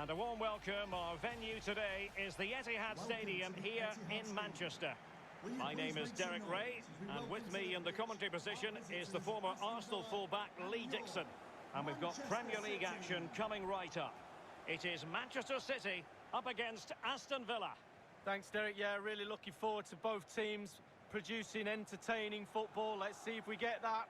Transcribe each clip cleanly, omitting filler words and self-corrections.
And a warm welcome. Our venue today is the Etihad Stadium here in Manchester. My name is Derek Ray, and with me in the commentary position is the former Arsenal fullback Lee Dixon. And we've got Premier League action coming right up. It is Manchester City up against Aston Villa. Thanks, Derek. Yeah, really looking forward to both teams producing entertaining football. Let's see if we get that.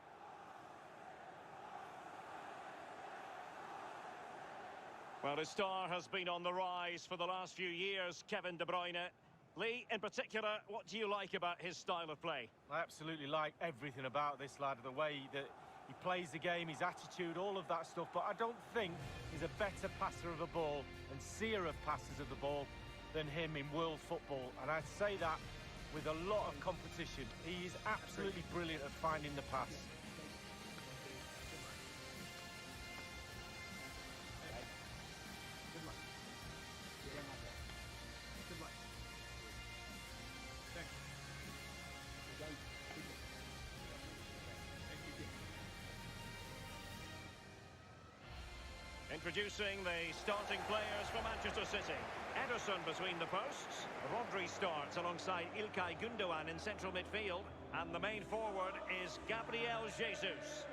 Well, his star has been on the rise for the last few years, Kevin De Bruyne. Lee, in particular, what do you like about his style of play? I absolutely like everything about this lad, the way that he plays the game, his attitude, all of that stuff. But I don't think he's a better passer of a ball and seer of passes of the ball than him in world football. And I'd say that with a lot of competition. He is absolutely brilliant at finding the pass. Good luck. Good luck. Thank you. Introducing the starting players for Manchester City. Ederson between the posts. Rodri starts alongside İlkay Gündoğan in central midfield. And the main forward is Gabriel Jesus.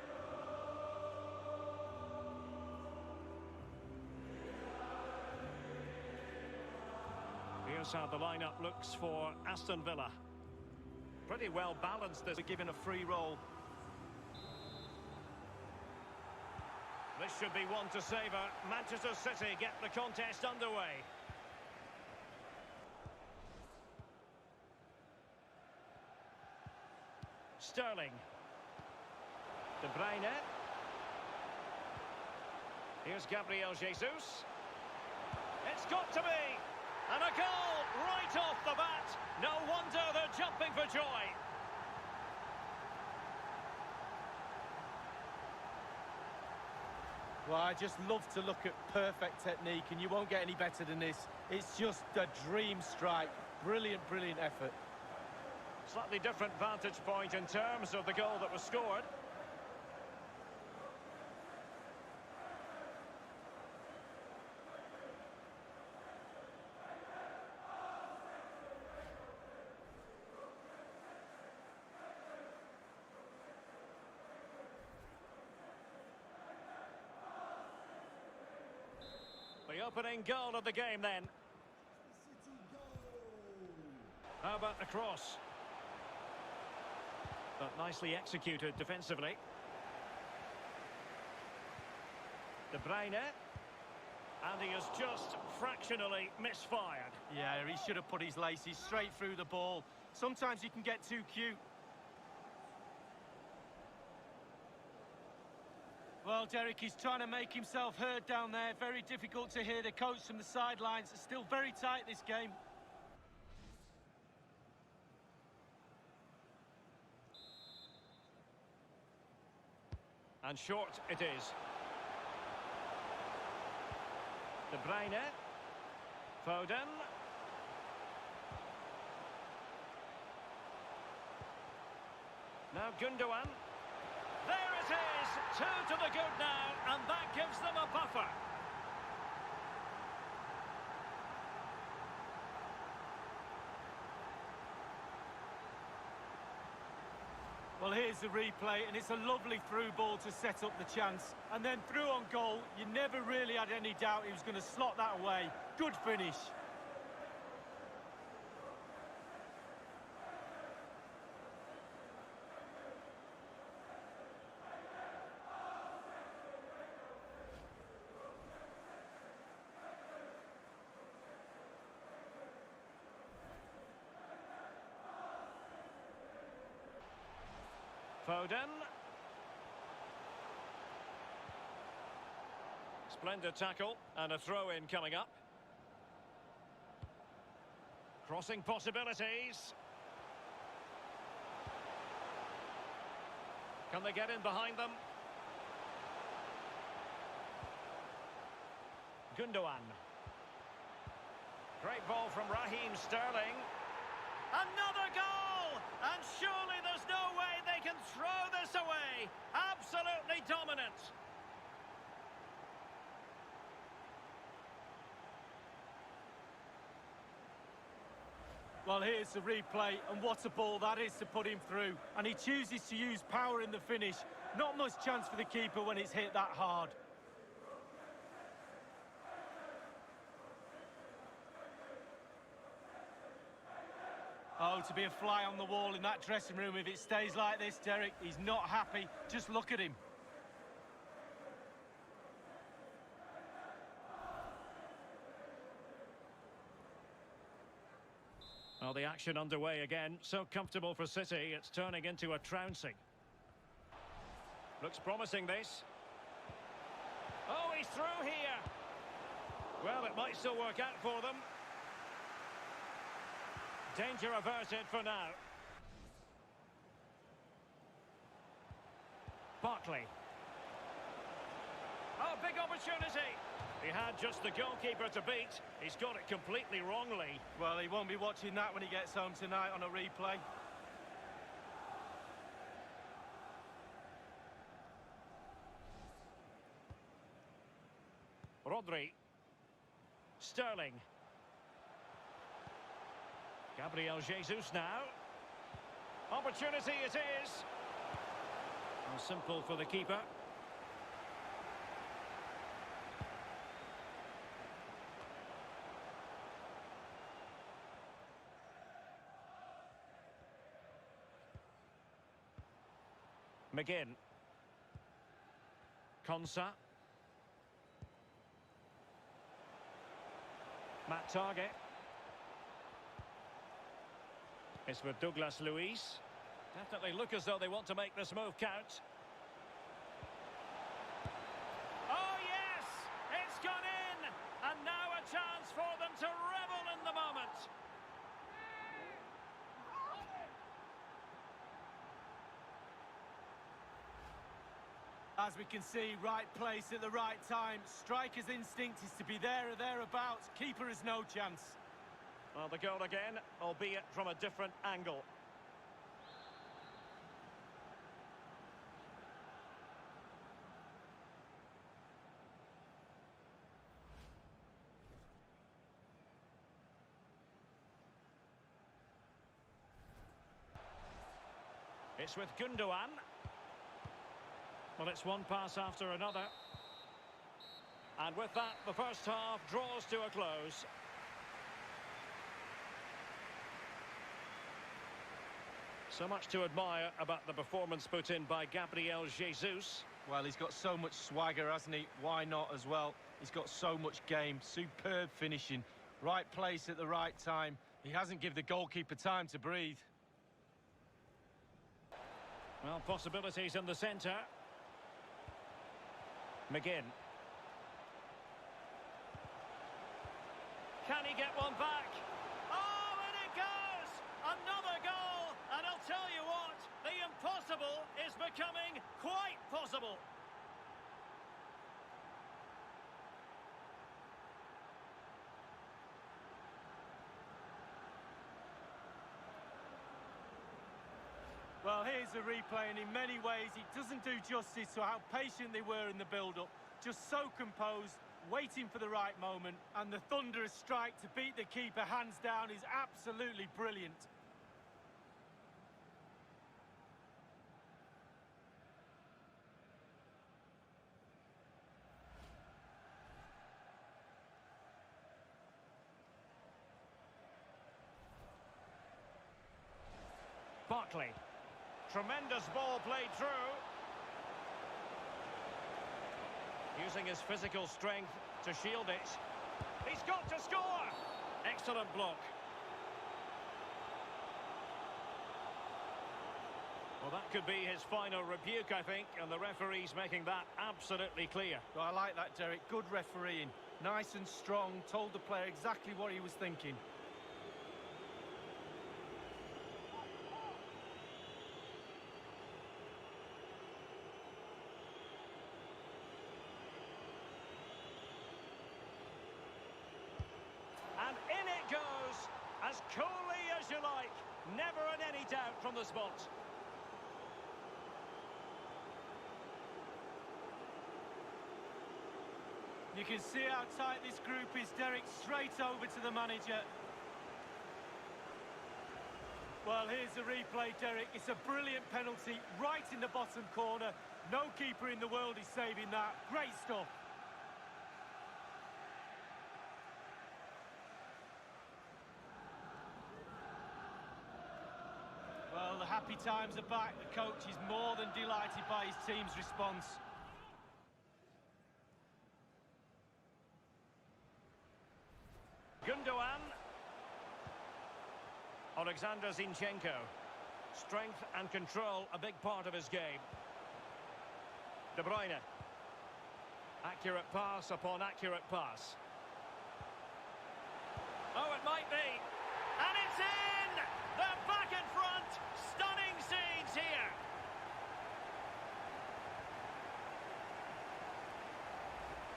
Here's how the lineup looks for Aston Villa. Pretty well balanced this. Given a free roll. This should be one to savour. Manchester City get the contest underway. Sterling. De Bruyne. Here's Gabriel Jesus. It's got to be! And a goal right off the bat. No wonder they're jumping for joy. Well, I just love to look at perfect technique, and you won't get any better than this. It's just a dream strike. Brilliant, brilliant effort. Slightly different vantage point in terms of the goal that was scored. The opening goal of the game then. How about the cross? But nicely executed defensively. De Bruyne. And he has just fractionally misfired. Yeah, he should have put his laces straight through the ball. Sometimes you can get too cute. Well, Derek, he's trying to make himself heard down there. Very difficult to hear the coach from the sidelines. It's still very tight, this game. And short it is. De Bruyne. Foden. Now Gündoğan. There it is! 2 to the good now, and that gives them a buffer. Well, here's the replay, and it's a lovely through ball to set up the chance. And then through on goal, you never really had any doubt he was going to slot that away. Good finish. Foden. Splendid tackle and a throw-in coming up. Crossing possibilities. Can they get in behind them? Gündoğan. Great ball from Raheem Sterling. Another goal! And surely there's no way they can throw this away. Absolutely dominant. Well, here's the replay, and what a ball that is to put him through. And he chooses to use power in the finish. Not much chance for the keeper when it's hit that hard. Oh, to be a fly on the wall in that dressing room if it stays like this, Derek. He's not happy. Just look at him. Well, the action underway again. So comfortable for City, it's turning into a trouncing. Looks promising, this. Oh, he's through here. Well, it might still work out for them. Danger averted for now. Barkley. Oh, big opportunity. He had just the goalkeeper to beat. He's got it completely wrongly. Well, he won't be watching that when he gets home tonight on a replay. Rodri. Sterling. Gabriel Jesus now. Opportunity it is. And simple for the keeper. McGinn. Konsa. Matt Target. It's with Douglas Luiz. Definitely look as though they want to make this move count. Oh yes! It's gone in! And now a chance for them to revel in the moment. As we can see, right place at the right time. Striker's instinct is to be there or thereabouts. Keeper has no chance. Well, the goal again, albeit from a different angle. It's with Gundogan. Well, it's one pass after another. And with that, the first half draws to a close. So much to admire about the performance put in by Gabriel Jesus. Well, he's got so much swagger, hasn't he? Why not as well? He's got so much game. Superb finishing. Right place at the right time. He hasn't given the goalkeeper time to breathe. Well, possibilities in the centre. McGinn. Can he get one back? Oh, and it goes! Another goal! And I'll tell you what, the impossible is becoming quite possible. Well, here's the replay, and in many ways it doesn't do justice to how patient they were in the build-up. Just so composed, waiting for the right moment, and the thunderous strike to beat the keeper hands down is absolutely brilliant. Barkley. Tremendous ball played through. Using his physical strength to shield it. He's got to score! Excellent block. Well, that could be his final rebuke, I think, and the referee's making that absolutely clear. Well, I like that, Derek. Good refereeing. Nice and strong. Told the player exactly what he was thinking. And in it goes, as coolly as you like. Never in any doubt from the spot. You can see how tight this group is, Derek. Straight over to the manager. Well, here's the replay, Derek. It's a brilliant penalty right in the bottom corner. No keeper in the world is saving that. Great stuff. Well, the happy times are back. The coach is more than delighted by his team's response. Gundogan. Alexander Zinchenko. Strength and control, a big part of his game. De Bruyne. Accurate pass upon accurate pass. Oh, it might be. And it's in! They're back in front. Stunning scenes here.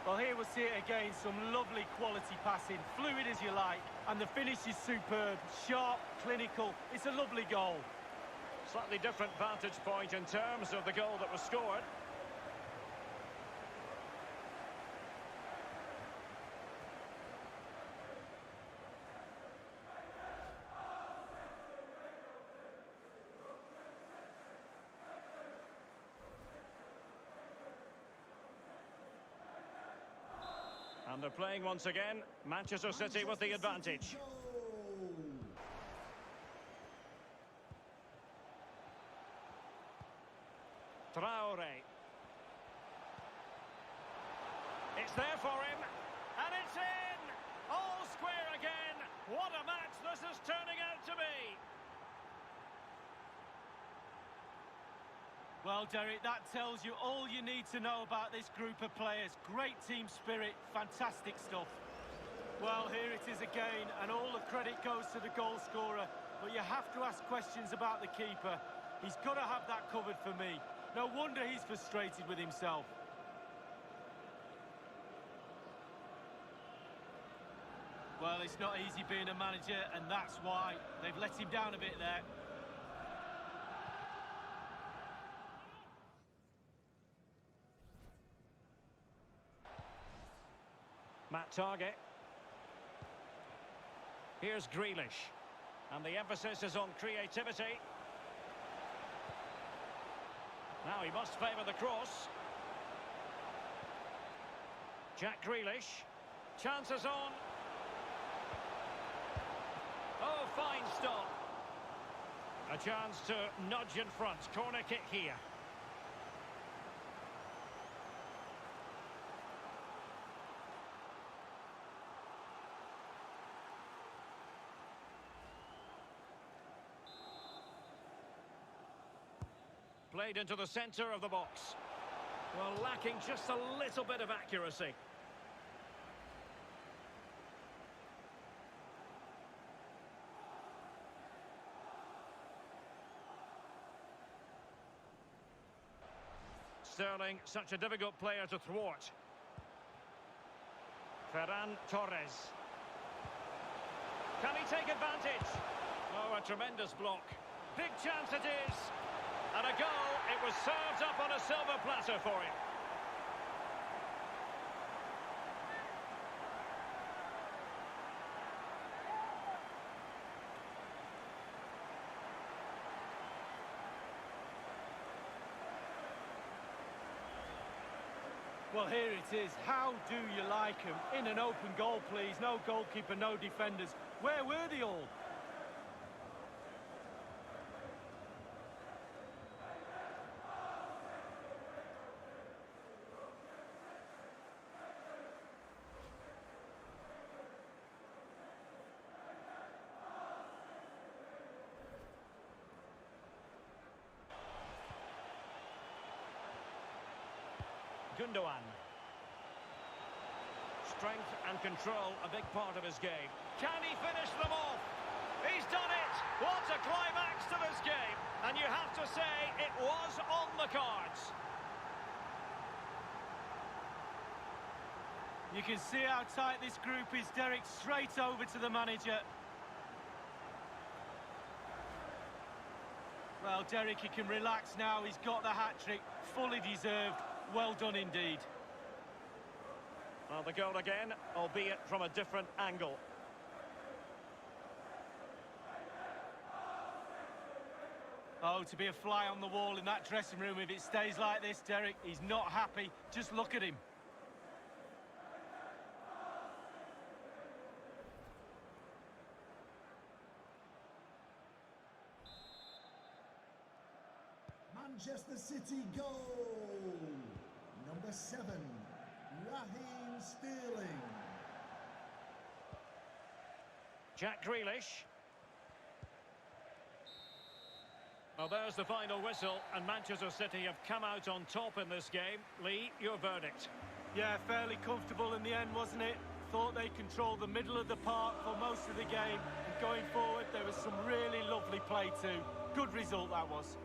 Well, here we'll see it again. Some lovely quality passing. Fluid as you like. And the finish is superb. Sharp, clinical. It's a lovely goal. Slightly different vantage point in terms of the goal that was scored. And they're playing once again. Manchester City with the advantage. Traore. It's there for him. And it's in! All square again. What a match this is turning out to be. Well, Derek, that tells you all you need to know about this group of players. Great team spirit, fantastic stuff. Well, here it is again, and all the credit goes to the goal scorer. But you have to ask questions about the keeper. He's got to have that covered for me. No wonder he's frustrated with himself. Well, it's not easy being a manager, and that's why they've let him down a bit there. Matt Target. Here's Grealish. And the emphasis is on creativity. Now he must favour the cross. Jack Grealish. Chances on. Oh, fine stop. A chance to nudge in front. Corner kick here. Played into the centre of the box. Well, lacking just a little bit of accuracy. Sterling, such a difficult player to thwart. Ferran Torres. Can he take advantage? Oh, a tremendous block. Big chance it is. And a goal, it was served up on a silver platter for him. Well, here it is. How do you like him? In an open goal, please. No goalkeeper, no defenders. Where were they all? Gundogan. Strength and control, a big part of his game. Can he finish them off? He's done it! What a climax to this game! And you have to say, it was on the cards. You can see how tight this group is, Derek. Straight over to the manager. Well, Derek, he can relax now. He's got the hat-trick. Fully deserved. Well done indeed. Well, the goal again, albeit from a different angle. Oh, to be a fly on the wall in that dressing room if it stays like this, Derek. He's not happy. Just look at him. Manchester City goal! Number 7, Raheem Sterling. Jack Grealish. Well, there's the final whistle, and Manchester City have come out on top in this game. Lee, your verdict? Yeah, fairly comfortable in the end, wasn't it? Thought they controlled the middle of the park for most of the game. And going forward, there was some really lovely play too. Good result, that was.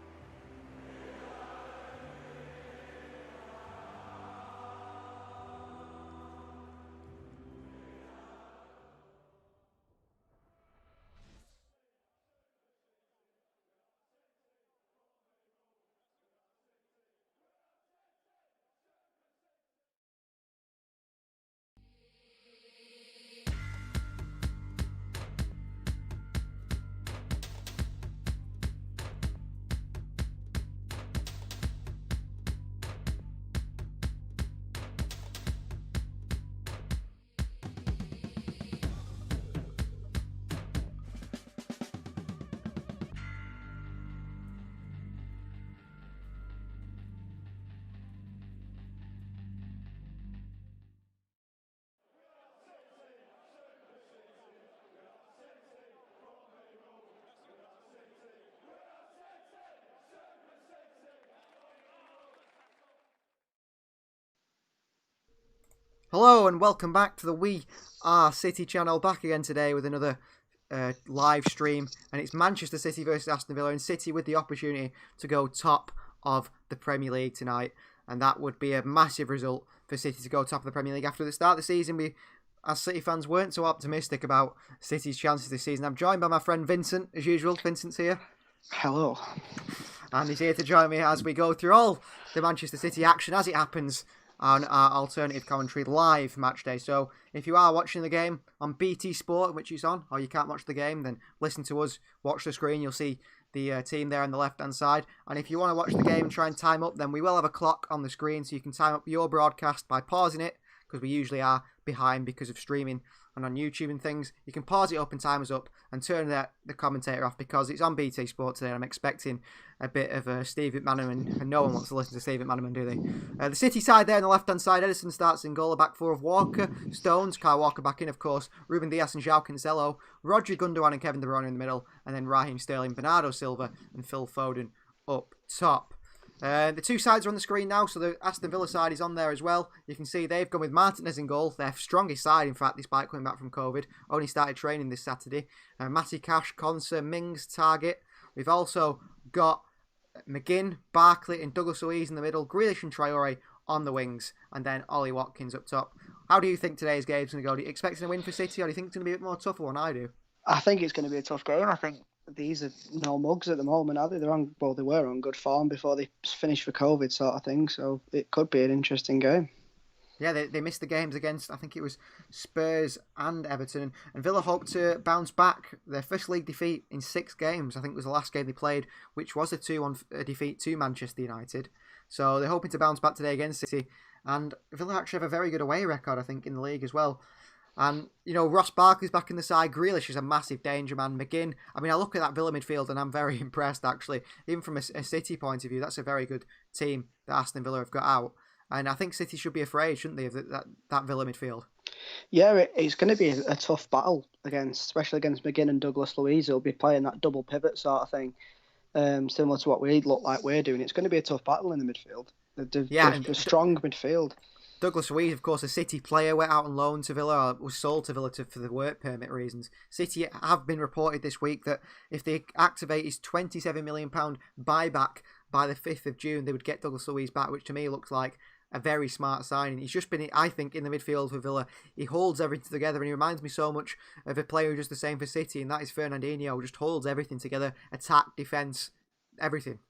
Hello and welcome back to the We Are City channel, back again today with another live stream, and it's Manchester City versus Aston Villa, and City with the opportunity to go top of the Premier League tonight, and that would be a massive result for City to go top of the Premier League. After the start of the season, we as City fans weren't so optimistic about City's chances this season. I'm joined by my friend Vincent, as usual. Vincent's here. Hello. And he's here to join me as we go through all the Manchester City action as it happens on our alternative commentary live match day. So if you are watching the game on BT Sport, which is on, or you can't watch the game, then listen to us, watch the screen. You'll see the team there on the left-hand side. And if you want to watch the game and try and time up, then we will have a clock on the screen so you can time up your broadcast by pausing it, because we usually are behind because of streaming and on YouTube and things. You can pause it up and time us up and turn the commentator off because it's on BT Sport today. I'm expecting a bit of Steve McManaman, and no one wants to listen to Steve McManaman, do they? The City side there on the left-hand side, Edison starts in goal, a back four of Walker, Stones, Kyle Walker back in, of course, Ruben Dias and João Cancelo, Roger Gundogan and Kevin De Bruyne in the middle, and then Raheem Sterling, Bernardo Silva and Phil Foden up top. The two sides are on the screen now, so the Aston Villa side is on there as well. You can see they've gone with Martinez in goal, their strongest side, in fact, despite coming back from COVID. Only started training this Saturday. Matty Cash, Konsa, Mings, Target. We've also got McGinn, Barkley and Douglas Luiz in the middle, Grealish and Traore on the wings, and then Ollie Watkins up top. How do you think today's game's going to go? Do you expect a win for City, or do you think it's going to be a bit more tougher than I do? I think it's going to be a tough game. I think these are no mugs at the moment, are they? They were on good form before they finished for COVID sort of thing, so it could be an interesting game. Yeah, they missed the games against, I think it was Spurs and Everton, and Villa hope to bounce back. Their first league defeat in 6 games, I think was the last game they played, which was a 2-1 defeat to Manchester United. So they're hoping to bounce back today against City, and Villa actually have a very good away record, I think, in the league as well. And, you know, Ross Barkley's back in the side. Grealish is a massive danger man. McGinn, I mean, I look at that Villa midfield and I'm very impressed, actually. Even from a City point of view, that's a very good team that Aston Villa have got out. And I think City should be afraid, shouldn't they, of that Villa midfield? Yeah, it's going to be a tough battle, especially against McGinn and Douglas Luiz. He'll be playing that double pivot sort of thing, similar to what we look like we're doing. It's going to be a tough battle in the midfield. The strong midfield. Douglas Luiz, of course, a City player, went out on loan to Villa, or was sold to Villa for the work permit reasons. City have been reported this week that if they activate his £27 million buyback by the 5th of June, they would get Douglas Luiz back, which to me looks like a very smart signing. He's just been, I think, in the midfield for Villa. He holds everything together, and he reminds me so much of a player who's just the same for City, and that is Fernandinho, who just holds everything together, attack, defence, everything.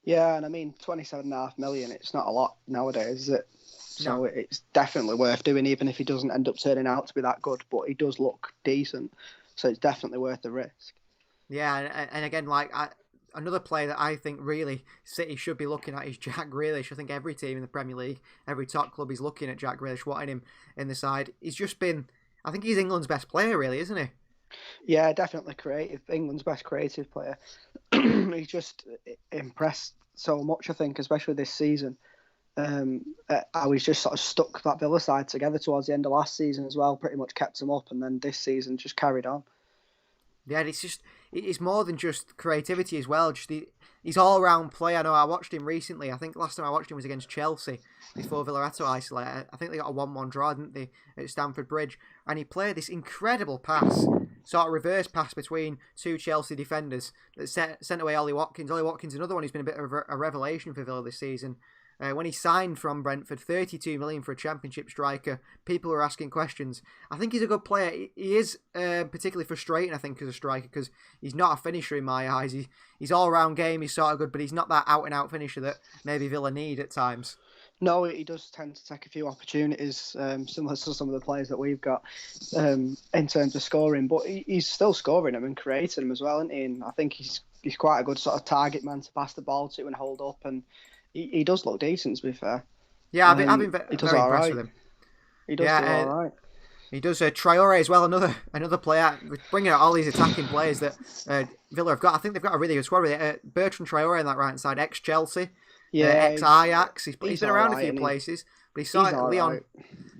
Yeah, and I mean, 27.5 million, it's not a lot nowadays, is it? So no. It's definitely worth doing, even if he doesn't end up turning out to be that good. But he does look decent, so it's definitely worth the risk. Yeah, and again, like another player that I think really City should be looking at is Jack Grealish. I think every team in the Premier League, every top club is looking at Jack Grealish, wanting him in the side. He's just been, I think he's England's best player, really, isn't he? Yeah, definitely creative. England's best creative player. He's just impressed so much, I think, especially this season. How he's just sort of stuck that Villa side together towards the end of last season as well, pretty much kept them up, and then this season just carried on. Yeah, it's more than just creativity as well. Just he's all-round player. I know I watched him recently. I think last time I watched him was against Chelsea before Villa had to isolate. I think they got a 1-1 draw, didn't they, at Stamford Bridge? And he played this incredible pass, sort of reverse pass between two Chelsea defenders that sent away Ollie Watkins. Ollie Watkins, another one who's been a bit of a revelation for Villa this season. When he signed from Brentford, 32 million for a Championship striker, people were asking questions. I think he's a good player. He is particularly frustrating, I think, as a striker, because he's not a finisher in my eyes. He's all-round game, he's sort of good, but he's not that out-and-out finisher that maybe Villa need at times. No, he does tend to take a few opportunities, similar to some of the players that we've got in terms of scoring, but he's still scoring them and creating them as well, isn't he? And I think he's quite a good sort of target man to pass the ball to and hold up, and he does look decent, to be fair. Yeah, I've been very impressed with him. He does do all right. He does. Traore as well, another player. Bringing out all these attacking players that Villa have got. I think they've got a really good squad with it. Bertrand Traore on that right side, ex-Chelsea, ex-Ajax. He's been around a few places, but he's Leon.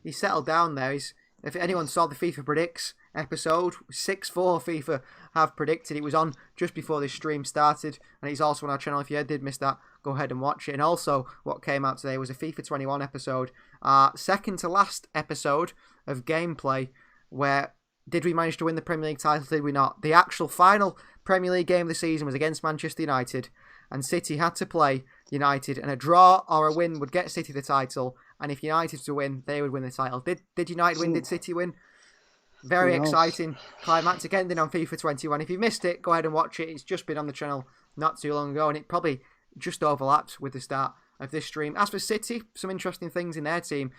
He's settled down there. If anyone saw the FIFA Predicts episode, 6-4 FIFA have predicted. It was on just before this stream started, and he's also on our channel. If you did miss that, go ahead and watch it. And also, what came out today was a FIFA 21 episode, second to last episode of gameplay, where did we manage to win the Premier League title, did we not? The actual final Premier League game of the season was against Manchester United, and City had to play United, and a draw or a win would get City the title, and if United to win, they would win the title. Did United win? Did City win? Very exciting climactic ending on FIFA 21. If you missed it, go ahead and watch it. It's just been on the channel not too long ago, and it probably just overlaps with the start of this stream. As for City, some interesting things in their team.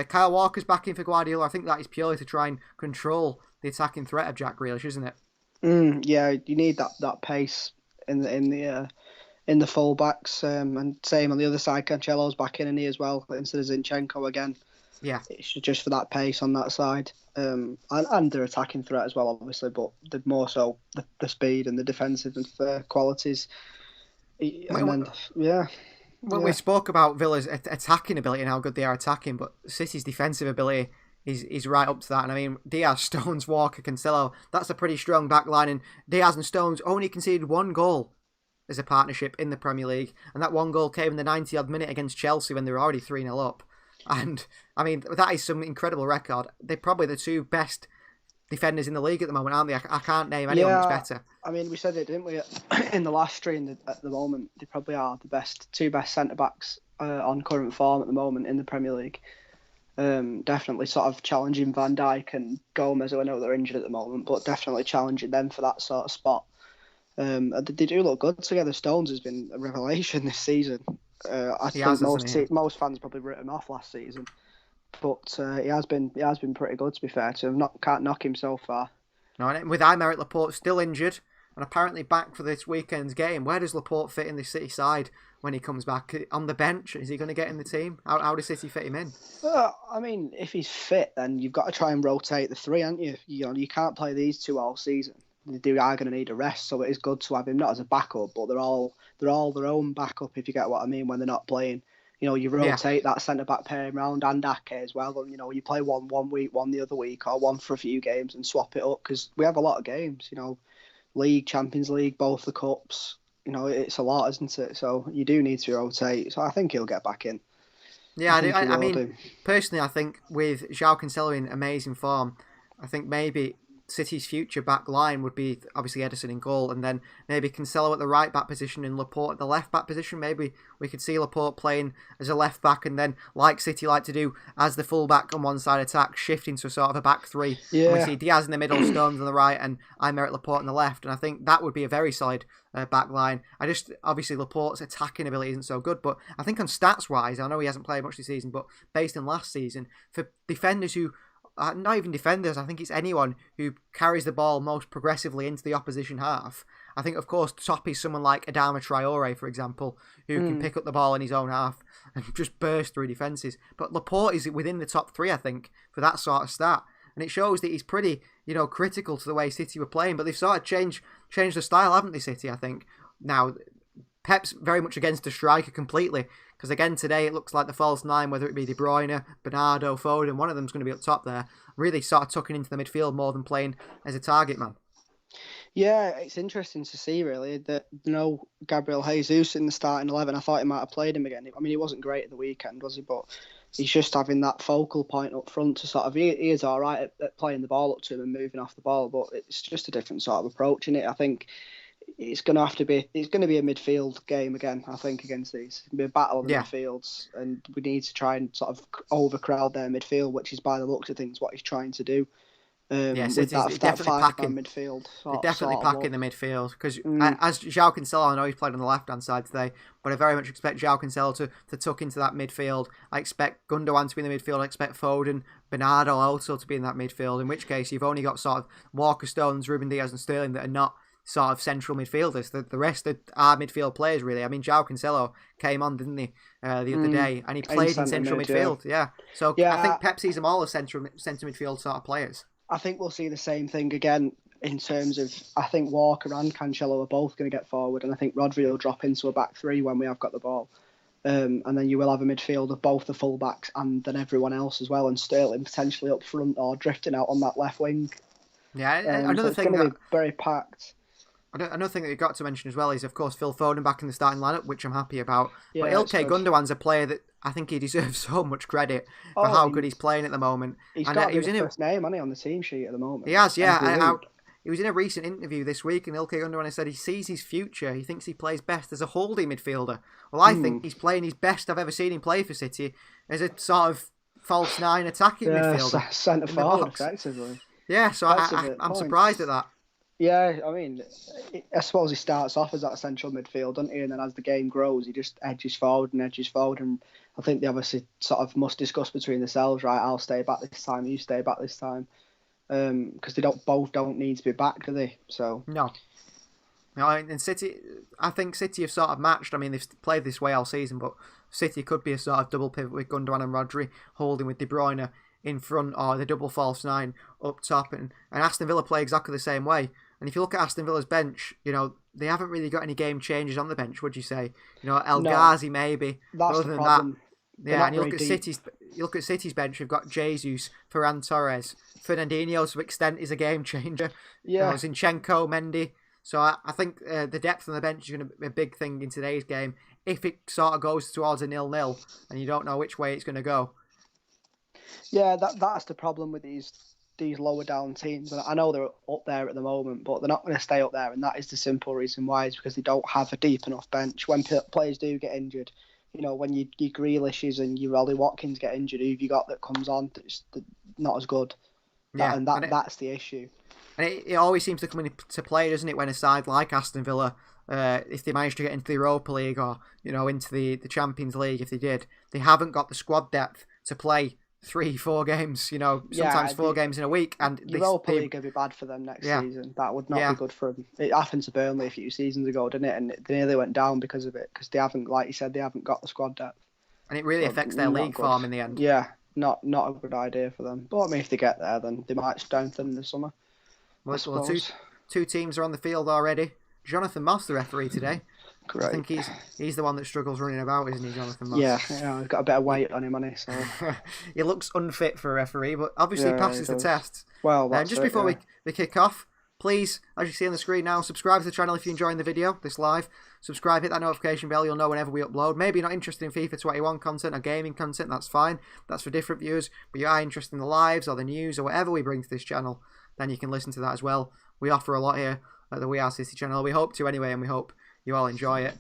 Kyle Walker's back in for Guardiola. I think that is purely to try and control the attacking threat of Jack Grealish, isn't it? Yeah, you need that pace in the full-backs, and same on the other side. Cancelo's back in he as well instead of Zinchenko again. Yeah, it's just for that pace on that side, and their attacking threat as well, obviously, but more so the speed and the defensive and qualities. We spoke about Villa's attacking ability and how good they are attacking, but City's defensive ability is right up to that. And I mean, Diaz, Stones, Walker, Cancelo, that's a pretty strong back line, and Diaz and Stones only conceded one goal as a partnership in the Premier League, and that one goal came in the 90-odd minute against Chelsea when they were already 3-0 up. And, I mean, that is some incredible record. They're probably the two best defenders in the league at the moment, aren't they? I can't name anyone that's better. I mean, we said it, didn't we, in the last stream, at the moment, they probably are the two best centre-backs on current form at the moment in the Premier League. Definitely sort of challenging Van Dijk and Gomez, who I know they're injured at the moment, but definitely challenging them for that sort of spot. They do look good together. Stones has been a revelation this season. I think most fans probably wrote him off last season, but he has been pretty good, to be fair to him. Can't knock him so far. No, and with Aymeric Laporte still injured and apparently back for this weekend's game, where does Laporte fit in the City side when he comes back? On the bench? Is he going to get in the team? How does City fit him in? I mean, if he's fit, then you've got to try and rotate the three, haven't you? You can't play these two all season. They are going to need a rest, so it is good to have him not as a backup, but they're all their own backup, if you get what I mean, when they're not playing. You rotate that centre-back pairing round and Ake as well. And, you play one week, one the other week, or one for a few games and swap it up, because we have a lot of games, League, Champions League, both the cups. It's a lot, isn't it? So you do need to rotate. So I think he'll get back in. Yeah, I mean, personally, I think with João Cancelo in amazing form, I think maybe City's future back line would be obviously Ederson in goal, and then maybe Cancelo at the right back position and Laporte at the left back position. Maybe we could see Laporte playing as a left back, and then, like City like to do, as the full back on one side attack, shifting to sort of a back three. Yeah. We see Diaz in the middle, Stones on the right, and Aymeric Laporte on the left, and I think that would be a very solid back line. Obviously Laporte's attacking ability isn't so good, but I think on stats wise, I know he hasn't played much this season, but based on last season, for defenders who not even defenders, I think it's anyone who carries the ball most progressively into the opposition half. I think, of course, top is someone like Adama Traore, for example, who can pick up the ball in his own half and just burst through defences. But Laporte is within the top 3, I think, for that sort of stat. And it shows that he's pretty, critical to the way City were playing. But they've sort of changed the style, haven't they, City, I think? Now, Pep's very much against the striker completely. Because again, today it looks like the false 9, whether it be De Bruyne, Bernardo, Foden, one of them's going to be up top there. Really sort of tucking into the midfield more than playing as a target man. Yeah, it's interesting to see, really, that Gabriel Jesus in the starting 11. I thought he might have played him again. I mean, he wasn't great at the weekend, was he? But he's just having that focal point up front to sort of... He is all right at playing the ball up to him and moving off the ball, but it's just a different sort of approach in it. I think it's going to be a midfield game again, I think, against these. It's going to be a battle of the midfields, and we need to try and sort of overcrowd their midfield, which is, by the looks of things, what he's trying to do. With that five-man midfield. They're definitely packing the midfield, because as João Cancelo, I know he's played on the left-hand side today, but I very much expect João Cancelo to tuck into that midfield. I expect Gundogan to be in the midfield. I expect Foden, Bernardo also to be in that midfield, in which case you've only got sort of Walker, Stones, Ruben Diaz and Sterling that are not sort of central midfielders. The rest are midfield players, really. I mean, João Cancelo came on, didn't he, the other day, and he played in central midfield. Yeah. So I think Pep sees them all as centre midfield sort of players. I think we'll see the same thing again in terms of, I think Walker and Cancelo are both going to get forward, and I think Rodri will drop into a back 3 when we have got the ball. And then you will have a midfield of both the full-backs and then everyone else as well, and Sterling potentially up front or drifting out on that left wing. Yeah, another thing it's going to be very packed. Another thing that you've got to mention as well is, of course, Phil Foden back in the starting lineup, which I'm happy about. Yeah, but Ilkay Gundogan's a player that I think he deserves so much credit for how good he's playing at the moment. He's got his first name, hasn't he, on the team sheet at the moment? He has, yeah. He was in a recent interview this week, and Ilkay Gundogan said he sees his future. He thinks he plays best as a holding midfielder. Well, I think he's playing his best I've ever seen him play for City as a sort of false 9 attacking midfielder. Centre forward, effectively. Yeah, so I'm surprised at that. Yeah, I mean, I suppose he starts off as that central midfield, doesn't he? And then as the game grows, he just edges forward. And I think they obviously sort of must discuss between themselves, right? I'll stay back this time, you stay back this time. Because they both don't need to be back, do they? So No, and City, I think City have sort of matched. I mean, they've played this way all season, but City could be a sort of double pivot with Gundogan and Rodri holding with De Bruyne in front, or the double false 9 up top. And Aston Villa play exactly the same way. And if you look at Aston Villa's bench, they haven't really got any game changers on the bench, would you say? El Ghazi maybe. That's other the than problem. that, yeah. And you look at City's bench. We've got Jesus, Ferran Torres, Fernandinho to an extent is a game changer. Yeah. Zinchenko, Mendy. So I think the depth on the bench is going to be a big thing in today's game. If it sort of goes towards a 0-0 and you don't know which way it's going to go. Yeah, that's the problem with these lower down teams. And I know they're up there at the moment, but they're not going to stay up there. And that is the simple reason why, is because they don't have a deep enough bench. When players do get injured, when your Grealishes and your Ollie Watkins get injured, who have you got that comes on that's not as good? Yeah, that's the issue. And it always seems to come into play, doesn't it, when a side like Aston Villa, if they manage to get into the Europa League or into the Champions League, if they did, they haven't got the squad depth to play 3-4 games, sometimes 4 games in a week. And Europa League would be bad for them next season. That would not be good for them. It happened to Burnley a few seasons ago, didn't it? And they nearly went down because of it, because they haven't, like you said, they haven't got the squad depth. And it really affects their league form in the end. Yeah, not a good idea for them. But I mean, if they get there, then they might strengthen in the summer. Well, two teams are on the field already. Jonathan Moss, the referee today. Great. I think he's the one that struggles running about, isn't he, Jonathan Moss? Yeah, he's got a bit of weight on him, hasn't he? So. He looks unfit for a referee, but obviously passes the test. Well, just before we kick off, please, as you see on the screen now, subscribe to the channel if you're enjoying the video, this live. Subscribe, hit that notification bell, you'll know whenever we upload. Maybe you're not interested in FIFA 21 content or gaming content, that's fine. That's for different viewers. But you are interested in the lives or the news or whatever we bring to this channel, then you can listen to that as well. We offer a lot here at the We Are City channel. We hope to anyway, and we hope you all enjoy it.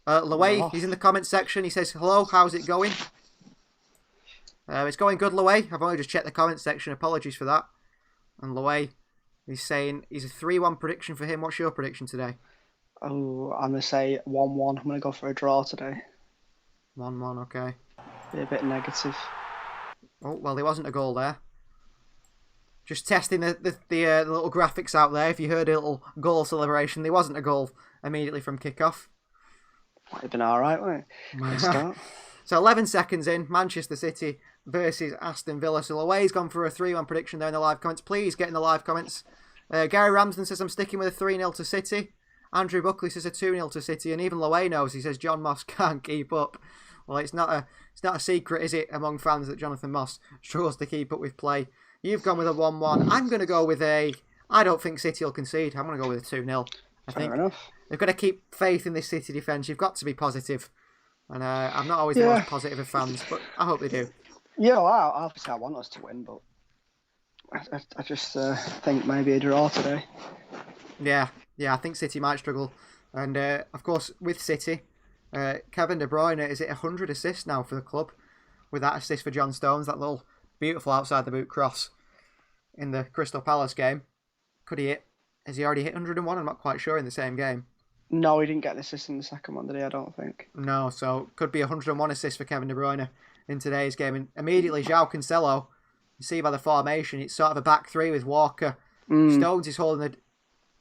Laway, he's in the comments section. He says, hello, how's it going? It's going good, Laway. I've only just checked the comments section. Apologies for that. And Laway, he's saying he's a 3-1 prediction for him. What's your prediction today? Oh, I'm going to say 1-1. I'm going to go for a draw today. 1-1, okay. Be a bit negative. Oh, well, there wasn't a goal there. Just testing the little graphics out there. If you heard a little goal celebration, there wasn't a goal immediately from kickoff. Might have been all right, wouldn't it? Good start. So 11 seconds in, Manchester City versus Aston Villa. So Away's gone for a 3-1 prediction there in the live comments. Please get in the live comments. Gary Ramsden says, I'm sticking with a 3-0 to City. Andrew Buckley says a 2-0 to City. And even Lowe knows, he says John Moss can't keep up. Well, it's not a secret, is it, among fans that Jonathan Moss struggles to keep up with play. You've gone with a 1-1. I'm going to go with I don't think City will concede. I'm going to go with a 2-0. Fair enough. They've got to keep faith in this City defence. You've got to be positive. And I'm not always the most positive of fans, but I hope they do. Yeah, well, obviously I want us to win, but I just think maybe a draw today. Yeah, I think City might struggle. And, of course, with City, Kevin De Bruyne is at 100 assists now for the club, with that assist for John Stones, that little beautiful outside the boot cross in the Crystal Palace game. Has he already hit 101? I'm not quite sure in the same game. No, he didn't get an assist in the second one, did he? I don't think. No, so could be 101 assists for Kevin De Bruyne in today's game. And immediately, João Cancelo, you see by the formation, it's sort of a back three with Walker. Stones is holding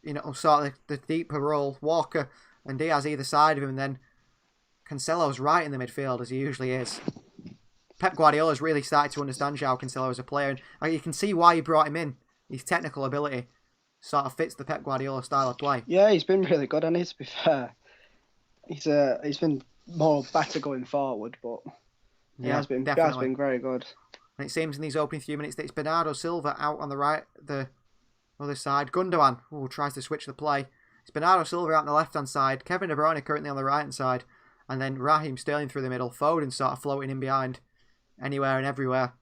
the deeper role. Walker and Diaz either side of him, and then Cancelo's right in the midfield, as he usually is. Pep Guardiola's really started to understand João Cancelo as a player, and you can see why he brought him in. His technical ability sort of fits the Pep Guardiola style of play. Yeah, he's been really good, and to be fair, he's been better going forward, but he has been very good. And it seems in these opening few minutes that it's Bernardo Silva out on the right, the other side. Gundogan tries to switch the play. It's Bernardo Silva out on the left-hand side. Kevin De Bruyne currently on the right-hand side. And then Raheem Sterling through the middle. Foden sort of floating in behind anywhere and everywhere.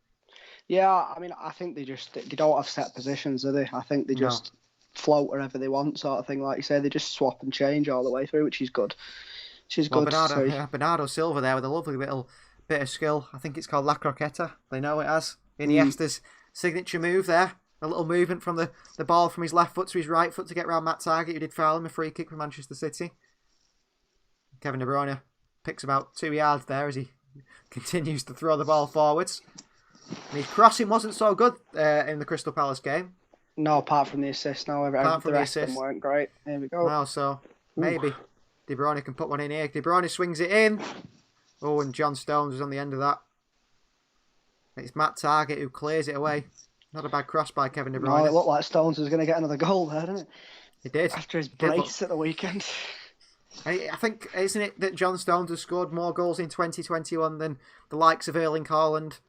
Yeah, I mean, I think they don't have set positions, do they? I think they just float wherever they want, sort of thing. Like you say, they just swap and change all the way through, which is good. Bernardo Silva there with a lovely little bit of skill. I think it's called La Croqueta. They know it as. Iniesta's signature move there. A little movement from the ball from his left foot to his right foot to get around Matt Targett, who did foul him, a free kick for Manchester City. Kevin De Bruyne picks about 2 yards there as he continues to throw the ball forwards. And his crossing wasn't so good in the Crystal Palace game. No, apart from the assist. No, the rest of them weren't great. Here we go. No, so maybe De Bruyne can put one in here. De Bruyne swings it in. Oh, and John Stones was on the end of that. It's Matt Targett who clears it away. Not a bad cross by Kevin De Bruyne. No, it looked like Stones was going to get another goal there, didn't it? It did. After his brace at the weekend. I think, isn't it that John Stones has scored more goals in 2021 than the likes of Erling Haaland?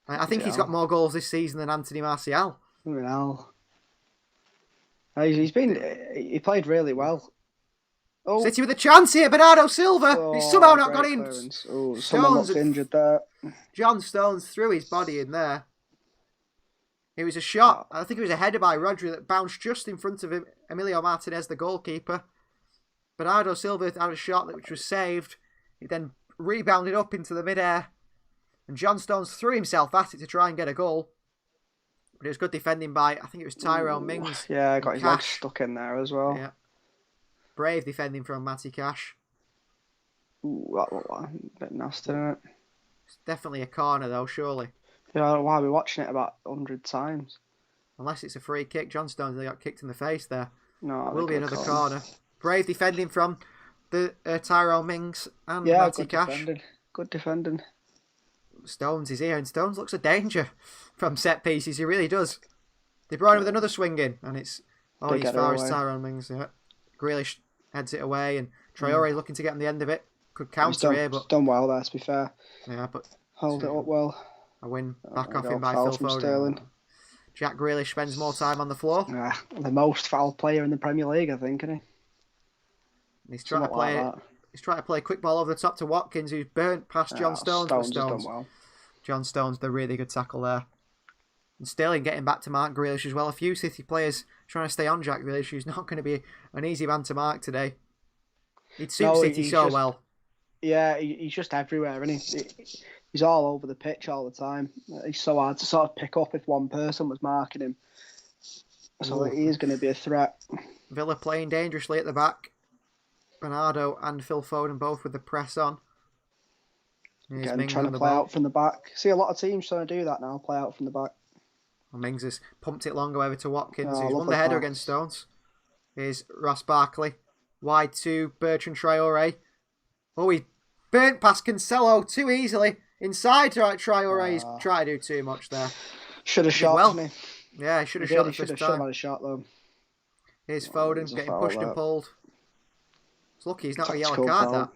I think he's got more goals this season than Anthony Martial. Well, he played really well. Oh. City with a chance here, Bernardo Silva. He's somehow not got in. Oh, someone looks injured there. John Stones threw his body in there. It was a shot. I think it was a header by Rodri that bounced just in front of him. Emilio Martinez, the goalkeeper. Bernardo Silva had a shot which was saved. He then rebounded up into the midair. And John Stones threw himself at it to try and get a goal. But it was good defending by, I think it was Tyrone Mings. Yeah, got his leg stuck in there as well. Yeah. Brave defending from Matty Cash. Ooh, that looked like a bit nasty, isn't it? It's definitely a corner though, surely. Yeah, I don't know why we're watching it about 100 times. Unless it's a free kick. John Stones got kicked in the face there. No, it will be another corner. Brave defending from the Tyrone Mings and Matty Cash. Good defending. Stones is here, and Stones looks a danger from set pieces. He really does. De Bruyne with another swing in, and it's only as far as Tyrone Mings. Yeah. Grealish heads it away, and Traore looking to get on the end of it. Could counter here, but he's done well there, to be fair. Yeah, but hold it up well. A win back off him by Phil Foden. Sterling. Jack Grealish spends more time on the floor. Yeah, the most foul player in the Premier League, I think, isn't he? He's trying to play. He's trying to play a quick ball over the top to Watkins, who's burnt past John Stones. Stones has done well. John Stones, the really good tackle there. And Sterling getting back to Mark Grealish as well. A few City players trying to stay on Jack Grealish, who's not going to be an easy man to mark today. He'd suit City so well. Yeah, he's just everywhere, isn't he? He's all over the pitch all the time. He's so hard to sort of pick up if one person was marking him. So he is going to be a threat. Villa playing dangerously at the back. Bernardo and Phil Foden both with the press on. Here's Again, Mings trying on to the play ball. out from the back. See a lot of teams trying to do that now, play out from the back. Well, Mings has pumped it long over to Watkins, Oh, who's won lovely the header pass. against Stones. Here's Ross Barkley. Wide to Bertrand Traore. Oh, he burnt past Cancelo too easily. Inside Traore, he's trying to do too much there. Should have shot, well. didn't he? Yeah, he should have He shot did, the he should first have time. had a shot, though. Here's Foden there's a getting foul pushed there. and pulled. It's lucky he's not got a yellow Tactical card, foul. that.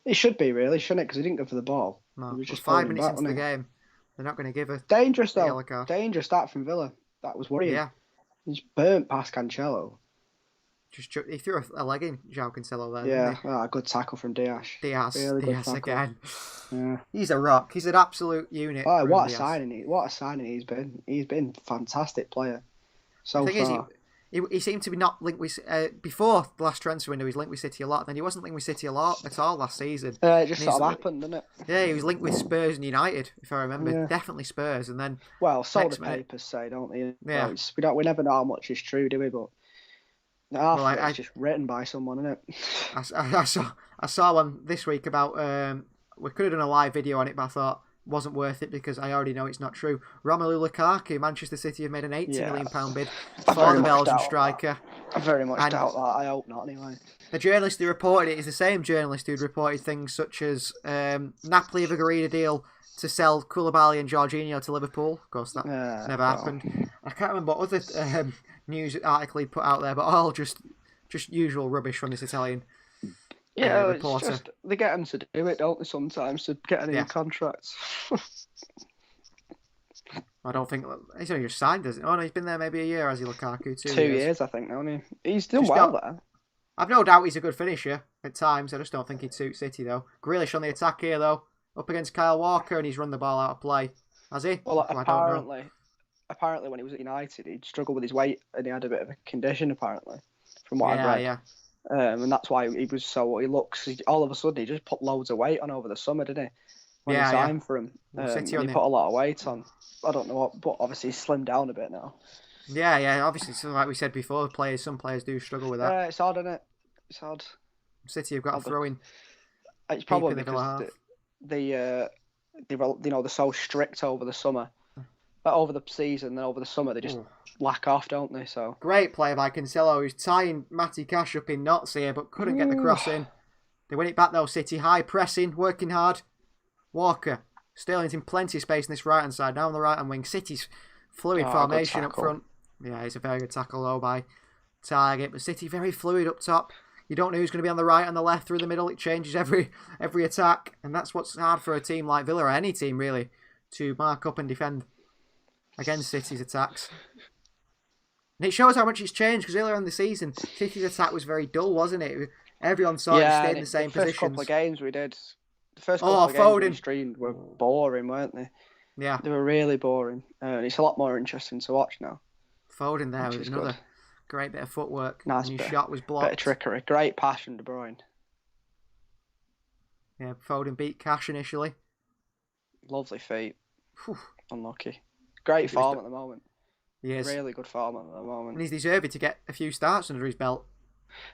He should be, really, shouldn't it? Because he didn't go for the ball. No, He was we're just 5 holding minutes back, into the wasn't he? game. They're not going to give a Dangerous, though. yellow card. Dangerous that from Villa. That was worrying. Yeah. He's burnt past Cancelo. He threw a leg in, João Cancelo there, Yeah, didn't he? good tackle from Diaz. Diaz Really good tackle. again. Yeah. He's a rock. He's an absolute unit. Oh, Ruben what a Diaz. signing! What a signing he's been. He's been a fantastic player so The thing far. is, he seemed to be not linked with before the last transfer window. He was linked with City a lot. Then he wasn't linked with City a lot at all last season. It just And sort of he's- happened, didn't it? Yeah, he was linked with Spurs and United, if I remember. Yeah. Definitely Spurs, and then Well, so Next the minute. papers say, don't they? Yeah. Well, we never know how much is true, do we? But half Well, of I- it's just written by someone, isn't it? I saw one this week about we could have done a live video on it, but I thought it wasn't worth it because I already know it's not true. Romelu Lukaku, Manchester City have made an £80 million bid I for very the much Belgian doubt striker. I very much And- doubt that. I hope not, anyway. The journalist who reported it is the same journalist who'd reported things such as Napoli have agreed a deal to sell Koulibaly and Jorginho to Liverpool. Of course, that never well. happened. I can't remember what other news article he put out there, but all just usual rubbish from this Italian Yeah, it's reporter. just they get them to do it, don't they? Sometimes to get any Yeah. contracts. I don't think he's only just signed, doesn't he? Oh no, he's been there maybe a year, has he, Lukaku? 2 years, I think, hasn't he? He's done Just well got- there. I've no doubt he's a good finisher at times. I just don't think he'd suit City though. Grealish on the attack here though, up against Kyle Walker, and he's run the ball out of play. Has he? Well, I don't know. apparently, when he was at United, he'd struggled with his weight and he had a bit of a condition. Apparently, from what I've read. Yeah. And that's why he was so what he looks. All of a sudden, he just put loads of weight on over the summer, didn't he? When he signed for him, Well, City and on he the- put a lot of weight on. I don't know what, but obviously he's slimmed down a bit now. Yeah. Obviously, so like we said before, some players do struggle with that. Yeah, it's odd, isn't it? It's odd. City have got to throw in. It's probably in the Villa because they're so strict over the summer, over the season, and over the summer they just lack off, don't they? So Great play by Cancelo, who's tying Matty Cash up in knots here, but couldn't get the cross in. They win it back though. City high pressing, working hard. Walker, Sterling's in plenty of space on this right hand side. Now on the right hand wing, City's fluid formation up tackle. front. Yeah, it's a very good tackle though by Target, but City very fluid up top. You don't know who's going to be on the right and the left through the middle. It changes every attack, and that's what's hard for a team like Villa or any team really to mark up and defend against City's attacks. And it shows how much it's changed because earlier in the season, City's attack was very dull, wasn't it? Everyone sort of stayed in the same the first positions. couple of games we did. The first couple of games Foden. we streamed were boring, weren't they? Yeah, They were really boring. And it's a lot more interesting to watch now. Foden there Which with is another good. great bit of footwork. Nice and his bit- shot was Bit of blocked. trickery. Great pass from De Bruyne. Yeah, Foden beat Cash initially. Lovely feet. Whew. Unlucky. Great was form the- at the moment. He is. Really good form at the And moment. he's deserving to get a few starts under his belt.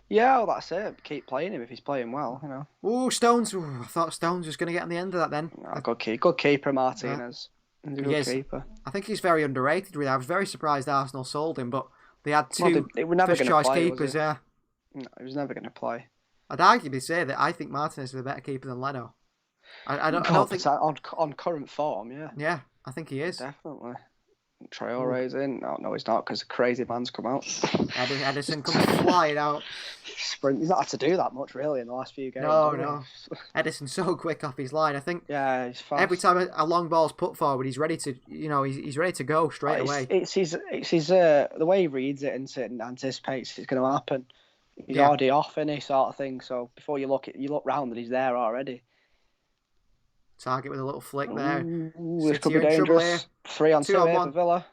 Yeah, well, that's it. Keep playing him if he's playing well, you know. Oh, Stones. Ooh, I thought Stones was going to get on the end of that then. No, good keeper, Martinez. He's a He good is. keeper. I think he's very underrated. Really. I was very surprised Arsenal sold him, but they had Well, two they were never first gonna choice play, was keepers. he? Yeah, No, he was never going to play. I'd arguably say that I think Martinez is a better keeper than Leno. I don't think. On current form, yeah, Yeah, I think he is. definitely. Traore's in. No, he's not because the crazy man's come out. Edison comes flying out. Sprint. He's not had to do that much really in the last few games. No, has he? no. Edison's so quick off his line. I think Yeah, he's fast. every time a long ball's put forward, he's ready to. He's ready to go straight away. It's his the way he reads it and anticipates it's going to happen. He's Yeah. already off any sort of thing. So before you look round and he's there already. Target with a little flick there. Ooh, this City could be are in trouble dangerous. here. 3-on-2 2 on here 1. for Villa.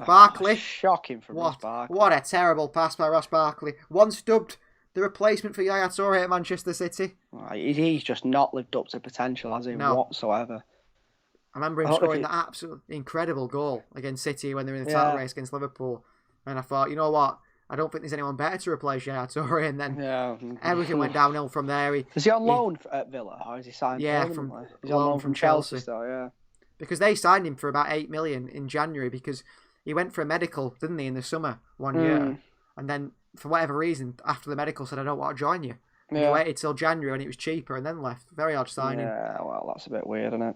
Barkley. Shocking from Ross Barkley. What a terrible pass by Ross Barkley. Once dubbed the replacement for Yaya Toure at Manchester City. He's just not lived up to potential, has he, No. whatsoever? I remember him I don't know scoring if that absolutely incredible goal against City when they were in the title Yeah. race against Liverpool. And I thought, you know what? I don't think there's anyone better to replace Yaya Toure. And then Yeah. everything went downhill from there. Is he on loan at Villa, or is he signed permanently? He's on loan from Chelsea still, yeah. Because they signed him for about 8 million in January because he went for a medical, didn't he, in the summer one year. And then, for whatever reason, after the medical said, I don't want to join you. And he waited till January when it was cheaper and then left. Very odd signing. Yeah, well, that's a bit weird, isn't it?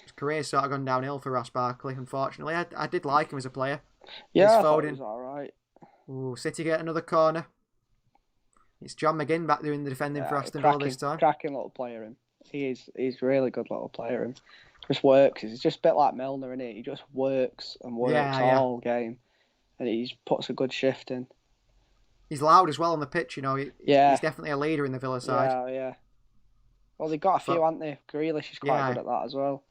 His career's sort of gone downhill for Ross Barkley, unfortunately. I did like him as a player. Yeah, I thought he was all right. Ooh, City get another corner. It's John McGinn back doing the defending for Aston Villa this time. Cracking little player, him. He's really good little player, him. Just works. He's just a bit like Milner, isn't he? He just works and works all game. And he puts a good shift in. He's loud as well on the pitch, you know. He's definitely a leader in the Villa side. Yeah. Well, they've got a few, haven't they? Grealish is quite good at that as well.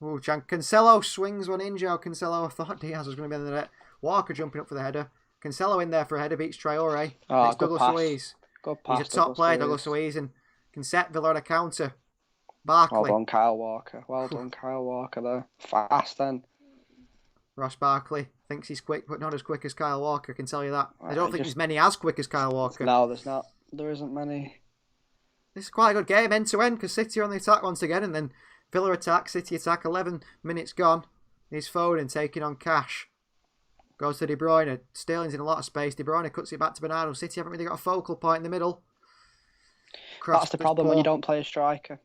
Ooh, Cancelo swings one in, Joe Cancelo. I thought Diaz was going to be in the net. Walker jumping up for the header. Cancelo in there for a header, beats Traore. It's Douglas Luiz. Good pass. He's a top player, Douglas Luiz, and can set Villa on a counter. Barkley. Well done, Kyle Walker. Well done, Kyle Walker there. Fast then. Ross Barkley thinks he's quick, but not as quick as Kyle Walker, I can tell you that. I don't think there's many as quick as Kyle Walker. No, there's not. There isn't many. This is quite a good game, end to end, because City are on the attack once again, and then Villa attack, City attack, 11 minutes gone. Here's Foden taking on Cash. Goes to De Bruyne. Sterling's in a lot of space. De Bruyne cuts it back to Bernardo. City haven't really got a focal point in the middle. That's the problem when you don't play a striker.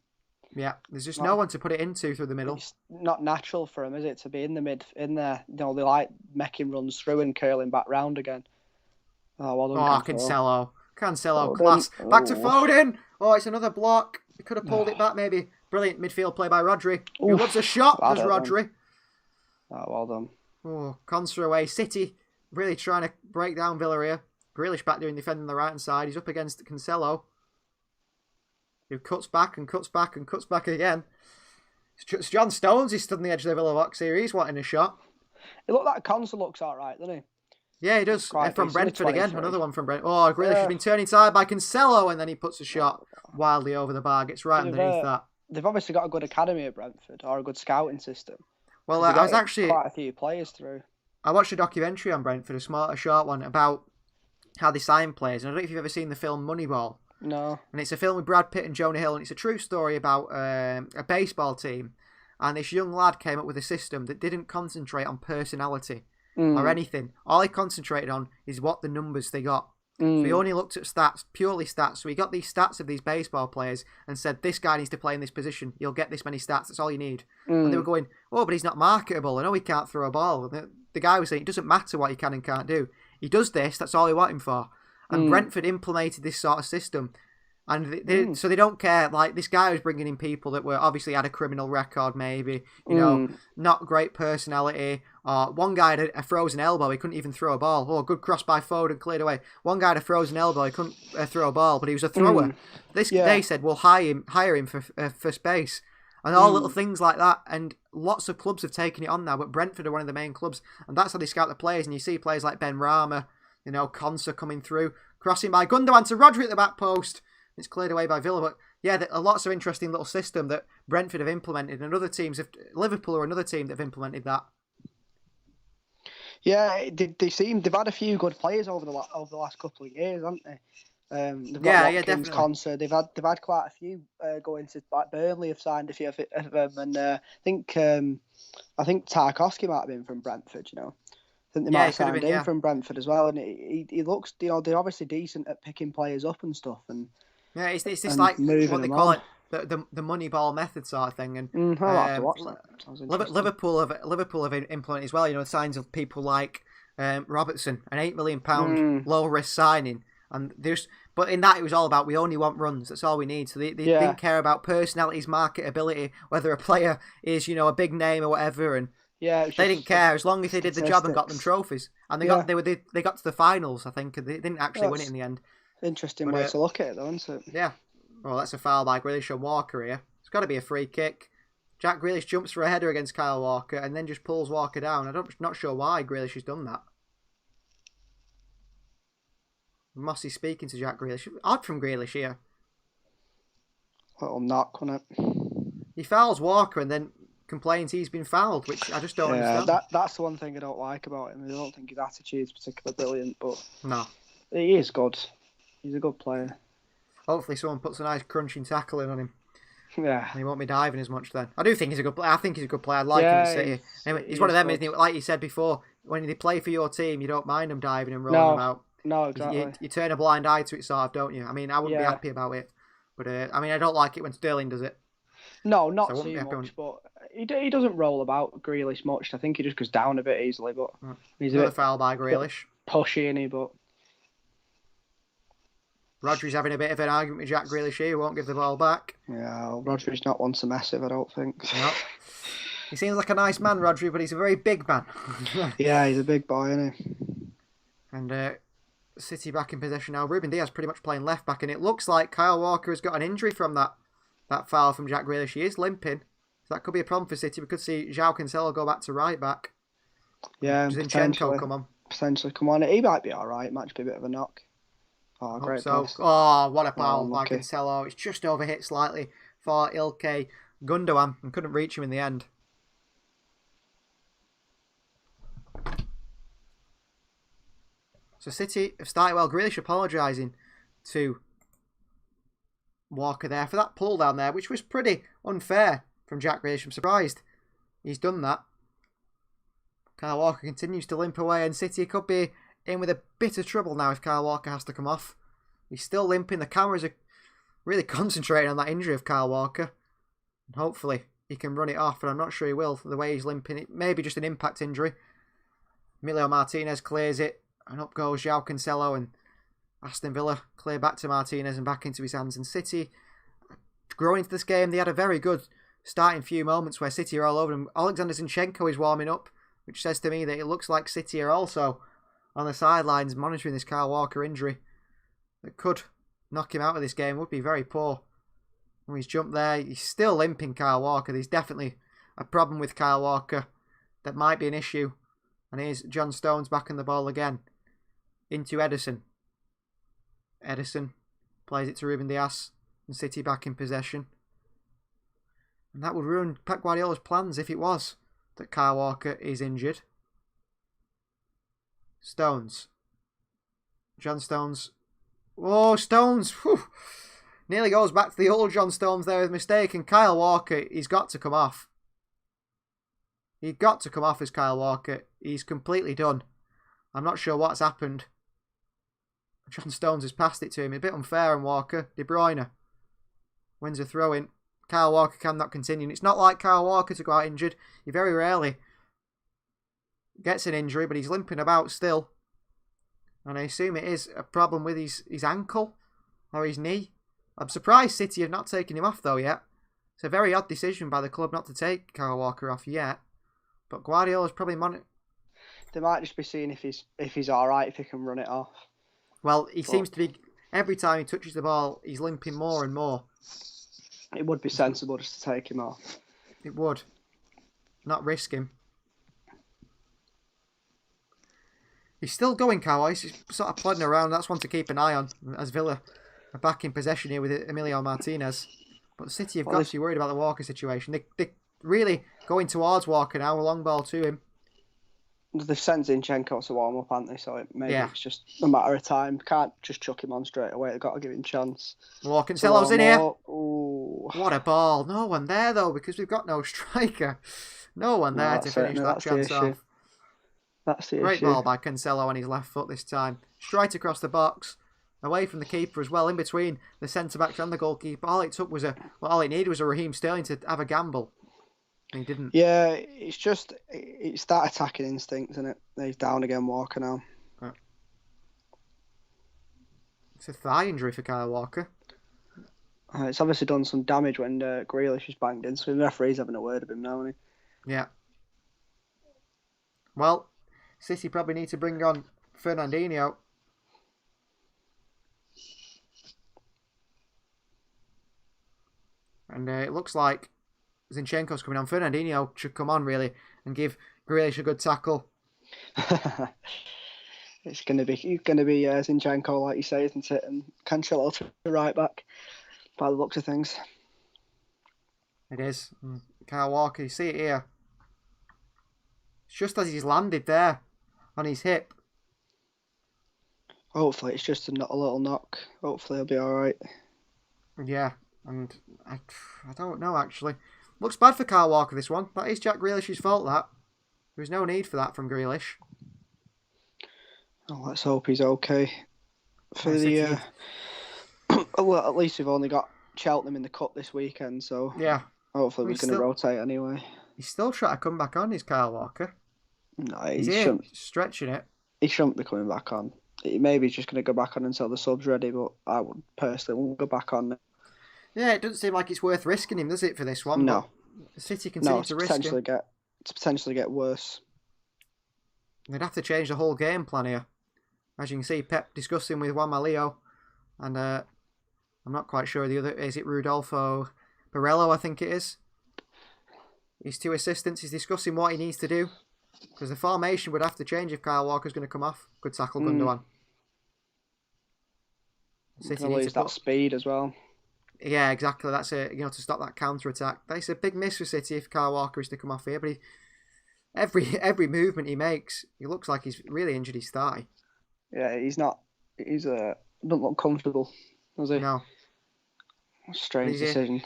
Yeah, there's just no one to put it into through the middle. It's not natural for him, is it, to be in the mid, in there? You know, they like making runs through and curling back round again. Oh, well done, Cancelo. Cancelo, class. Back to Foden. Oh, it's another block. He could have pulled it back, maybe. Brilliant midfield play by Rodri. Who loves a shot, does Rodri. Oh, well done. Oh, Conser away. City really trying to break down Villa here. Grealish back doing defending the right-hand side. He's up against Cancelo, who cuts back and cuts back and cuts back again. It's John Stones, he's stood on the edge of the Villa box here. He's wanting a shot. It looked like Conser looks all right, doesn't he? Yeah, he does. From Brentford again. Another one from Brentford. Oh, Grealish has been turned inside by Cancelo, and then he puts a shot wildly over the bar. Gets right underneath that. They've obviously got a good academy at Brentford, or a good scouting system. Well, I was actually quite a few players through. I watched a documentary on Brentford, a short one, about how they sign players. And I don't know if you've ever seen the film Moneyball. No. And it's a film with Brad Pitt and Jonah Hill, and it's a true story about a baseball team. And this young lad came up with a system that didn't concentrate on personality or anything. All he concentrated on is what the numbers they got. So he only looked at stats, purely stats. So he got these stats of these baseball players and said, this guy needs to play in this position. You'll get this many stats. That's all you need. And they were going, oh, but he's not marketable. I know he can't throw a ball. And the guy was saying, it doesn't matter what he can and can't do. He does this. That's all we want him for. And Brentford implemented this sort of system. And so they don't care. Like, this guy was bringing in people that were obviously had a criminal record, maybe, you know, not great personality. One guy had a frozen elbow. He couldn't even throw a ball. Oh, good cross by Foden, cleared away. One guy had a frozen elbow. He couldn't throw a ball, but he was a thrower. They said, we'll hire him for space. And all little things like that. And lots of clubs have taken it on now, but Brentford are one of the main clubs. And that's how they scout the players. And you see players like Ben Rama, you know, Conser coming through, crossing by Gundogan to Rodri at the back post. It's cleared away by Villa, but yeah, lots of interesting little system that Brentford have implemented, and other teams Liverpool are another team that have implemented that. Yeah, they've had a few good players over the last couple of years, haven't they? They've got Watkins, definitely. Conser. They've had quite a few going to, like, Burnley have signed a few of them, and I think Tarkowski might have been from Brentford. You know, I think they might have signed him from Brentford as well, and he looks, you know, they're obviously decent at picking players up and stuff, and. Yeah, it's this like what they call it, the money ball method sort of thing. And I'll have to watch that. Liverpool have implemented as well. You know, signs of people like Robertson, an £8 million low risk signing, and but in that it was all about we only want runs. That's all we need. So they didn't care about personalities, marketability, whether a player is, you know, a big name or whatever, and. Yeah, they didn't care as long as they did the job and got them trophies, and they got to the finals, I think, and they didn't actually win it in the end. Interesting way to look at it, though, isn't it? Yeah. Well, that's a foul by Grealish and Walker here. It's got to be a free kick. Jack Grealish jumps for a header against Kyle Walker and then just pulls Walker down. I'm not sure why Grealish has done that. Mossy speaking to Jack Grealish. Odd from Grealish here. Little knock on it. He fouls Walker and then complains he's been fouled, which I just don't Yeah, understand. that's the one thing I don't like about him. I don't think his attitude's particularly brilliant, but No. he is good. He's a good player. Hopefully someone puts a nice crunching tackle in on him. Yeah. And he won't be diving as much then. I do think he's a good player. I think he's a good player. I'd like him at City. He's one of them, isn't he? Like you said before, when they play for your team, you don't mind them diving and rolling about. No, exactly. You turn a blind eye to it, sort of, don't you? I mean, I wouldn't be happy about it. But, I don't like it when Sterling does it. No, not too much, but he doesn't roll about Grealish much. I think he just goes down a bit easily, but he's a foul by Grealish. Pushy, isn't he? But Rodri's having a bit of an argument with Jack Grealish here. He won't give the ball back. Yeah, Rodri's not one to mess with, I don't think. No. He seems like a nice man, Rodri, but he's a very big man. Yeah, he's a big boy, isn't he? And City back in possession now. Ruben Diaz pretty much playing left back, and it looks like Kyle Walker has got an injury from that foul from Jack Grealish. He is limping. So that could be a problem for City. We could see João Cancelo go back to right back. Yeah, Zinchenko come on. Potentially come on. He might be all right. Might be a bit of a knock. Oh, great pass. Oh, what a foul by Cancelo. It's just overhit slightly for Ilkay Gundogan and couldn't reach him in the end. So City have started well. Grealish apologising to Walker there for that pull down there, which was pretty unfair from Jack Grealish. I'm surprised he's done that. Kyle Walker continues to limp away, and City could be in with a bit of trouble now if Kyle Walker has to come off. He's still limping. The cameras are really concentrating on that injury of Kyle Walker. And hopefully he can run it off, but I'm not sure he will. The way he's limping, it may be just an impact injury. Emilio Martinez clears it, and up goes João Cancelo, and Aston Villa clear back to Martinez and back into his hands. And City, growing into this game, they had a very good starting few moments where City are all over them. Alexander Zinchenko is warming up, which says to me that it looks like City are also on the sidelines monitoring this Kyle Walker injury that could knock him out of this game. Would be very poor. When he's jumped there, he's still limping, Kyle Walker. There's definitely a problem with Kyle Walker that might be an issue. And here's John Stones back in the ball again. Into Ederson. Ederson plays it to Ruben Diaz. And City back in possession. And that would ruin Pep Guardiola's plans if it was that Kyle Walker is injured. Stones. John Stones. Oh, Stones! Whew. Nearly goes back to the old John Stones there with a mistake. And Kyle Walker, he's got to come off. He's got to come off as Kyle Walker. He's completely done. I'm not sure what's happened. John Stones has passed it to him. A bit unfair on Walker. De Bruyne wins a throw-in. Kyle Walker cannot continue. And it's not like Kyle Walker to go out injured. He very rarely gets an injury, but he's limping about still. And I assume it is a problem with his ankle or his knee. I'm surprised City have not taken him off though yet. It's a very odd decision by the club not to take Kyle Walker off yet. But Guardiola's probably They might just be seeing if he's all right, if he can run it off. Well, he seems to be, every time he touches the ball, he's limping more and more. It would be sensible just to take him off. It would. Not risk him. He's still going, Kyle. He's sort of plodding around. That's one to keep an eye on as Villa are back in possession here with Emilio Martinez. But City have got to be worried about the Walker situation. They're really going towards Walker now. A long ball to him. They've sent Zinchenko to warm up, haven't they? So maybe it's just a matter of time. Can't just chuck him on straight away. They've got to give him a chance. Well, Cancelo's in here. Ooh. What a ball. No one there, though, because we've got no striker. No one there to finish that chance off. That's the Great issue. ball by Cancelo on his left foot this time. Straight across the box. Away from the keeper as well, in between the centre-backs and the goalkeeper. All it took was all it needed was a Raheem Sterling to have a gamble. And he didn't. Yeah, it's that attacking instinct, isn't it? He's down again, Walker now. Right. It's a thigh injury for Kyle Walker. It's obviously done some damage when Grealish is banged in, so the referee's having a word of him now, isn't he? Yeah. Well, City probably need to bring on Fernandinho. And it looks like Zinchenko's coming on. Fernandinho should come on, really, and give Grealish a good tackle. It's going to be Zinchenko, like you say, isn't it? And Cancelo to the right back, by the looks of things. It is. Kyle Walker. You see it here. It's just as he's landed there on his hip. Hopefully it's just a little knock. Hopefully he'll be all right. Yeah, and I don't know, actually. Looks bad for Kyle Walker, this one. That is Jack Grealish's fault, that. There was no need for that from Grealish. Oh, let's hope he's okay. For the well, at least we've only got Cheltenham in the cup this weekend, so yeah, hopefully we're going to rotate anyway. He's still trying to come back on, is Kyle Walker. No, he's here, stretching it. He shouldn't be coming back on. Maybe he's just going to go back on until the sub's ready, but I would personally won't go back on. Yeah, it doesn't seem like it's worth risking him, does it, for this one? No. But City continue to risk him. To potentially get worse. They'd have to change the whole game plan here. As you can see, Pep discussing with Juan Malio, and I'm not quite sure the other. Is it Rudolfo Barello? I think it is. His two assistants. He's discussing what he needs to do because the formation would have to change if Kyle Walker's going to come off. Good tackle, Gundogan. City needs to that speed as well. Yeah, exactly. That's to stop that counter attack. That's a big miss for City if Kyle Walker is to come off here. But every movement he makes, he looks like he's really injured his thigh. Yeah, he's not. He's doesn't look comfortable, does he? No. Strange decision.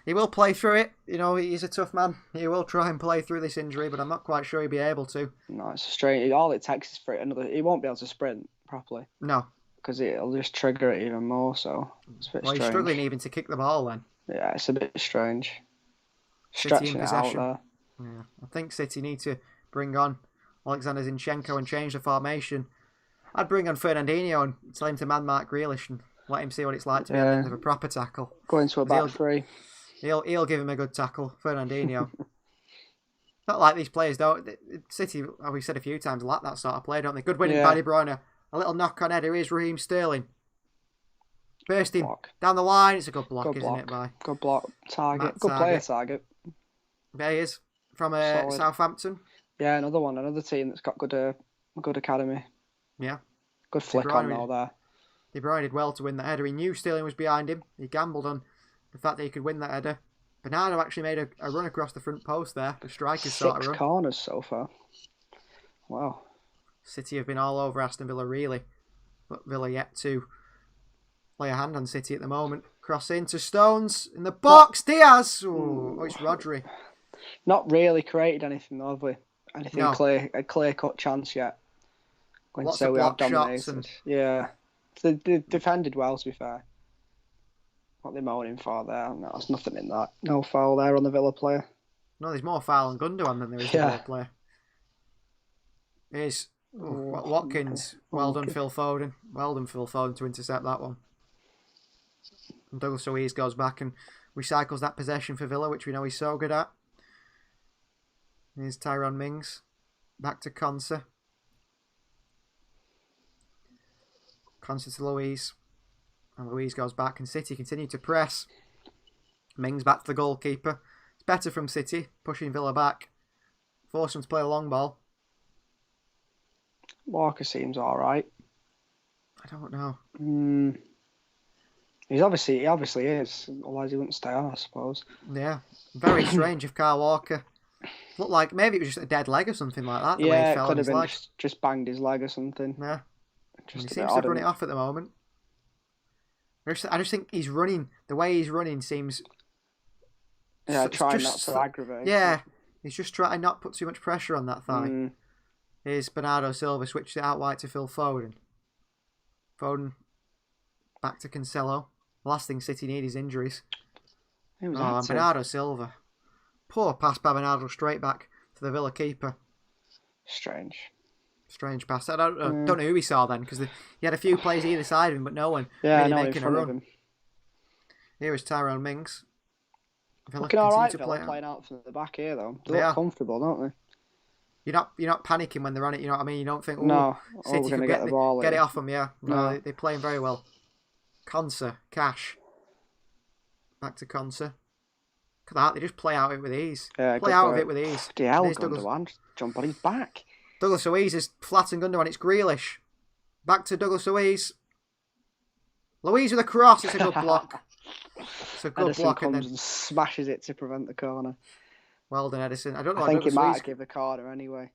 He will play through it. He's a tough man. He will try and play through this injury, but I'm not quite sure he'll be able to. No, it's strange. All it takes is for another. He won't be able to sprint properly. No. Because it'll just trigger it even more. So it's a bit strange. He's struggling even to kick the ball then. Yeah, it's a bit strange. Stretching it out there. Yeah, I think City need to bring on Alexander Zinchenko and change the formation. I'd bring on Fernandinho and tell him to man-mark Grealish and let him see what it's like to be at the end of a proper tackle. Go into a back three. He'll give him a good tackle, Fernandinho. Not like these players don't. City, we've said a few times, lack that sort of play, don't they? Good winning by De Bruyne. A little knock on header. Here's Raheem Sterling. Burst him down the line. It's a good block, isn't it? Good block. Target. Good player, Target. There he is. From Southampton. Yeah, another team that's got good academy. Yeah. Good flick on all there. De Bruyne did well to win that header. He knew Sterling was behind him. He gambled on the fact that he could win that header. Bernardo actually made a run across the front post there. The striker's sort of run. 6 corners so far. Wow. City have been all over Aston Villa, really. But Villa yet to lay a hand on City at the moment. Cross into Stones. In the box, Diaz! Oh, it's Rodri. Not really created anything, though, have we? A clear-cut chance yet. Going to say we have dominated. Yeah. They defended well, to be fair. What they're moaning for there. No, there's nothing in that. No foul there on the Villa player. No, there's more foul on Gundogan than there is the Villa player. Here's Watkins. Well done, Phil Foden. Well done, Phil Foden, to intercept that one. And Douglas Luiz goes back and recycles that possession for Villa, which we know he's so good at. Here's Tyrone Mings. Back to Konsa. Konsa to Luiz. And Luiz goes back and City continue to press. Mings back to the goalkeeper. It's better from City, pushing Villa back. Force them to play a long ball. Walker seems alright. I don't know. He obviously is. Otherwise he wouldn't stay on, I suppose. Yeah. Very strange if Kyle Walker looked like maybe it was just a dead leg or something like that. The way he fell could have been leg. Just banged his leg or something. Yeah. He seems to run it off at the moment. I just think he's running. The way he's running seems. Yeah, trying not to aggravate. Yeah, he's just trying not to put too much pressure on that thigh. Here's Bernardo Silva, switched it out wide to Phil Foden. Foden back to Cancelo. The last thing City need is injuries. And Bernardo Silva. Poor pass by Bernardo straight back to the Villa keeper. Strange pass. I don't know who he saw then, because he had a few players either side of him, but no one really making a run. Here is Tyrone Mings. Looking alright, Villa playing out from the back here though. They look comfortable, don't they? You're not panicking when they're on it. You know what I mean? You don't think, City can get the ball get in. it off them. Yeah, no, they're playing very well. Konsa, Cash. Back to Konsa. Look at that, they just play out of it with ease. Yeah, play out of it with ease. Gundogan, jump on his back. Douglas Luiz has flattened Gundogan. It's Grealish. Back to Douglas Luiz. Luiz with a cross. It's a good block. It's a good block. Comes and smashes it to prevent the corner. Well done, Edison. I don't know. I what think he Douglas might Luiz... have given the corner anyway.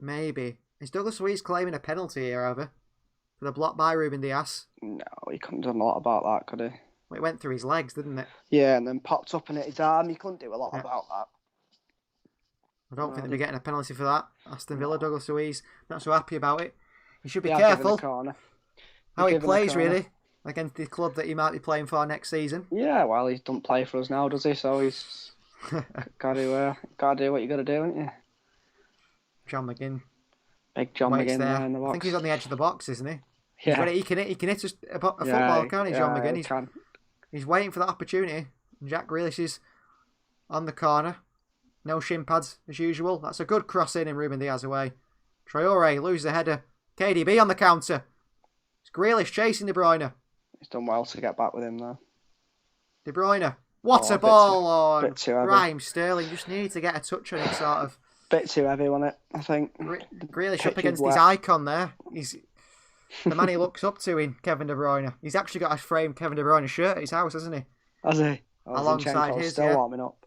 Maybe. Is Douglas Luiz claiming a penalty here, however? For the block by Ruben Diaz? No, he couldn't have done a lot about that, could he? Well, it went through his legs, didn't it? Yeah, and then popped up and hit his arm. He couldn't do a lot about that. I don't think they'll be getting a penalty for that. Aston Villa, Douglas Luiz, not so happy about it. He should be careful how he plays, really, against the club that he might be playing for next season. Yeah, well, he doesn't play for us now, does he? So he's got to do what you got to do, haven't you? John McGinn. Big John McGinn there in the box. I think he's on the edge of the box, isn't he? Yeah. He can hit a football, can't he, John McGinn? He's waiting for that opportunity. Jack Grealish is on the corner. No shin pads, as usual. That's a good cross in and Ruben Diaz away. Traore loses the header. KDB on the counter. It's Grealish chasing De Bruyne. He's done well to get back with him, though. De Bruyne. What a ball on Raheem Sterling. Just needed to get a touch on it, sort of. Bit too heavy, wasn't it? I think. Grealish up against his icon there. He's the man he looks up to in Kevin De Bruyne. He's actually got a framed Kevin De Bruyne shirt at his house, hasn't he? Has he? Alongside his, still warming up.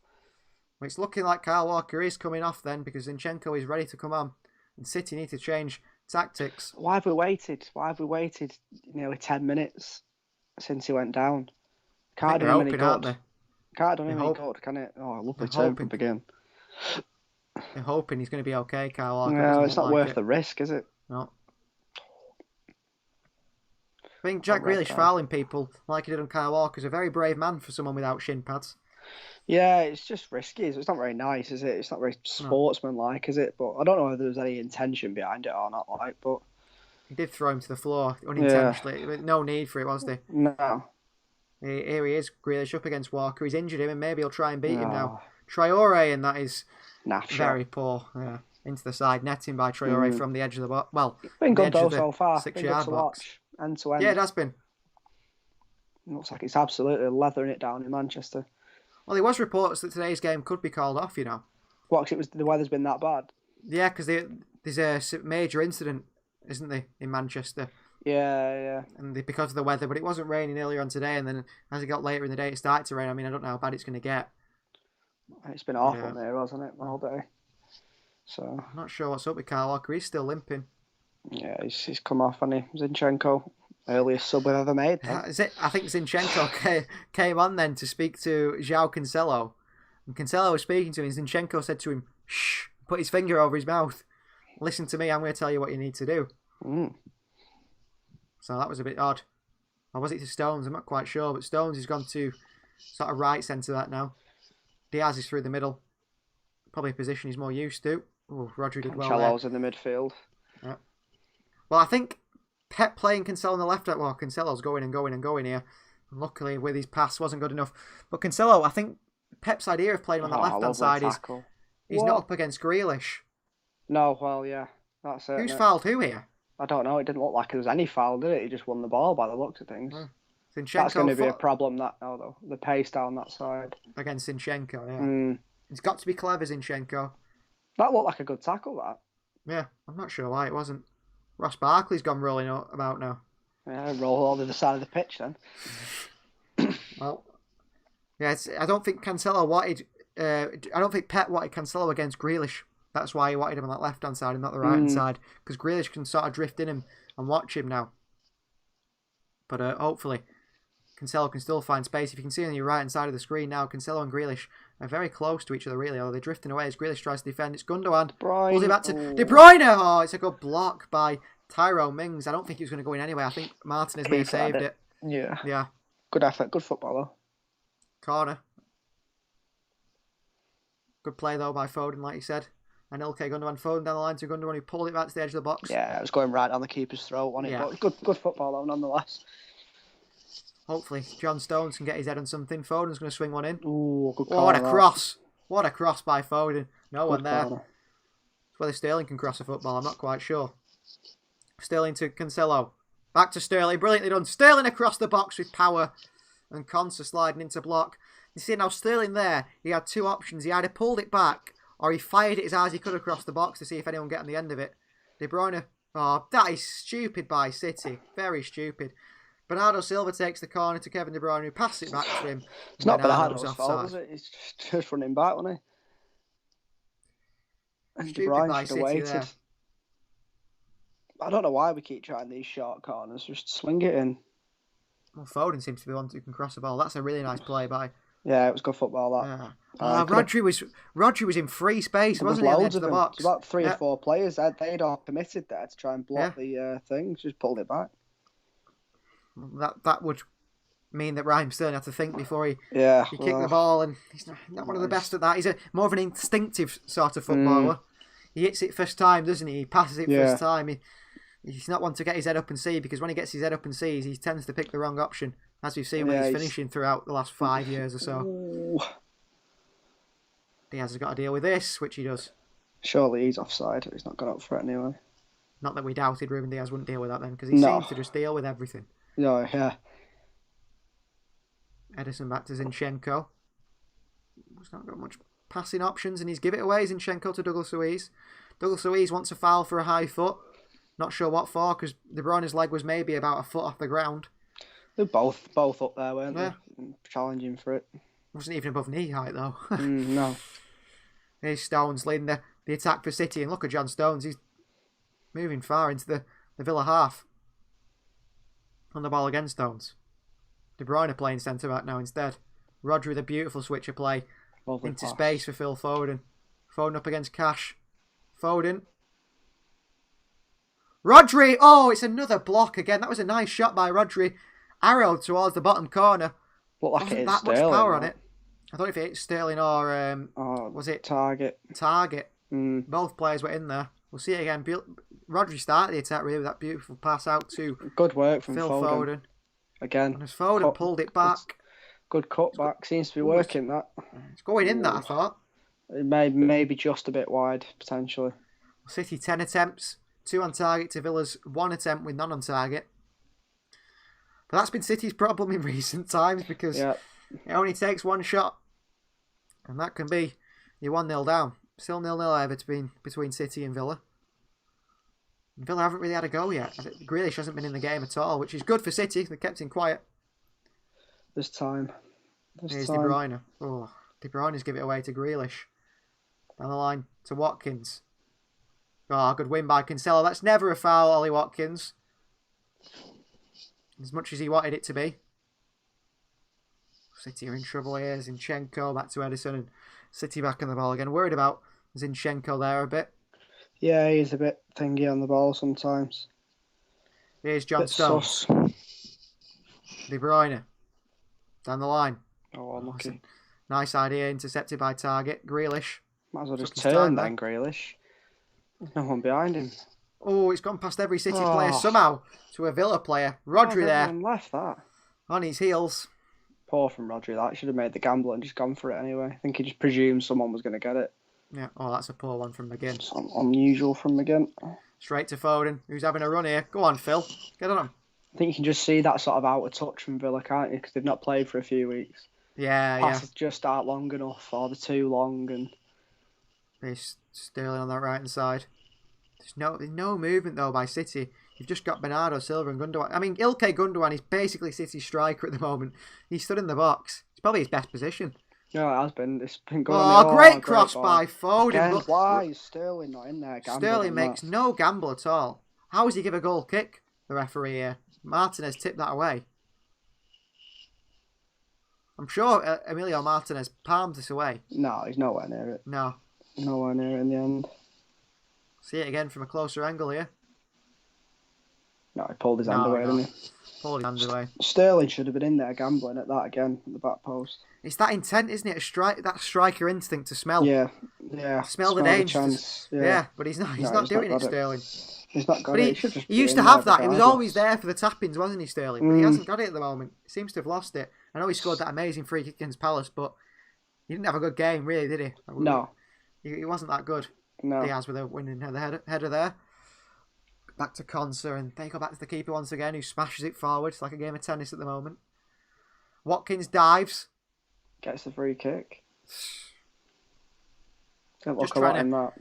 Well, it's looking like Kyle Walker is coming off then because Zinchenko is ready to come on. And City need to change tactics. Why have we waited? Nearly 10 minutes since he went down? Can't do him any good. Can't do him any good, can it? Oh, lovely turn from again. They're hoping he's going to be okay, Kyle Walker. No, it's not worth the risk, is it? No. I think Jack Grealish fouling people like he did on Kyle Walker is a very brave man for someone without shin pads. Yeah, it's just risky. It's not very nice, is it? It's not very sportsmanlike, is it? But I don't know whether there's any intention behind it or not. But he did throw him to the floor unintentionally. Yeah. No need for it, was there? No. Here he is, Grealish up against Walker. He's injured him, and maybe he'll try and beat him now. Traore, and that is very poor. Yeah, into the side, netting by Traore from the edge of the box. Well, been good though so far. 6-yard box. End to end. Yeah, it has been. Looks like it's absolutely leathering it down in Manchester. Well, there was reports that today's game could be called off, you know. What, 'cause the weather's been that bad? Yeah, because there's a major incident, isn't there, in Manchester? Yeah. And because of the weather, but it wasn't raining earlier on today, and then as it got later in the day, it started to rain. I mean, I don't know how bad it's going to get. It's been awful there, hasn't it, all day? So I'm not sure what's up with Kyle Walker. He's still limping. Yeah, he's come off, hasn't he? Zinchenko, earliest sub we've ever made. I think Zinchenko came on then to speak to João Cancelo. And Cancelo was speaking to him, and Zinchenko said to him, shh, put his finger over his mouth. Listen to me, I'm going to tell you what you need to do. So that was a bit odd. Or was it to Stones? I'm not quite sure, but Stones has gone to sort of right centre that now. Diaz is through the middle. Probably a position he's more used to. Oh, Rodri did well there. Cancelo's in the midfield. Yeah. Well, I think Pep playing Cancelo on the left. Well, Cancelo's going and going here. And luckily, with his pass, wasn't good enough. But Cancelo, I think Pep's idea of playing on that left-hand side is he's not up against Grealish. No, well, yeah. That's it. Who's fouled who here? I don't know. It didn't look like there was any foul, did it? He just won the ball by the looks of things. That's going to be a problem, that now, though. The pace down that side. Against Zinchenko, yeah. It's got to be clever, Zinchenko. That looked like a good tackle, that. Yeah, I'm not sure why it wasn't. Ross Barkley's gone rolling about now. Yeah, roll over the side of the pitch then. Well, yeah, I don't think Cancelo wanted... I don't think Pep wanted Cancelo against Grealish. That's why he wanted him on that left-hand side and not the right-hand side. Because Grealish can sort of drift in him and watch him now. But hopefully, Cancelo can still find space. If you can see on your right-hand side of the screen now, Cancelo and Grealish are very close to each other, really. Although they're drifting away as Grealish tries to defend. It's Gundogan. Pulls it back to De Bruyne. Oh, it's a good block by Tyrone Mings. I don't think he was going to go in anyway. I think Martinez may have saved it. Yeah. Good effort. Good football, though. Corner. Good play, though, by Foden, like you said. And Ilkay Gundogan, Foden down the line to Gundogan, who pulled it back to the edge of the box. Yeah, it was going right on the keeper's throat, wasn't it? Yeah. But good football, though, nonetheless. Hopefully, John Stones can get his head on something. Foden's going to swing one in. Ooh, good corner. What a cross. What a cross by Foden. No one there. It's whether Sterling can cross a football, I'm not quite sure. Sterling to Cancelo. Back to Sterling. Brilliantly done. Sterling across the box with power. And Konsa sliding into block. You see now, Sterling there, he had two options. He either pulled it back or he fired it as hard as he could across the box to see if anyone get on the end of it. De Bruyne. Oh, that is stupid by City. Very stupid. Bernardo Silva takes the corner to Kevin De Bruyne, who passes it back to him. It's not Bernardo's Bernardo's fault, is it? He's just running back, wasn't he? And De Stupid Bruyne by should have City waited. there. I don't know why we keep trying these short corners. Just swing it in. Well, Foden seems to be one who can cross the ball. That's a really nice play by. Yeah, it was good football, that. Yeah. Rodri was in free space, There was wasn't he? loads of the them. box. There's about 3 Yeah. or 4 players. They'd all committed there to try and block the things. Just pulled it back. That would mean that Raheem Sterling had to think before he kicked the well, ball, and he's not one of the best at that. He's more of an instinctive sort of footballer. He hits it first time, doesn't he? He passes it first time. He's not one to get his head up and see, because when he gets his head up and sees, he tends to pick the wrong option, as we've seen when he's finishing throughout the last 5 years or so. Ooh. Diaz has got to deal with this, which he does. Surely he's offside. He's not gone up for it anyway. Not that we doubted Ruben Diaz wouldn't deal with that then, because he seems to just deal with everything. No, yeah. Edison back to Zinchenko. He's not got much passing options, and he's give it away. Zinchenko to Douglas Luiz. Douglas Luiz wants a foul for a high foot. Not sure what for, because De Bruyne's leg was maybe about a foot off the ground. They're both up there, weren't they? Challenging for it. Wasn't even above knee height, though. No. Here's Stones leading the attack for City, and look at John Stones. He's moving far into the Villa half. On the ball again, Stones. De Bruyne playing centre-back now instead. Rodri with a beautiful switch of play. Lovely into pass. space for Phil Foden. Foden up against Cash. Foden. Rodri! Oh, it's another block again. That was a nice shot by Rodri. Arrowed towards the bottom corner. Looked like Wasn't it that hit much Sterling, power on though. it. I thought if it hit Sterling or was it Target? Target. Both players were in there. We'll see it again. Rodri started the attack really with that beautiful pass out to Good work from Phil Foden. Foden. Again. And as Foden pulled it back. Good cutback. Seems to be working, that. It's going in that, I thought. It may be just a bit wide, potentially. City 10 attempts. 2 on target to Villa's 1 attempt with none on target. But that's been City's problem in recent times, because it only takes 1 shot. And that can be you're 1-0 down. Still 0-0 over between City and Villa. And Villa haven't really had a go yet. Grealish hasn't been in the game at all, which is good for City. They kept him quiet. There's time. Here's De Bruyne. Oh, De Bruyne's give it away to Grealish. Down the line to Watkins. Oh, good win by Cancelo. That's never a foul, Ollie Watkins. As much as he wanted it to be. City are in trouble here. Zinchenko back to Edison, and City back on the ball again. Worried about Zinchenko there a bit. Yeah, he's a bit thingy on the ball sometimes. Here's John Stones. Sus. De Bruyne. Down the line. Oh, unlucky. Nice idea, intercepted by target. Grealish. Might as well just Took his turn time then, Grealish. There's no one behind him. Oh, it's gone past every City player somehow to a Villa player. Rodri there. Everyone left that. On his heels. Poor from Rodri, that. Should have made the gamble and just gone for it anyway. I think he just presumed someone was going to get it. Yeah. Oh, that's a poor one from McGinn. It's unusual from McGinn. Straight to Foden, who's having a run here. Go on, Phil. Get on him. I think you can just see that sort of out of touch from Villa, can't you? Because they've not played for a few weeks. Passes just aren't long enough, or they're too long. And There's Sterling on that right hand side. There's no movement though by City. You've just got Bernardo Silva and Gundogan. I mean, Ilkay Gundogan is basically City's striker at the moment. He's stood in the box. It's probably his best position. Yeah, it has been. It's been going Oh, great cross by Foden. Again, But why is Sterling not in there? Sterling makes no gamble at all. How does he give a goal kick? The referee here. Martinez tipped that away. I'm sure Emilio Martinez palmed this away. No, he's nowhere near it. No. Nowhere near it in the end. See it again from a closer angle here. No, he pulled his hand away, didn't he? Pulled his hand away. Sterling should have been in there gambling at that again, at the back post. It's that intent, isn't it? That striker instinct to smell. Yeah. Smell the danger. chance. Yeah, but he's not doing it, Sterling. He's not got But it. he used to have that. He was always there for the tap-ins, wasn't he, Sterling? But he hasn't got it at the moment. He seems to have lost it. I know he scored that amazing free kick against Palace, but he didn't have a good game, really, did he? No. He wasn't that good. No. Diaz with a winning header there. Back to Konsa, and they go back to the keeper once again, who smashes it forward. It's like a game of tennis at the moment. Watkins dives. Gets the free kick. Don't look Just a lot trying in that.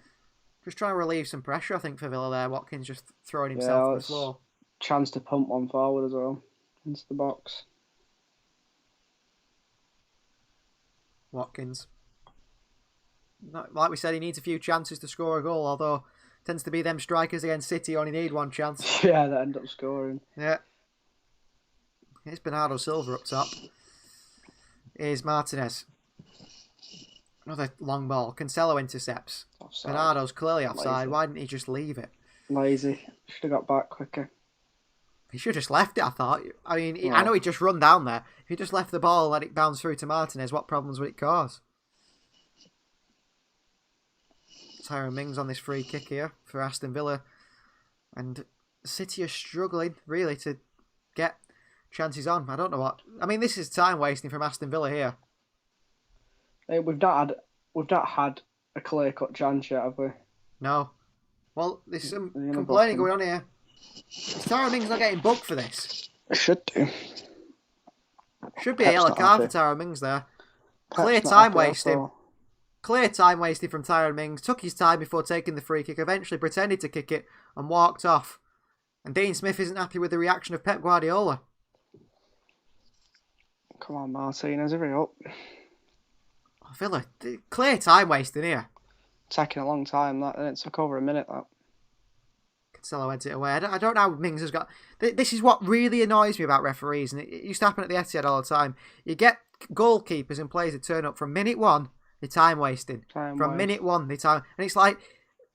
Just trying to relieve some pressure, I think, for Villa there. Watkins just throwing himself on the floor. Chance to pump one forward as well. into the box. Watkins. Like we said, he needs a few chances to score a goal, although it tends to be them strikers against City only need one chance. Yeah, they end up scoring. Yeah. Here's Bernardo Silva up top. Here's Martinez. Another long ball. Cancelo intercepts. Offside. Bernardo's clearly offside. Lazy. Why didn't he just leave it? Lazy. Should have got back quicker. He should have just left it, I thought. I mean, Yeah. I know he just run down there. If he just left the ball and let it bounce through to Martinez, what problems would it cause? Tyrone Mings on this free kick here for Aston Villa. And City are struggling, really, to get chances on. I don't know what... I mean, this is time wasting from Aston Villa here. Hey, we've not had a clear-cut chance yet, have we? No. Well, there's some They're gonna complaining book him. going on here. Is Tyrone Mings not getting booked for this? It should do. Should be a Pep's yellow not card for happy. Tyrone Mings there. Pep's Clear not time happy, wasting. so- Clear time wasted from Tyrone Mings. Took his time before taking the free kick. Eventually pretended to kick it and walked off. And Dean Smith isn't happy with the reaction of Pep Guardiola. Come on, Martinez, hurry up. Oh, Villa, clear time wasting here. Taking a long time, that, and it took over a minute, that. Cancelo heads it away. I don't know how Mings has got... This is what really annoys me about referees, and it used to happen at the Etihad all the time. You get goalkeepers and players that turn up from minute one, they're time wasting. From minute one, they time... And it's like,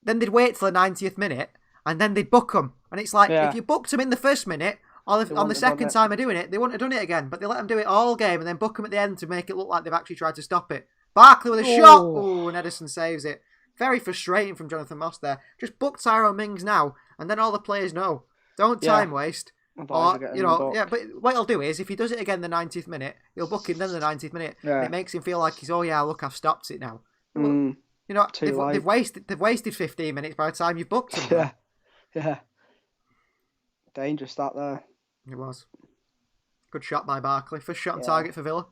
then they'd wait till the 90th minute, and then they'd book them. And it's like, Yeah. if you booked them in the first minute, or if, on the wouldn't have second done it. time of doing it, they wouldn't have done it again. But they let them do it all game, and then book them at the end to make it look like they've actually tried to stop it. Barkley with a shot! Ooh, and Edison saves it. Very frustrating from Jonathan Moss there. Just book Tyrone Mings now, and then all the players know. Don't Yeah. time waste. Otherwise Or, they're getting you know, booked. yeah, but what he'll do is, if he does it again the 90th minute, he'll book him then the 90th minute. Yeah. And it makes him feel like he's, oh yeah, look, I've stopped it now. Well, Mm, you know, too late. they've wasted 15 minutes by the time you've booked him. yeah. Yeah. Dangerous, that there. It was. Good shot by Barkley. First shot on Yeah. target for Villa.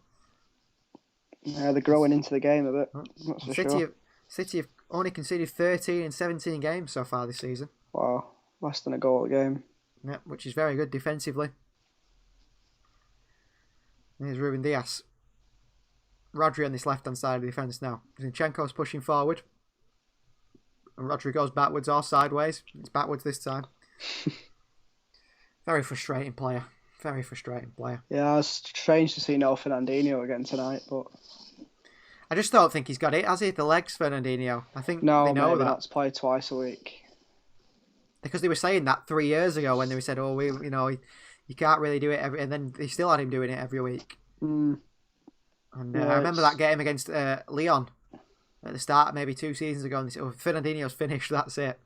Yeah, they're growing into the game a bit. That's for City, sure. City have only conceded 13 in 17 games so far this season. Wow. Less than a goal a game. Yeah, which is very good defensively. And here's Ruben Diaz. Rodri on this left-hand side of the defence now. Zinchenko's pushing forward. And Rodri goes backwards or sideways. It's backwards this time. Very frustrating player. Very frustrating player. Yeah, it's strange to see no Fernandinho again tonight, but I just don't think he's got it, has he? The legs, Fernandinho. I think no, they know maybe that. not to play twice a week. Because they were saying that 3 years ago when they said, oh, you can't really do it every... And then they still had him doing it every week. Mm. And Yeah, I remember it's- that game against Leon at the start, maybe 2 seasons ago, and they said, oh, Fernandinho's finished, that's it.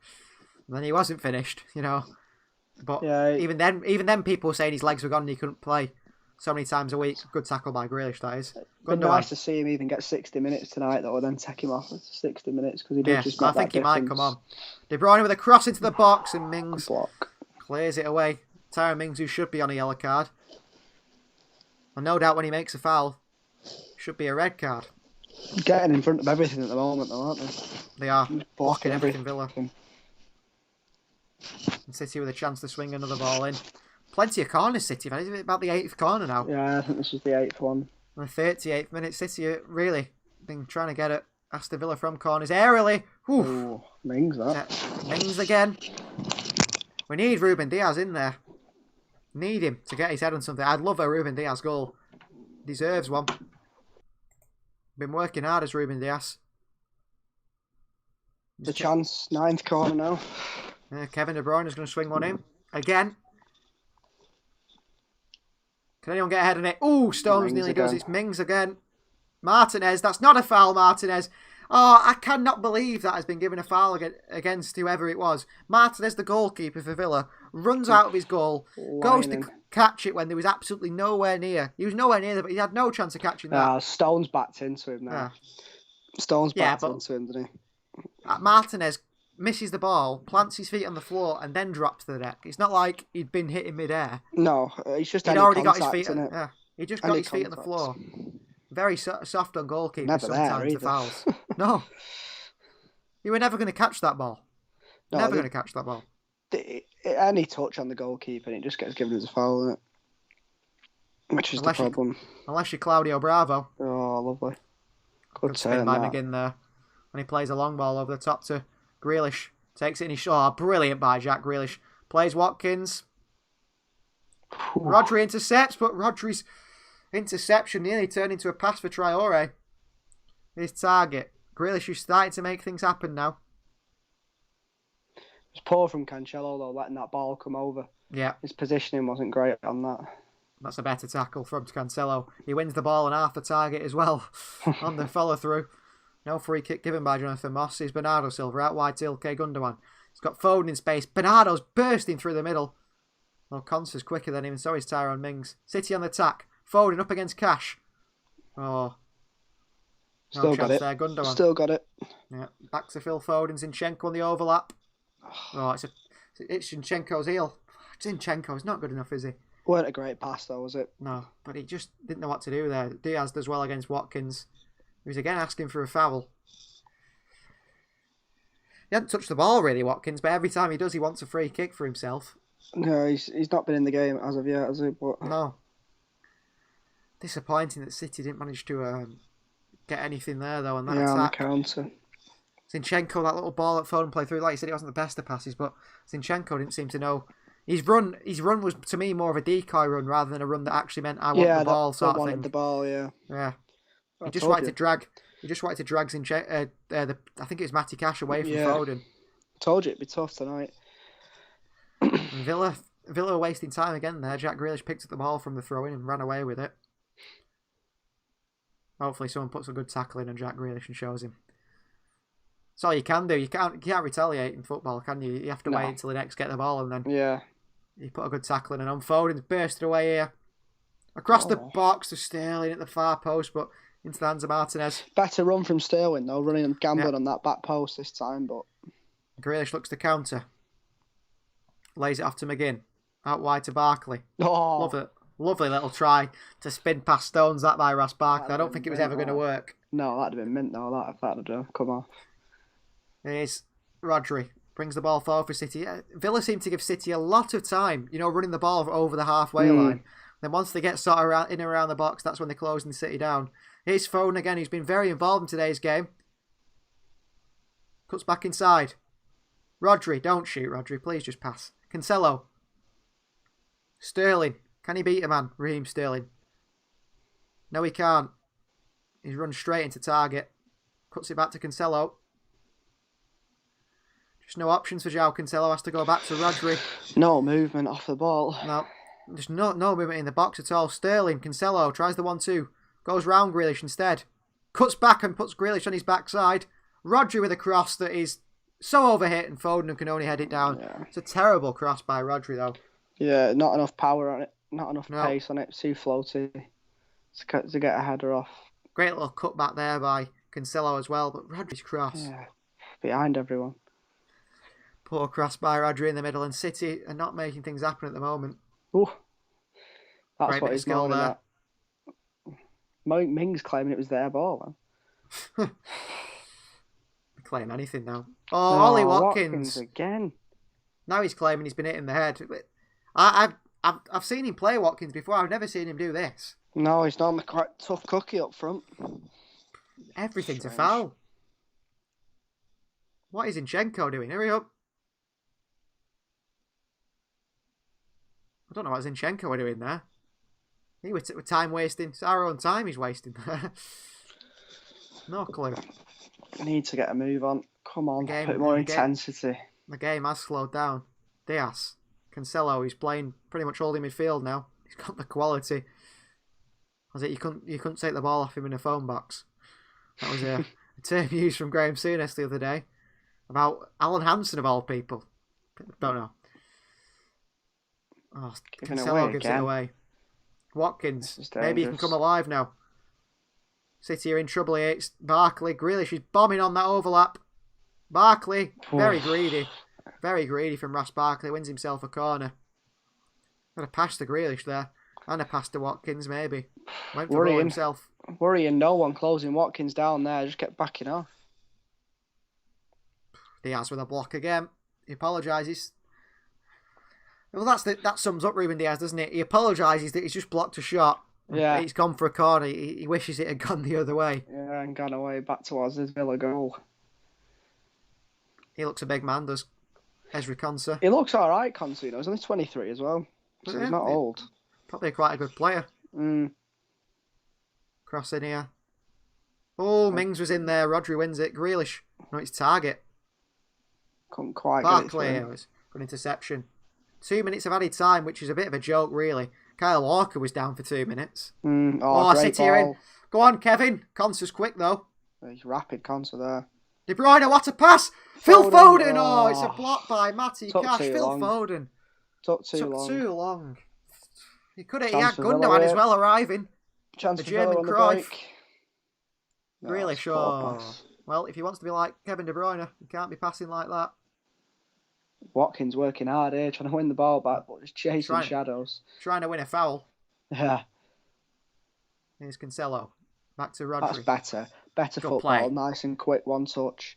And then he wasn't finished, you know. But Yeah, even then, people were saying his legs were gone and he couldn't play so many times a week. Good tackle by Grealish, that is. Been nice to see him even get 60 minutes tonight, though, and then take him off for 60 minutes because he did Yeah, just make I think that he might difference. come on. De Bruyne with a cross into the box, and Mings Block. clears it away. Tyrone Mings, who should be on a yellow card. And no doubt when he makes a foul, should be a red card. Getting in front of everything at the moment, though, aren't they? They are Blocking blocking everything, everything. Villa. And City with a chance to swing another ball in. Plenty of corners, City. Is it about the 8th corner now? Yeah, I think this is the 8th one. In the 38th minute, City are really been trying to get at Aston Villa from corners aerially. Oof. Oh, Mings, that. Mings again. We need Ruben Diaz in there. Need him to get his head on something. I'd love a Ruben Diaz goal. Deserves one. Been working hard as Ruben Diaz. The chance, 9th corner now. Kevin De Bruyne is going to swing one in. Again. Can anyone get ahead on it? Ooh, Stones Mings nearly again. does. It's Mings again. Martinez. That's not a foul, Martinez. Oh, I cannot believe that has been given a foul against whoever it was. Martinez, the goalkeeper for Villa, runs out of his goal, goes to Whining. catch it when there was absolutely nowhere near. He was nowhere near, but he had no chance of catching that. Stones backed into him now. Yeah. Stones Yeah, backed but- into him, didn't he? Martinez misses the ball, plants his feet on the floor, and then drops to the deck. It's not like he'd been hit in midair. No, he's just He'd any already got his contact, feet. innit? Yeah, he just got Any his feet on the contact. floor. Very soft on goalkeepers Never there sometimes. The either. fouls. No, you were never going to catch that ball. No, never they- going to catch that ball. Any touch on the goalkeeper and it just gets given as a foul, isn't it? Which is the problem. Unless you're Claudio Bravo. Oh, lovely. Good spin turn, by that. McGinn there. When he plays a long ball over the top to Grealish. Takes it in his shot. Oh, brilliant by Jack Grealish. Plays Watkins. Rodri intercepts, but Rodri's interception nearly turned into a pass for Traore. His target. Grealish is starting to make things happen now. It's poor from Cancelo, though, letting that ball come over. Yeah. His positioning wasn't great on that. That's a better tackle from Cancelo. He wins the ball and half the target as well on the follow-through. No free kick given by Jonathan Moss. He's Bernardo Silva out wide to Ilkay Gundogan. He's got Foden in space. Bernardo's bursting through the middle. Well, Conser's quicker than him, and so is Tyrone Mings. City on the attack. Foden up against Cash. Oh. No Still got it. there. Gundogan. Still got it. Yeah. Back to Phil Foden. Zinchenko on the overlap. Oh, it's Zinchenko's heel. Zinchenko's not good enough, is he? Weren't a great pass, though, was it? No, but he just didn't know what to do there. Diaz does well against Watkins. He was again asking for a foul. He hadn't touched the ball really, Watkins, but every time he does, he wants a free kick for himself. No, he's not been in the game as of yet, has he? But... No. Disappointing that City didn't manage to get anything there, though, on that attack. On the counter. Zinchenko, that little ball that Foden played through, like you said, it wasn't the best of passes, but Zinchenko didn't seem to know. His run was, to me, more of a decoy run rather than a run that actually meant I want the ball sort of thing. The ball, yeah. Yeah. He just wanted to drag Zinchenko, I think it was Matty Cash away from Foden. Told you it'd be tough tonight. And Villa were wasting time again there. Jack Grealish picked up the ball from the throw-in and ran away with it. Hopefully someone puts a good tackle in on Jack Grealish and shows him. That's all you can do. You can't retaliate in football, can you? You have to wait until the next get the ball and then you put a good tackle in. And on Foden's bursted away here. Across the box to Sterling at the far post, but into the hands of Martinez. Better run from Sterling, though, running and gambling on that back post this time. But Grealish looks to counter. Lays it off to McGinn. Out wide to Barkley. Oh. Love it. Lovely little try to spin past Stones that by Ross Barkley. I don't think it was ever going to work. No, that'd have been mint, though. That'd have come off. Here's Rodri. Brings the ball forward for City. Villa seem to give City a lot of time, running the ball over the halfway line. Then once they get sort of in and around the box, that's when they're closing City down. Here's Foden again, who's been very involved in today's game. Cuts back inside. Rodri, don't shoot, Rodri. Please just pass. Cancelo. Sterling. Can he beat a man? Raheem Sterling. No, he can't. He's run straight into target. Cuts it back to Cancelo. Just no options for João Cancelo. Has to go back to Rodri. No movement off the ball. No. Just no movement in the box at all. Sterling, Cancelo tries the 1-2. Goes round Grealish instead. Cuts back and puts Grealish on his backside. Rodri with a cross that is so overhit and Foden can only head it down. Yeah. It's a terrible cross by Rodri though. Yeah, not enough power on it. Not enough pace on it. Too floaty to get a header off. Great little cut back there by Cancelo as well, but Rodri's cross. Yeah, behind everyone. Poor cross by Rodri in the middle, and City are not making things happen at the moment. Ooh, that's Great what he's going at. Mings claiming it was their ball. Claim anything now. Oh, Ollie Watkins again. Now he's claiming he's been hit in the head. I've seen him play Watkins before. I've never seen him do this. No, he's normally quite tough cookie up front. Everything's a foul. What is Zinchenko doing? Hurry up. I don't know what Zinchenko were doing there. He was time wasting. It's our own time he's wasting there. No clue. Need to get a move on. Come on, put more intensity. The game has slowed down. Diaz. Cancelo, he's playing pretty much holding midfield now. He's got the quality. You couldn't take the ball off him in a phone box. That was a term used from Graham Souness the other day about Alan Hansen of all people. Don't know. Oh, Cancelo gives it away. Watkins, maybe he can come alive now. City are in trouble here. It's Barkley. Grealish is bombing on that overlap. Barkley, very greedy. Very greedy from Ross Barkley. Wins himself a corner. Got a pass to Grealish there. And a pass to Watkins, maybe. Went for goal himself. Worrying no one closing Watkins down there. Just kept backing off. Diaz with a block again. He apologises. Well, that sums up Ruben Diaz, doesn't it? He apologises that he's just blocked a shot. Yeah. He's gone for a corner. He wishes it had gone the other way. Yeah, and gone away back towards his Villa goal. He looks a big man, does Ezri Konsa. He looks all right, Konsa. He's only 23 as well, so he's not old. Probably quite a good player. Mm. Cross in here. Oh, Mings was in there. Rodri wins it. Grealish. No, it's target. Couldn't quite Barkley get it. was good interception. 2 minutes of added time, which is a bit of a joke, really. Kyle Walker was down for 2 minutes. City are in. Go on, Kevin. Konsa's quick, though. He's rapid, Konsa there. De Bruyne, what a pass! Phil Foden! Oh, it's a block by Matty Cash. Phil Foden. Took too long. He could have. He had Gundogan as well arriving. Chance the for German Villa Cruyff. on the break. Really it's sure. pass. Well, if he wants to be like Kevin De Bruyne, he can't be passing like that. Watkins working hard here, trying to win the ball back, but just chasing shadows. Trying to win a foul. Yeah. Here's Cancelo. Back to Rodri. That's better. Better Good football. play. Nice and quick, one touch.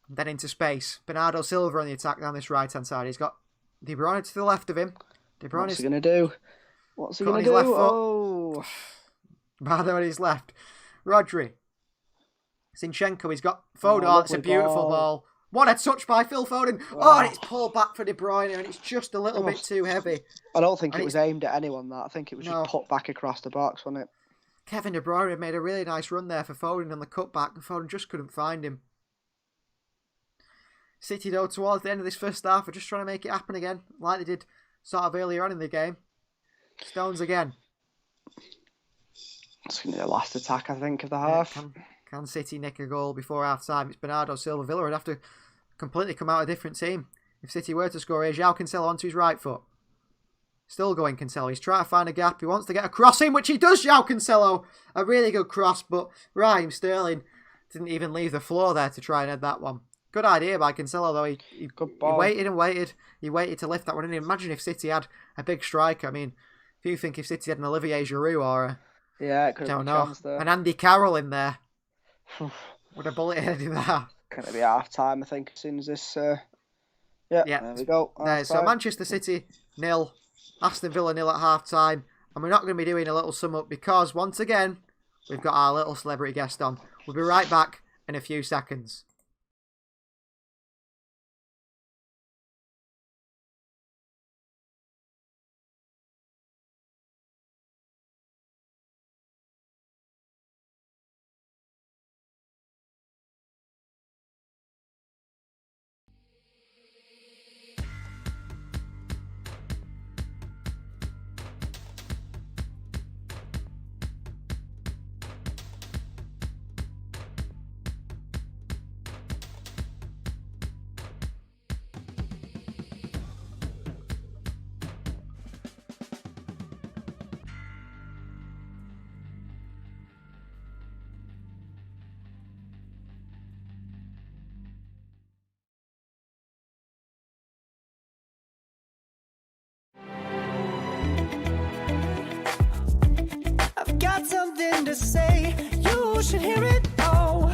Then into space. Bernardo Silva on the attack down this right-hand side. He's got De Bruyne to the left of him. De Bruyne What's he going to do? What's he going to do? Left foot. Oh. Bardo on his left. Rodri. Zinchenko, he's got Foden. It's a beautiful ball. What a touch by Phil Foden. Oh, and it's pulled back for De Bruyne, and it's just a little bit too heavy. I don't think it was aimed at anyone, that. I think it was just put back across the box, wasn't it? Kevin De Bruyne made a really nice run there for Foden on the cutback, and Foden just couldn't find him. City, though, towards the end of this first half, are just trying to make it happen again, like they did sort of earlier on in the game. Stones again. It's going to be the last attack, I think, of the half. Can City nick a goal before half-time? It's Bernardo Silva. Villa would have to completely come out a different team. If City were to score here, João Cancelo onto his right foot. Still going Cancelo. He's trying to find a gap. He wants to get a cross in, which he does, João Cancelo. A really good cross, but Raheem Sterling didn't even leave the floor there to try and head that one. Good idea by Cancelo, though. He waited and waited. He waited to lift that one in. Imagine if City had a big striker. I mean, if you think if City had an Olivier Giroud or it could have been a chance there. An Andy Carroll in there, with a bullet head in there. Going to be half-time, I think, as soon as this... Yeah, there we go. So Manchester City 0, Aston Villa 0 at half-time. And we're not going to be doing a little sum-up because, once again, we've got our little celebrity guest on. We'll be right back in a few seconds. I've got something to say, you should hear it all.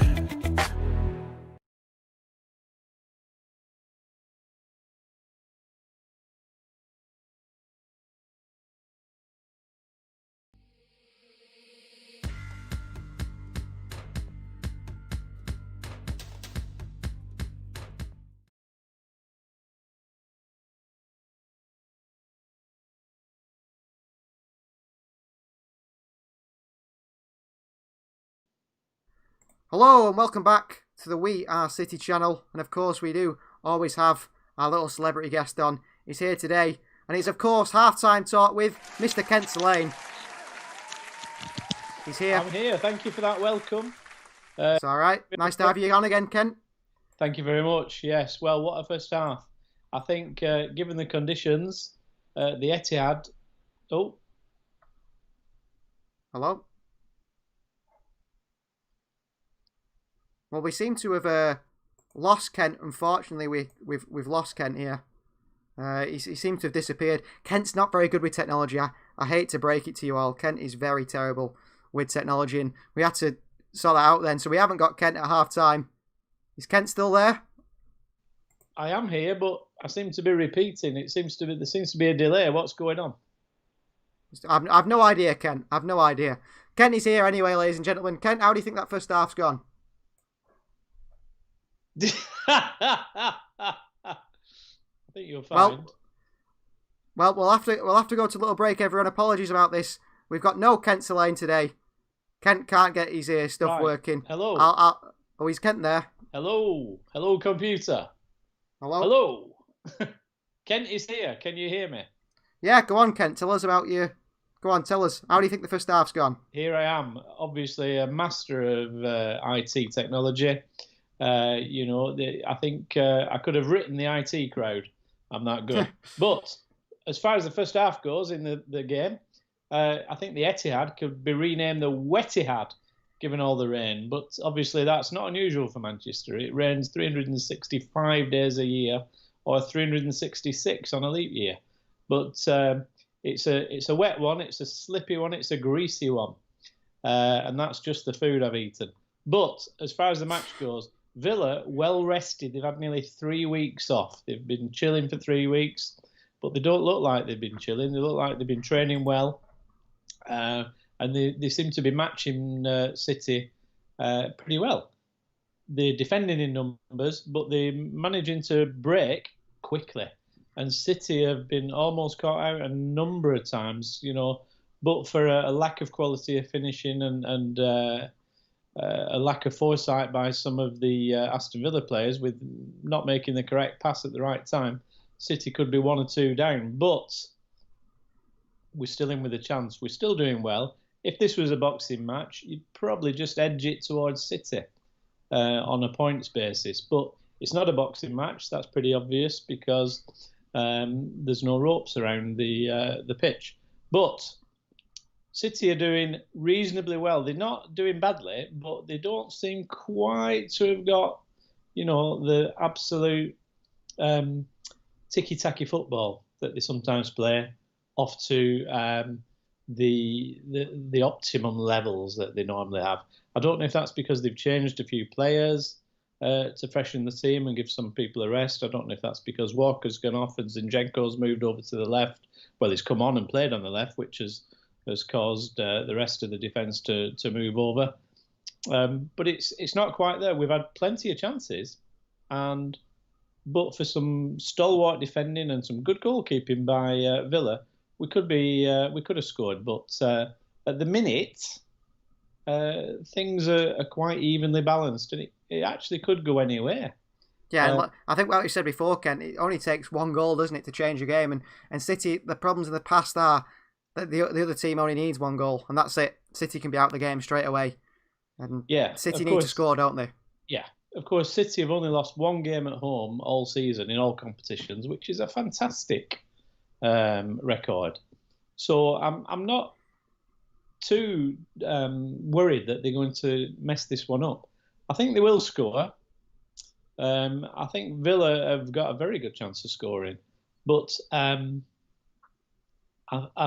Hello and welcome back to the We Are City channel, and of course we do always have our little celebrity guest on. He's here today, and it's of course half-time talk with Mr. Kent Slane. He's here. I'm here, thank you for that welcome. It's alright, nice to have you on again, Kent. Thank you very much, yes. Well, what a first half. I think given the conditions, the Etihad... Oh. Hello? Well, we seem to have lost Kent. Unfortunately, we've lost Kent here. He seems to have disappeared. Kent's not very good with technology. I hate to break it to you all. Kent is very terrible with technology, and we had to sort that out then. So we haven't got Kent at half time. Is Kent still there? I am here, but I seem to be repeating. There seems to be a delay. What's going on? I've no idea, Ken. I've no idea. Kent is here anyway, ladies and gentlemen. Kent, how do you think that first half's gone? I think you're fine. Well, we'll have to go to a little break, everyone. Apologies about this. We've got no Kent Lane today. Kent can't get his stuff working. Hello. Oh, is Kent there? Hello, computer. Hello. Kent is here. Can you hear me? Yeah, go on, Kent. Tell us about you. Go on, tell us. How do you think the first half's gone? Here I am, obviously a master of IT technology. I think I could have written the IT crowd. I'm that good. But as far as the first half goes in the game, I think the Etihad could be renamed the Wettihad, given all the rain. But obviously that's not unusual for Manchester. It rains 365 days a year, or 366 on a leap year. But it's a wet one, it's a slippy one, it's a greasy one. And that's just the food I've eaten. But as far as the match goes, Villa, well rested. They've had nearly 3 weeks off. They've been chilling for 3 weeks, but they don't look like they've been chilling. They look like they've been training well. And they seem to be matching City pretty well. They're defending in numbers, but they're managing to break quickly. And City have been almost caught out a number of times, but for a lack of quality of finishing and a lack of foresight by some of the Aston Villa players with not making the correct pass at the right time, City could be 1 or 2 down. But we're still in with a chance. We're still doing well. If this was a boxing match, you'd probably just edge it towards City on a points basis. But it's not a boxing match. That's pretty obvious because there's no ropes around the pitch. But City are doing reasonably well. They're not doing badly, but they don't seem quite to have got, the absolute ticky-tacky football that they sometimes play off to the optimum levels that they normally have. I don't know if that's because they've changed a few players to freshen the team and give some people a rest. I don't know if that's because Walker's gone off and Zinchenko's moved over to the left. Well, he's come on and played on the left, which has caused the rest of the defence to move over. But it's not quite there. We've had plenty of chances, but for some stalwart defending and some good goalkeeping by Villa, we could have scored. But at the minute, things are quite evenly balanced, and it actually could go anywhere. Yeah, I think what you said before, Ken, it only takes 1 goal, doesn't it, to change a game? And City, the problems in the past are that the other team only needs 1 goal, and that's it. City can be out the game straight away. And City need to score, don't they? Yeah, of course, City have only lost 1 game at home all season in all competitions, which is a fantastic record. So I'm not too worried that they're going to mess this one up. I think they will score. I think Villa have got a very good chance of scoring. But I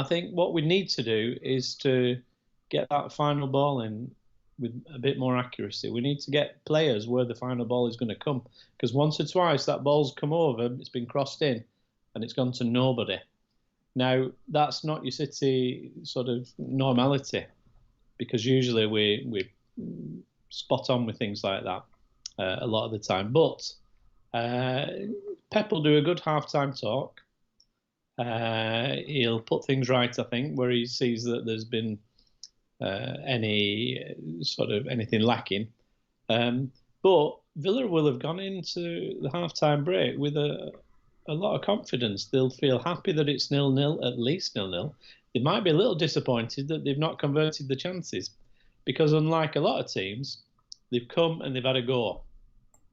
think what we need to do is to get that final ball in with a bit more accuracy. We need to get players where the final ball is going to come. Because once or twice that ball's come over, it's been crossed in, and it's gone to nobody. Now, that's not your City sort of normality, because usually we spot on with things like that a lot of the time. But Pep will do a good half-time talk. He'll put things right, I think, where he sees that there's been anything lacking. But Villa will have gone into the half-time break with a lot of confidence. They'll feel happy that it's 0-0, at least 0-0. They might be a little disappointed that they've not converted the chances, because unlike a lot of teams, they've come and they've had a go.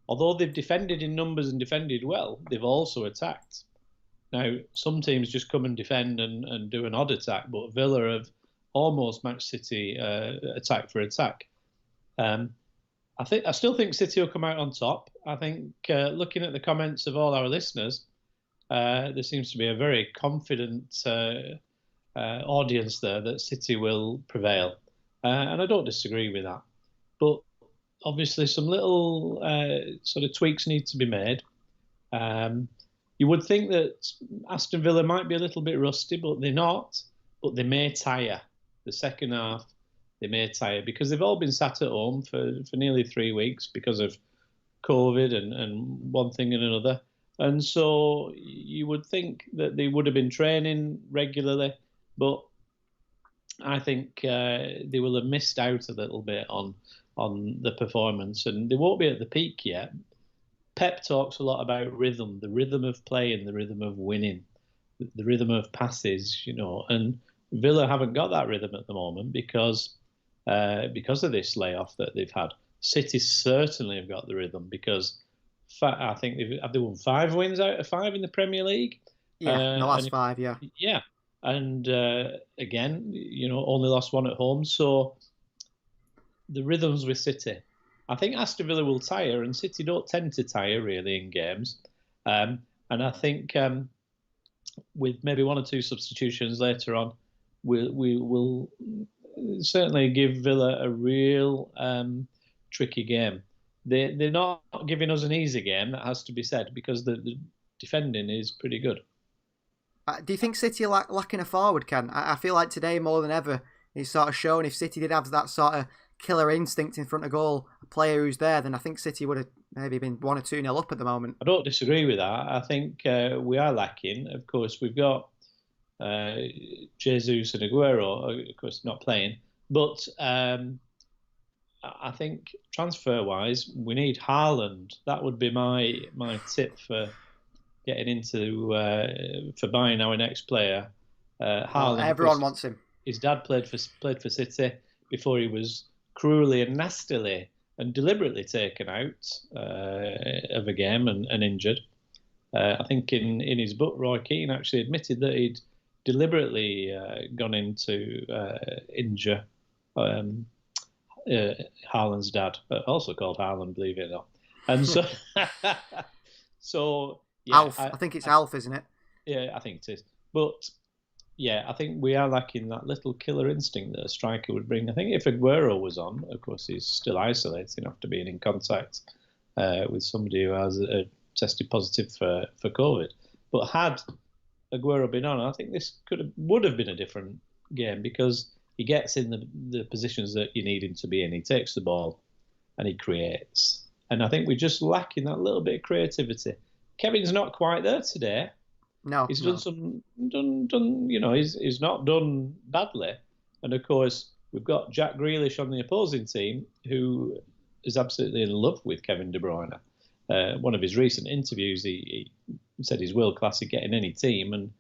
Although they've defended in numbers and defended well, they've also attacked. Now, some teams just come and defend and do an odd attack, but Villa have almost matched City attack for attack. I still think City will come out on top. I think looking at the comments of all our listeners, there seems to be a very confident audience there that City will prevail. And I don't disagree with that. But obviously some little sort of tweaks need to be made. You would think that Aston Villa might be a little bit rusty, but they're not. But they may tire. The second half, they may tire because they've all been sat at home for nearly 3 weeks because of COVID and one thing and another. And so you would think that they would have been training regularly, but I think they will have missed out a little bit on the performance, and they won't be at the peak yet. Pep talks a lot about rhythm, the rhythm of play and the rhythm of winning, the rhythm of passes, and Villa haven't got that rhythm at the moment because of this layoff that they've had. City certainly have got the rhythm because I think they won 5 wins out of 5 in the Premier League. Yeah, the last 5, yeah. Yeah, and again, only lost 1 at home. So the rhythms with City. I think Aston Villa will tire, and City don't tend to tire really in games. And I think with maybe 1 or 2 substitutions later on, we will certainly give Villa a real tricky game. They're not giving us an easy game, that has to be said, because the defending is pretty good. Do you think City are lacking a forward, Ken? I feel like today more than ever it's sort of shown if City did have that sort of killer instinct in front of goal, a player who's there, then I think City would have maybe been 1 or 2-0 up at the moment. I don't disagree with that. I think we are lacking. Of course, we've got Jesus and Aguero, of course, not playing. But I think transfer-wise, we need Haaland. That would be my tip for getting into for buying our next player. Haaland. Everyone wants him. His dad played for City before he was cruelly and nastily and deliberately taken out of a game and injured. I think in his book, Roy Keane actually admitted that he'd deliberately gone in to injure Haaland's dad, also called Haaland, believe it or not. And so, yeah, Alf. I think it's Alf, isn't it? Yeah, I think it is. But yeah, I think we are lacking that little killer instinct that a striker would bring. I think if Aguero was on, of course, he's still isolating after being in contact with somebody who has tested positive for COVID. But had Aguero been on, I think this would have been a different game because he gets in the positions that you need him to be in. He takes the ball and he creates. And I think we're just lacking that little bit of creativity. Kevin's not quite there today. No, he's done. He's not done badly. And of course, we've got Jack Grealish on the opposing team, who is absolutely in love with Kevin De Bruyne. One of his recent interviews, he said he's world class at getting any team, and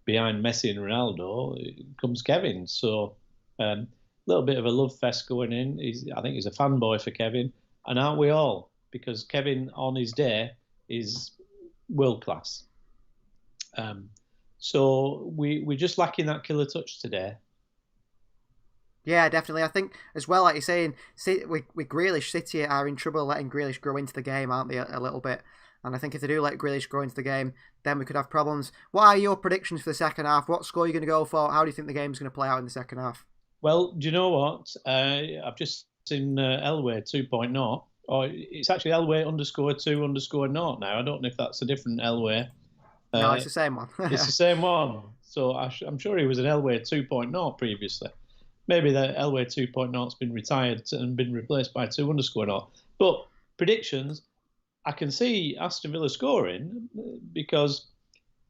behind Messi and Ronaldo comes Kevin. So a little bit of a love fest going in. I think he's a fanboy for Kevin, and aren't we all? Because Kevin on his day is world class. So we're just lacking that killer touch today. Yeah, definitely. I think as well, like you're saying, with Grealish, City are in trouble letting Grealish grow into the game, aren't they, a little bit? And I think if they do let Grealish grow into the game, then we could have problems. What are your predictions for the second half? What score are you going to go for? How do you think the game's going to play out in the second half? Well, do you know what? I've just seen Elway 2.0. Or it's actually Elway _2_0 now. I don't know if that's a different Elway. No, it's the same one. It's the same one. So I'm sure he was an Elway 2.0 previously. Maybe the Elway 2.0 has been retired and been replaced by 2_0. But predictions, I can see Aston Villa scoring because,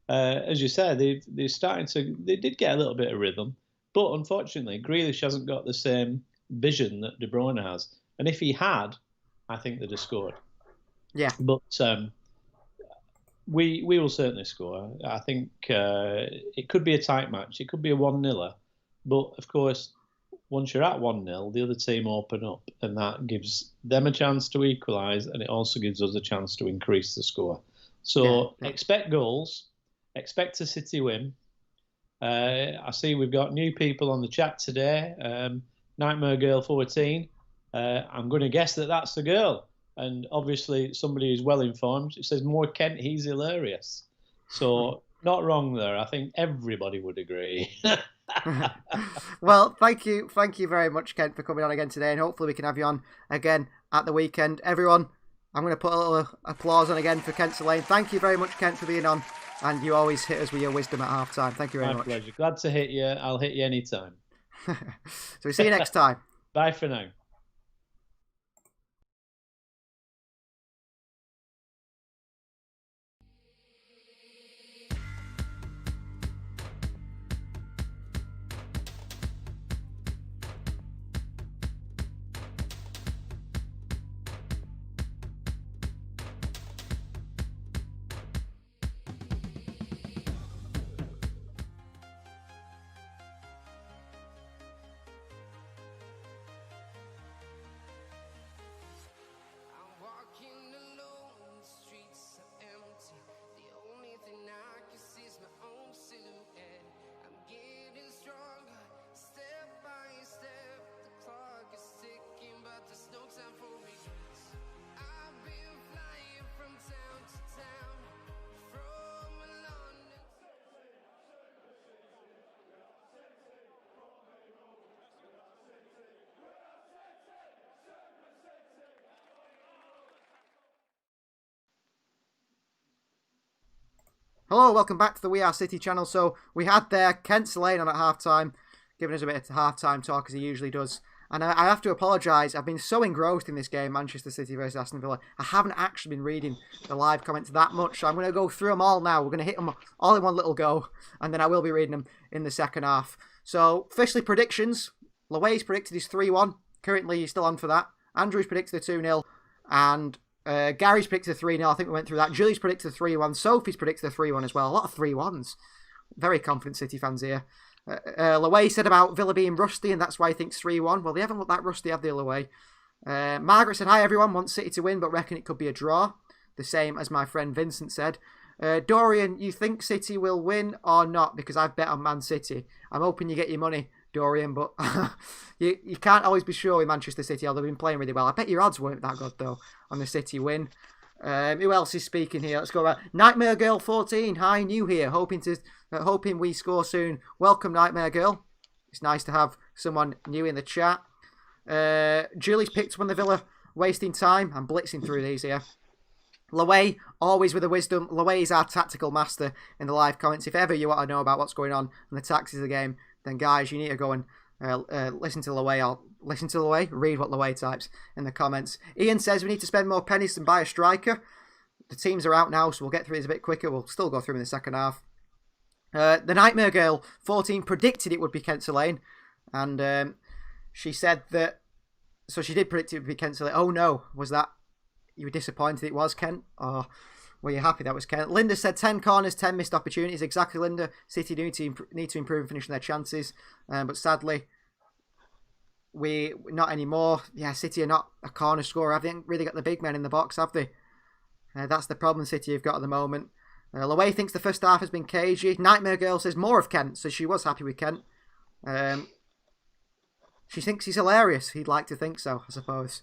as you said, they did get a little bit of rhythm. But unfortunately, Grealish hasn't got the same vision that De Bruyne has. And if he had, I think they'd have scored. Yeah. But we will certainly score. I think it could be a tight match. It could be a 1-0. But, of course, once you're at 1-0, the other team open up, and that gives them a chance to equalise, and it also gives us a chance to increase the score. So expect goals. Expect a City win. I see we've got new people on the chat today. Nightmare Girl 14. I'm going to guess that that's the girl. And obviously somebody who's well informed. It says, more Kent, he's hilarious. So not wrong there. I think everybody would agree. Well, thank you very much, Kent, for coming on again today. And hopefully we can have you on again at the weekend. Everyone, I'm going to put a little applause on again for Kent Lane. Thank you very much, Kent, for being on. And you always hit us with your wisdom at half-time. Thank you very much. My pleasure. Glad to hit you. I'll hit you anytime. So we see you next time. Bye for now. Hello, welcome back to the We Are City channel. So we had there Kent Lane on at half-time, giving us a bit of half-time talk as he usually does. And I have to apologise, I've been so engrossed in this game, Manchester City versus Aston Villa, I haven't actually been reading the live comments that much. So I'm going to go through them all now. We're going to hit them all in one little go, and then I will be reading them in the second half. So, firstly, predictions. Laway's predicted he's 3-1. Currently, he's still on for that. Andrew's predicted a 2-0. And Gary's predicted a 3-0. I think we went through that. Julie's predicted a 3-1. Sophie's predicted a 3-1 as well. A lot of 3-1s. Very confident City fans here. Laway said about Villa being rusty, and that's why he thinks 3-1. Well, they haven't looked that rusty, have they, Laway? Margaret said, hi, everyone. Want City to win, but reckon it could be a draw. The same as my friend Vincent said. Dorian, you think City will win or not? Because I've bet on Man City. I'm hoping you get your money, Dorian, but you can't always be sure with Manchester City, although they've been playing really well. I bet your odds weren't that good, though, on the City win. Who else is speaking here? Let's go back. Nightmare Girl 14. Hi, new here. Hoping we score soon. Welcome, Nightmare Girl. It's nice to have someone new in the chat. Julie's picked one of the Villa wasting time. I'm blitzing through these here. Laway, always with the wisdom. Laway is our tactical master in the live comments. If ever you want to know about what's going on in the tactics of the game, then guys, you need to go and listen to Laway. Listen to Laway, read what Laway types in the comments. Ian says we need to spend more pennies and buy a striker. The teams are out now, so we'll get through these a bit quicker. We'll still go through in the second half. The Nightmare Girl 14 predicted it would be Kent Lane, and she said that. So she did predict it would be Kent Lane. Oh no, was that? You were disappointed it was Kent, or were you happy that was Kent? Linda said 10 corners, 10 missed opportunities. Exactly, Linda. City need to improve in finishing their chances, but sadly, we not anymore. Yeah, City are not a corner scorer. They haven't really got the big men in the box, have they? That's the problem City have got at the moment. Laway thinks the first half has been cagey. Nightmare Girl says more of Kent, so she was happy with Kent. She thinks he's hilarious. He'd like to think so, I suppose.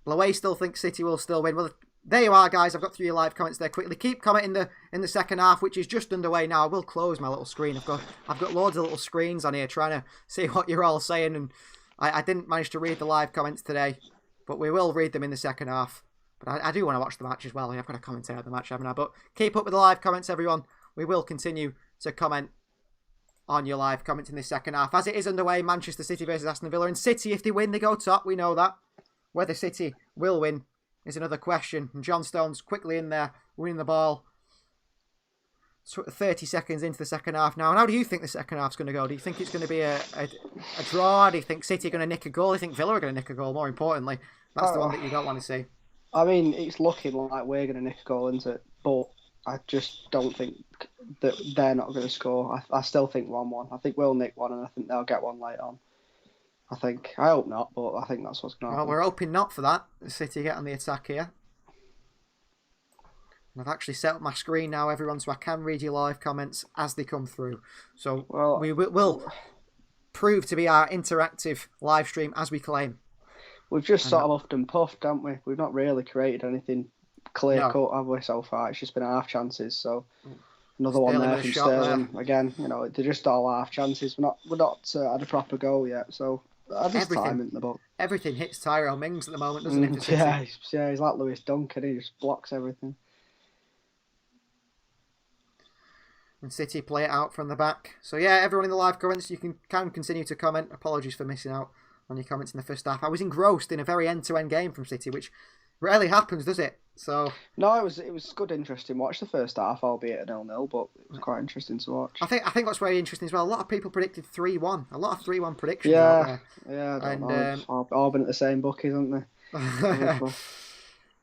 Laway still thinks City will still win. Well, there you are, guys. I've got through your live comments there quickly. Keep commenting in the second half, which is just underway now. I will close my little screen. I've got loads of little screens on here trying to see what you're all saying, and I didn't manage to read the live comments today, but we will read them in the second half. But I do want to watch the match as well. I've got to commentate on the match, haven't I? But keep up with the live comments, everyone. We will continue to comment on your live comments in this second half. As it is underway, Manchester City versus Aston Villa. And City, if they win, they go top. We know that. Whether City will win is another question. And John Stone's quickly in there, winning the ball. 30 seconds into the second half now. And how do you think the second half's going to go? Do you think it's going to be a draw? Do you think City are going to nick a goal? Do you think Villa are going to nick a goal? More importantly, that's the one that you don't want to see. I mean, it's looking like we're going to nick a goal, isn't it? But I just don't think that they're not going to score. I still think 1-1. I think we'll nick one, and I think they'll get one late on. I hope not, but I think that's what's going to happen. Well, we're hoping not for that. City get on the attack here. And I've actually set up my screen now, everyone, so I can read your live comments as they come through. So we will prove to be our interactive live stream as we claim. We've just sort of huffed and puffed, haven't we? We've not really created anything clear-cut, have we, so far? It's just been half chances, so another one there from Sterling. Again, they're just all half chances. We're not had a proper goal yet, so There's time in the book. Everything hits Tyrone Mings at the moment, doesn't it? Yeah, he's like Lewis Dunk, and he just blocks everything. And City play it out from the back. So yeah, everyone in the live comments, you can continue to comment. Apologies for missing out on your comments in the first half. I was engrossed in a very end-to-end game from City, which rarely happens, does it? So no, it was good, interesting watch the first half, albeit a 0-0, but it was quite interesting to watch. I think what's very interesting as well. A lot of people predicted 3-1. A lot of 3-1 predictions out there. Yeah, I don't know. All been at the same bookies, haven't they?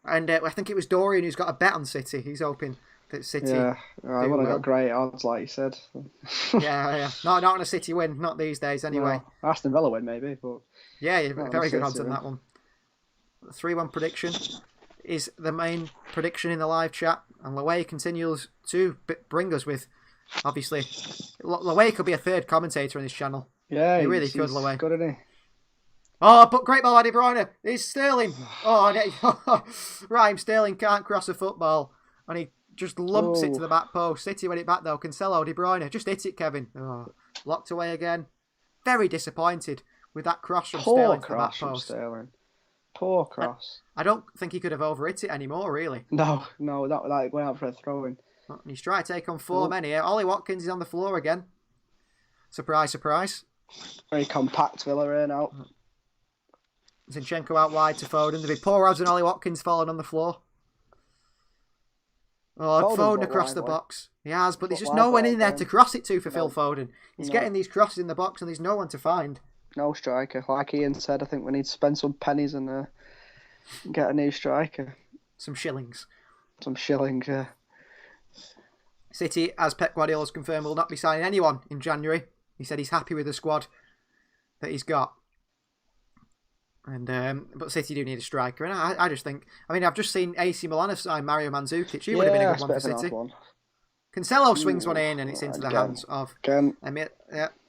And I think it was Dorian who's got a bet on City. He's hoping that City. Yeah, I would have got great odds, like you said. yeah. Not on a City win, not these days anyway. No, Aston Villa win maybe, but yeah, very good odds on that one. 3-1 prediction is the main prediction in the live chat, and Laway continues to bring us with, obviously, Laway could be a third commentator on this channel. Yeah, he really could, Laway. Good, isn't he? Oh, but great ball, De Bruyne. It's Sterling. Raheem Sterling can't cross a football, and he just lumps it to the back post. City win it back though. Cancelo, De Bruyne, just hit it, Kevin. Oh, locked away again. Very disappointed with that cross from Sterling to the back post. Sterling. Poor cross. I don't think he could have overhit it anymore, really. No, that like went out for a throw-in. He's trying to take on 4 men here. Ollie Watkins is on the floor again. Surprise, surprise. Very compact Villa here now. Zinchenko out wide to Foden. There'll be poor odds and Ollie Watkins falling on the floor. Oh, Foden across the box. He has, but there's just no one in there to cross it to for Phil Foden. He's getting these crosses in the box and there's no one to find. No striker. Like Ian said, I think we need to spend some pennies and get a new striker. Some shillings. Yeah. City, as Pep Guardiola's confirmed, will not be signing anyone in January. He said he's happy with the squad that he's got. And but City do need a striker. And I just think, I've just seen AC Milan have signed Mario Mandzukic. He would have been a good one for City. Cancelo swings one in and it's into the hands of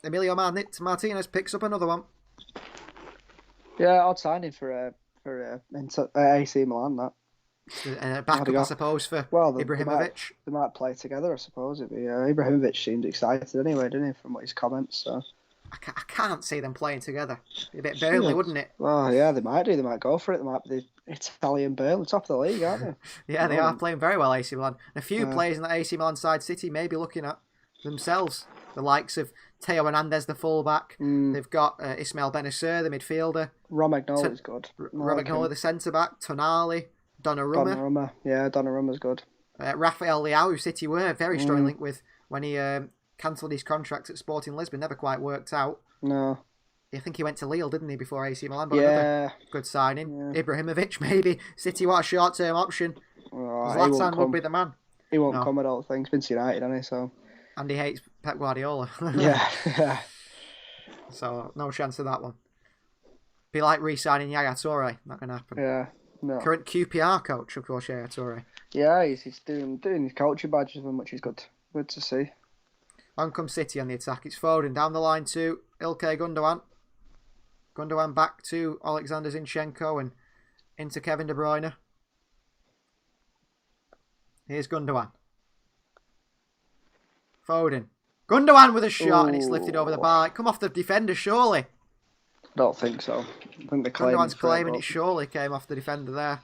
Emilio Martinez picks up another one. Yeah, I'd sign him for AC Milan, that. And a backup, I suppose, for Ibrahimovic. They might play together, I suppose. Ibrahimovic seemed excited anyway, didn't he, from what his comments, so... I can't see them playing together. It'd be a bit Burnley, wouldn't it? Well, yeah, they might do. They might go for it. They might be the Italian Burnley, top of the league, aren't they? Yeah, they are playing very well, AC Milan. A few players in the AC Milan side, City may be looking at themselves. The likes of Teo Hernandez, the fullback. They've got Ismail Benacer, the midfielder. Romagnoli's good. Romagnoli, the centre-back. Tonali, Donnarumma. Yeah, Donnarumma's good. Rafael Leao, who City were very strong link with when he... cancelled his contract at Sporting Lisbon, never quite worked out. No. I think he went to Lille, didn't he, before AC Milan? But another good signing. Yeah. Ibrahimovic, maybe. City, what a short-term option. Zlatan would be the man. He won't come, I don't think. He's been to United, hasn't he? So. And he hates Pep Guardiola. yeah. So, no chance of that one. Be like re-signing Yaya Toure. Not going to happen. Yeah, no. Current QPR coach, of course, Yaya Toure. Yeah, he's doing his coaching badges, which is good. Good to see. On comes City on the attack. It's Foden down the line to Ilkay Gundogan. Gundogan back to Alexander Zinchenko and into Kevin De Bruyne. Here's Gundogan. Foden. Gundogan with a shot and it's lifted over the bar. Come off the defender, surely. I don't think so. I think the Gundogan's claiming it surely came off the defender there.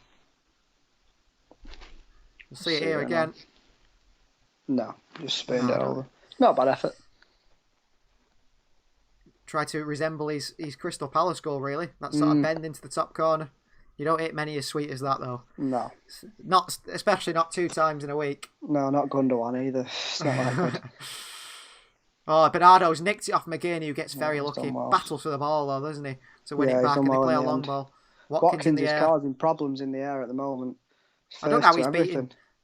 We'll see it here again. No, just spinned it over. Not a bad effort. Try to resemble his Crystal Palace goal, really. That sort of bend into the top corner. You don't hit many as sweet as that, though. No. Especially not 2 times in a week. No, not Gundogan either. It's not that good. Bernardo's nicked it off McGinn, who gets very lucky. Battles for the ball, though, doesn't he? To win it back and they play a long ball. Watkins is causing problems in the air at the moment. I don't know how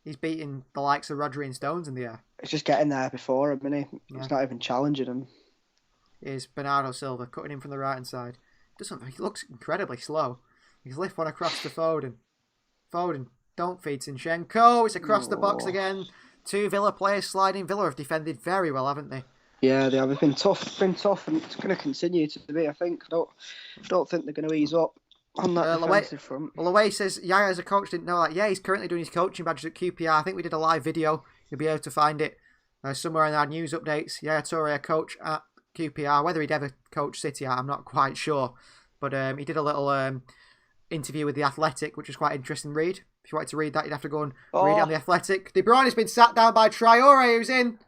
he's beating the likes of Rodri and Stones in the air. It's just getting there before him, isn't he? He's not even challenging him. Is Bernardo Silva cutting him from the right hand side. He looks incredibly slow. He's lifted one across to Foden. Foden, don't feed Zinchenko. It's across the box again. 2 Villa players sliding. Villa have defended very well, haven't they? Yeah, they have. It's been tough, and it's going to continue to be, I think. I don't think they're going to ease up on that defensive front. Well, Laway says Yaya as a coach didn't know that. Yeah, he's currently doing his coaching badges at QPR. I think we did a live video. You'll be able to find it somewhere in our news updates. Yaya Toure, a coach at QPR. Whether he'd ever coach City, I'm not quite sure. But he did a little interview with The Athletic, which was quite interesting read. If you wanted to read that, you'd have to go and read it on The Athletic. De Bruyne has been sat down by Traore, who's in.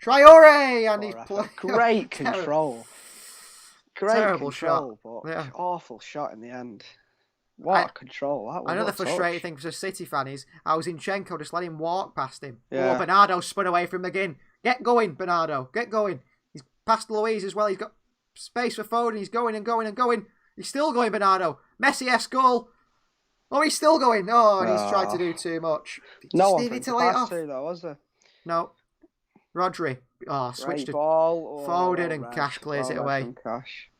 Traore! And he's playing. Great control. Great Terrible control, shot. but Yeah. awful shot in the end. What a control that was. Another What a frustrating touch. thing for a City fan is how Zinchenko just let him walk past him. Yeah. Oh, Bernardo spun away from McGinn. Get going, Bernardo. Get going. He's past Louise as well. He's got space for Foden. He's going and going and going. He's still going, Bernardo. Messi-esque goal. Oh, he's still going. Oh, and he's tried to do too much. No Just one needed to to lay it pass off. to, though, was there? No. Rodri. Oh, switched Right to ball. Foden and Cash clears it away. Cash.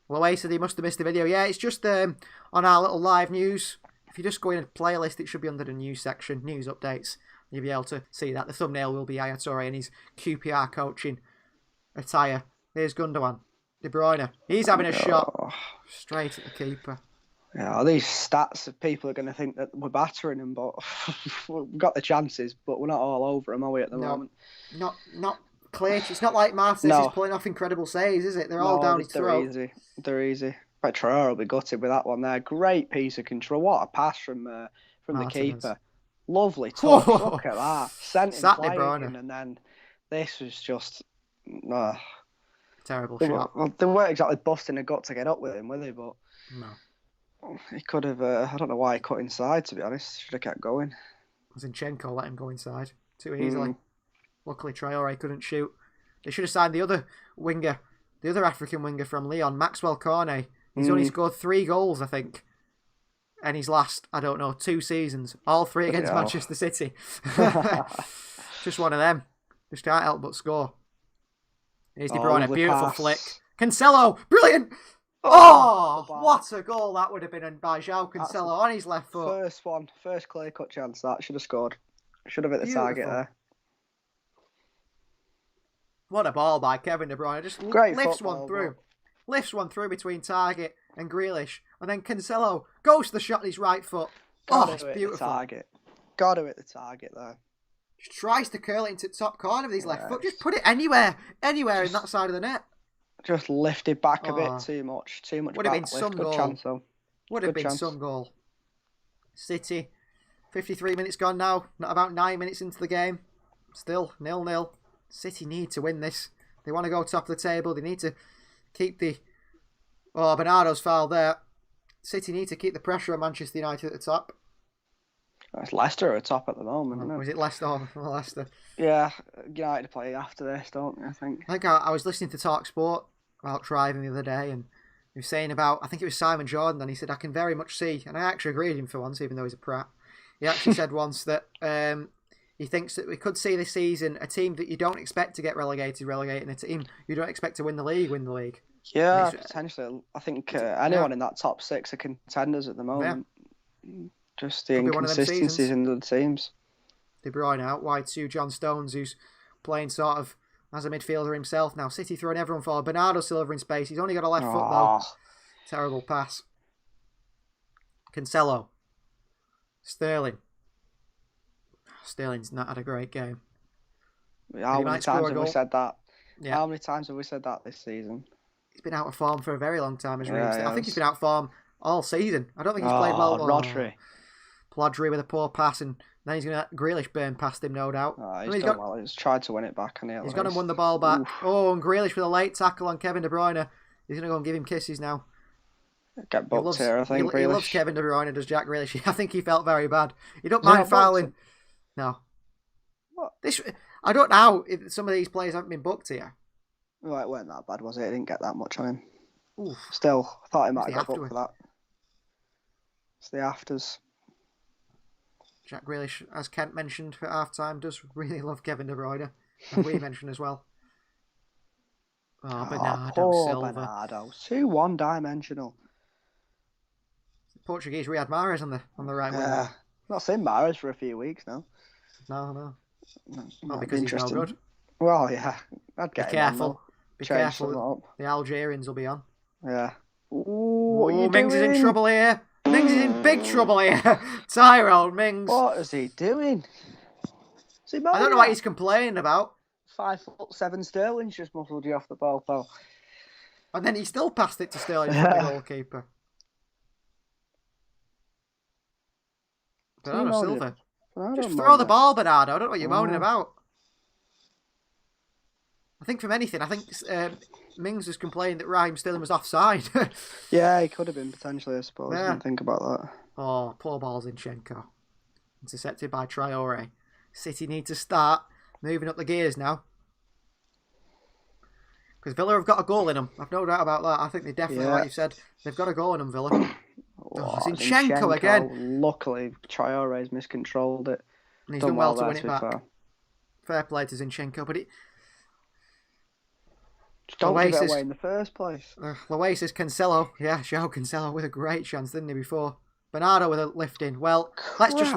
Well, said he must have missed the video. Yeah, it's just on our little live news. If you just go in a playlist, it should be under the news section, news updates. You'll be able to see that. The thumbnail will be Yaya Toure in his QPR coaching attire. Here's Gundogan. De Bruyne. He's having a shot straight at the keeper. Yeah, these stats, people are going to think that we're battering them, but we've got the chances, but we're not all over them, are we, at the moment? Not clear. It's not like Martinez is pulling off incredible saves, is it? They're all down his throat. They're easy. But Traore will be gutted with that one there. Great piece of control. What a pass from the keeper. Lovely touch. Whoa. Look at that. Sent him Sat De flying, Bruyne. and then this was just... Terrible shot. They weren't exactly busting a gut to get up with him, were they? But No. he could have... I don't know why he cut inside, to be honest. Should have kept going. Zinchenko let him go inside too easily. Luckily, Traore couldn't shoot. They should have signed the other winger, the other African winger from Lyon, Maxwell Cornet. He's only scored 3 goals, I think. And his last, 2 seasons. All 3 against Manchester City. Just one of them. Just can't help but score. Here's De Bruyne, beautiful flick. Cancelo, brilliant! Oh, what a goal that would have been by João Cancelo on his left foot. First clear-cut chance that. Should have scored. Should have hit the target there. What a ball by Kevin De Bruyne. Just lifts one through. Lifts one through between target and Grealish. And then Cancelo goes to the shot on his right foot. It's beautiful. Got to hit the target there. Just tries to curl it into the top corner with his left foot. Just put it anywhere in that side of the net. Just lifted back a bit too much. Would have been some Good goal. chance, though. Would have been some goal. City, 53 minutes gone now. Not about 9 minutes into the game. Still 0-0. City need to win this. They want to go top of the table. They need to keep the... Oh, Bernardo's foul there. City need to keep the pressure on Manchester United at the top. It's Leicester at the top at the moment, isn't it? Was it Leicester? Oh, Leicester. Yeah, United play after this, don't they, I think? I was listening to Talk Sport about driving the other day, and he was saying about, I think it was Simon Jordan, and he said, I can very much see, and I actually agreed with him for once, even though he's a prat. He actually said once that he thinks that we could see this season a team that you don't expect to get relegated, and a team you don't expect to win the league. Yeah, potentially. I think anyone in that top 6 are contenders at the moment. Yeah. Just the inconsistencies in the teams. De Bruyne out wide to John Stones, who's playing sort of as a midfielder himself now. City throwing everyone forward. Bernardo still over in space. He's only got a left foot though. Terrible pass. Cancelo. Sterling's not had a great game. How many times have we said that? Yeah. How many times have we said that this season? He's been out of form for a very long time, as Reeves. I think he's been out of form all season. I don't think he's played well. Rodri with a poor pass, and then he's going to Grealish burn past him, no doubt. He's done well. He's tried to win it back. He's gone and won the ball back. Oof. Oh, and Grealish with a late tackle on Kevin De Bruyne. He's going to go and give him kisses now. Get booked here, I think. He loves Kevin De Bruyne, does Jack Grealish. I think he felt very bad. He don't mind fouling. No. What? I don't know if some of these players haven't been booked here. Well, it weren't that bad, was it? It didn't get that much on him. Oof. Still, I thought he might have got booked for that. It's the afters. Jack Grealish, as Kent mentioned at half-time, does really love Kevin De Bruyne. And we mentioned as well. Bernardo Silva. Bernardo. Too one-dimensional. Portuguese Riyad Mahrez on the right wing. Yeah. Not seen Mahrez for a few weeks now. No. Not because he's no good. Well, yeah. I'd get Be careful. The Algerians will be on. Yeah. Ooh, what are you Mings doing? is in trouble here. Mings is in big trouble here. Tyrone Mings. What is he doing? I don't know what he's complaining about. 5'7" Sterling's just muffled you off the ball, pal. And then he still passed it to Sterling from the goalkeeper. Bernardo Silva. Just throw the ball, Bernardo. I don't know what you're moaning about. I think from anything, Mings was complaining that Raheem Sterling was offside. Yeah, he could have been potentially, I suppose. I didn't think about that. Oh, poor ball Zinchenko. Intercepted by Traore. City need to start moving up the gears now. Because Villa have got a goal in them. I've no doubt about that. I think they definitely, like you said, they've got a goal in them, Villa. Zinchenko again. Luckily, Traore's miscontrolled it. And he's done well to win it back. Fair play to Zinchenko, but don't give it away in the first place. Loasis Cancelo. Yeah, João Cancelo with a great chance, didn't he, before? Bernardo with a lift in. Well, let's just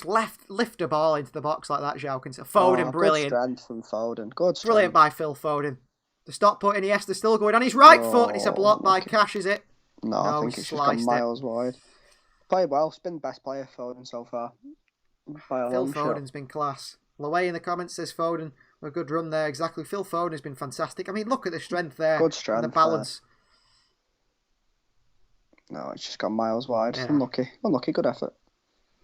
lift a ball into the box like that, João Cancelo. Foden, brilliant. Good strength from Foden. Good strength. Brilliant by Phil Foden. The stop put Iniesta still going on his right foot. It's a block by Cash, is it? No, I think it's just gone miles wide. Played well. It's been the best player, Foden, so far. Phil Foden's been class. Laway in the comments says Foden, a good run there. Exactly. Phil Foden has been fantastic. I mean, look at the strength there. Good strength. And the balance. No, it's just gone miles wide. Yeah. Unlucky. Good effort.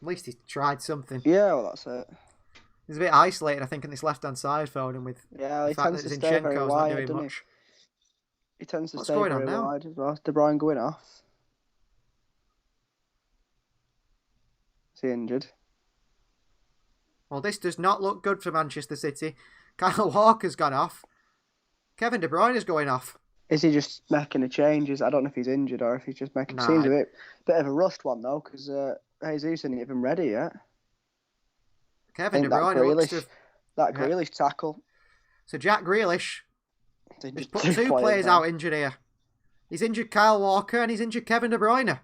At least he tried something. Yeah, well, that's it. He's a bit isolated, I think, on this left-hand side, Foden, with he tends to stay very wide, doesn't he? He tends to stay very wide as well. De Bruyne going off. Is he injured? Well, this does not look good for Manchester City. Kyle Walker's gone off. Kevin De Bruyne is going off. Is he just making the changes? I don't know if he's injured or if he's just making... Seems a bit of a rushed one, though, because Jesus isn't even ready yet. Kevin De Bruyne that Grealish tackle. So Jack Grealish has put two players out injured here. He's injured Kyle Walker and he's injured Kevin De Bruyne.